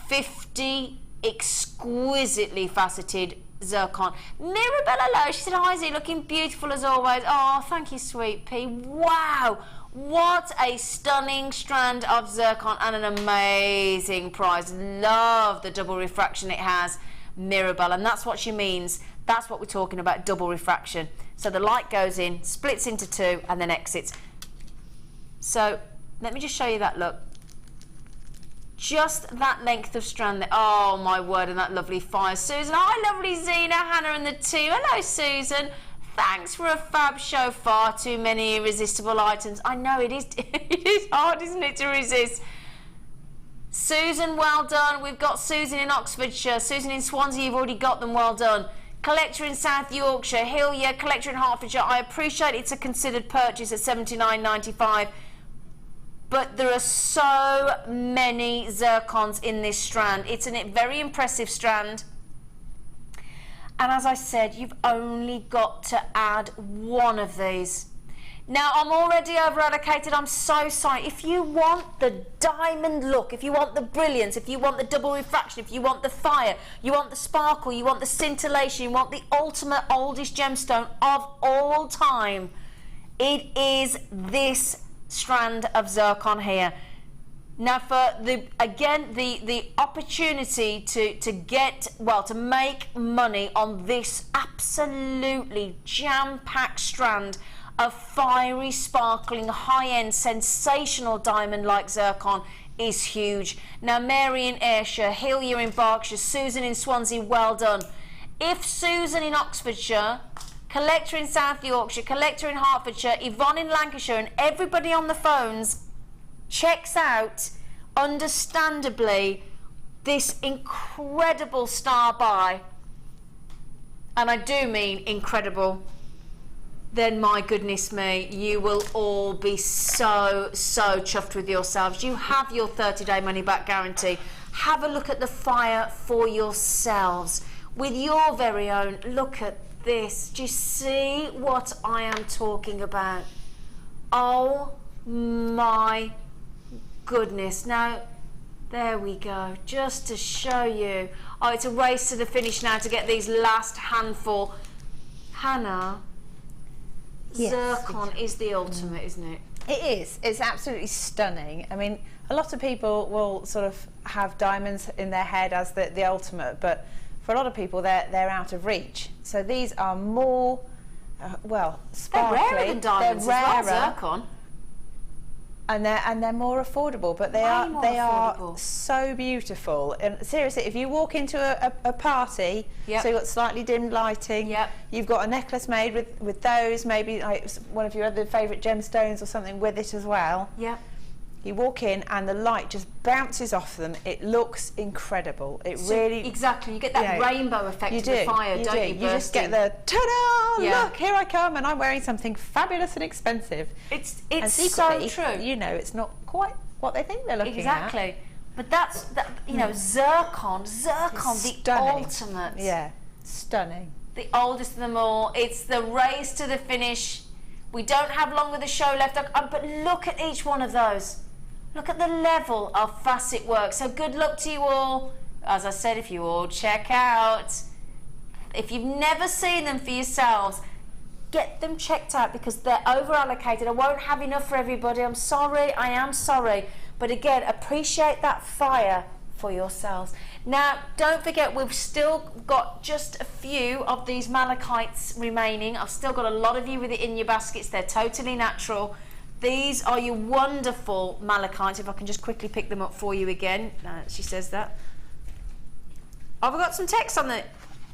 50 exquisitely faceted zircon. Mirabella Lowe, she said, "Hi Z, looking beautiful as always." Oh, thank you, sweet pea. Wow. What a stunning strand of zircon and an amazing price. Love the double refraction it has, Mirabelle, and that's what she means. That's what we're talking about, double refraction. So the light goes in, splits into two, and then exits. So let me just show you that look. Just that length of strand there. Oh my word, and that lovely fire. Susan, hi lovely Zena, Hannah and the team. Hello Susan. Thanks for a fab show. Far too many irresistible items. I know it is. It is hard, isn't it, to resist? Susan, well done. We've got Susan in Oxfordshire. Susan in Swansea, you've already got them. Well done. Collector in South Yorkshire. Hillier, collector in Hertfordshire. I appreciate it's a considered purchase at $79.95. But there are so many zircons in this strand. It's a very impressive strand. And as I said, you've only got to add one of these. Now, I'm already over allocated. I'm so sorry. If you want the diamond look, if you want the brilliance, if you want the double refraction, if you want the fire, you want the sparkle, you want the scintillation, you want the ultimate oldest gemstone of all time, it is this strand of zircon here. Now, for the opportunity to make money on this absolutely jam-packed strand of fiery, sparkling, high-end, sensational diamond like zircon is huge. Now, Mary in Ayrshire, Hillier in Berkshire, Susan in Swansea, well done. If Susan in Oxfordshire, Collector in South Yorkshire, Collector in Hertfordshire, Yvonne in Lancashire, and everybody on the phones checks out, understandably, this incredible star buy, and I do mean incredible, then my goodness me, you will all be so chuffed with yourselves. You have your 30-day money-back guarantee. Have a look at the fire for yourselves with your very own. Look at this. Do you see what I am talking about? Oh my goodness. Now, there we go, just to show you. Oh, it's a race to the finish now to get these last handful. Hannah, yes, Zircon is the ultimate, isn't it? It is. It's absolutely stunning. I mean, a lot of people will sort of have diamonds in their head as the ultimate, but for a lot of people, they're out of reach. So these are more, well, sparkly. They're rarer than diamonds they're rarer, as well, Zircon. And they're more affordable, but they are so beautiful. And seriously, if you walk into a party, so you've got slightly dimmed lighting, you've got a necklace made with those, maybe like one of your other favourite gemstones or something with it as well. You walk in and the light just bounces off them. It looks incredible. It really... Exactly. You get that rainbow effect of the fire, don't you? You just get the, ta-da, look, here I come, and I'm wearing something fabulous and expensive. It's secretly, so true. You know, it's not quite what they think they're looking at. Exactly. But that's, you know, Zircon, the ultimate. Yeah, stunning. The oldest of them all. It's the race to the finish. We don't have long of the show left, but look at each one of those. Look at the level of facet work. So good luck to you all. As I said, if you all check out, if you've never seen them for yourselves, get them checked out because they're over allocated. I won't have enough for everybody. I'm sorry, I am sorry. But again, appreciate that fire for yourselves. Now, don't forget, we've still got just a few of these malachites remaining. I've still got a lot of you with it in your baskets. They're totally natural. These are your wonderful malachites. If I can just quickly pick them up for you again. She says that. Have I got some text on it?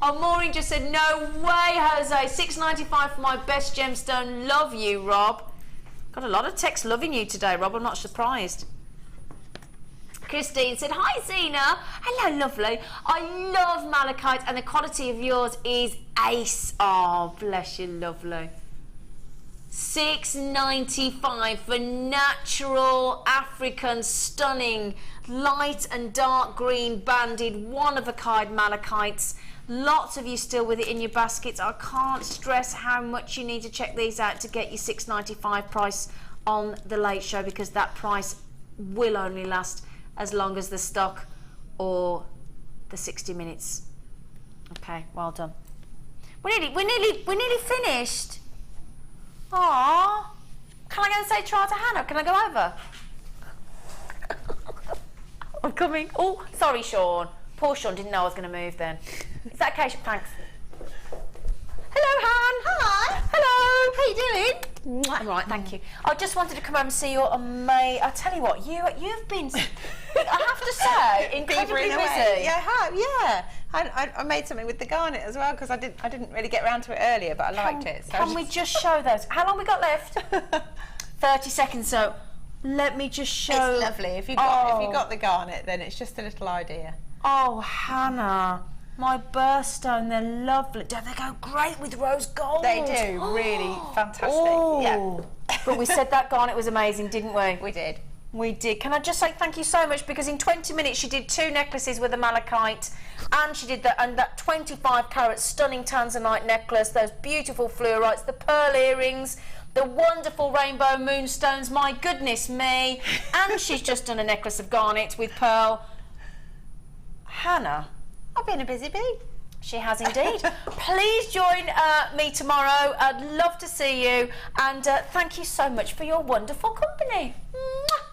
Oh, Maureen just said, no way, Jose. $6.95 for my best gemstone. Love you, Rob. Got a lot of text loving you today, Rob. I'm not surprised. Christine said, hi, Zena. Hello, lovely. I love malachite and the quality of yours is ace. Oh, bless you, lovely. $6.95 for natural African stunning light and dark green banded one-of-a-kind malachites. Lots of you still with it in your baskets. I can't stress how much you need to check these out to get your $6.95 price on the Late Show, because that price will only last as long as the stock or the 60 minutes. Okay, well done. We're nearly finished. Aww. Can I go and say try to Hannah? Can I go over? I'm coming. Oh, sorry, Sean. Poor Sean didn't know I was going to move then. Is that okay? Thanks. Hello, Han. Hi. Hello. How you doing? All right, thank you. I just wanted to come over and see your amazing... I tell you what, you've been, I have to say, incredibly busy. Yeah, I have, yeah. I made something with the garnet as well because I didn't really get around to it earlier, but I liked it. So can we just show those? How long we got left? 30 seconds. So let me just show. It's lovely. If you got the garnet, then it's just a little idea. Oh, Hannah, my birthstone, they're lovely. Don't they go great with rose gold? They do, really fantastic. Oh. Yeah. But we said that garnet was amazing, didn't we? We did. We did. Can I just say thank you so much, because in 20 minutes she did 2 necklaces with a malachite, and she did that 25 carat stunning tanzanite necklace, those beautiful fluorites, the pearl earrings, the wonderful rainbow moonstones, my goodness me, and she's just done a necklace of garnet with pearl. Hannah, I've been a busy bee. She has indeed. Please join me tomorrow. I'd love to see you, and thank you so much for your wonderful company. Mwah.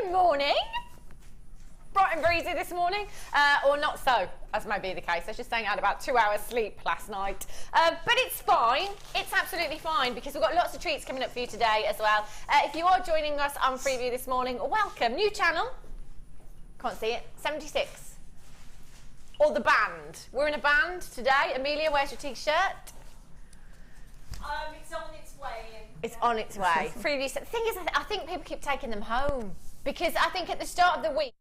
Good morning. Bright and breezy this morning, or not so, as may be the case. I was just saying I had about 2 hours sleep last night. But it's fine. It's absolutely fine because we've got lots of treats coming up for you today as well. If you are joining us on Freeview this morning, welcome. New channel. Can't see it. 76. Or the band. We're in a band today. Amelia, where's your t-shirt? It's on its way in. It's on its way. Freeview. The thing is, I think people keep taking them home because I think at the start of the week,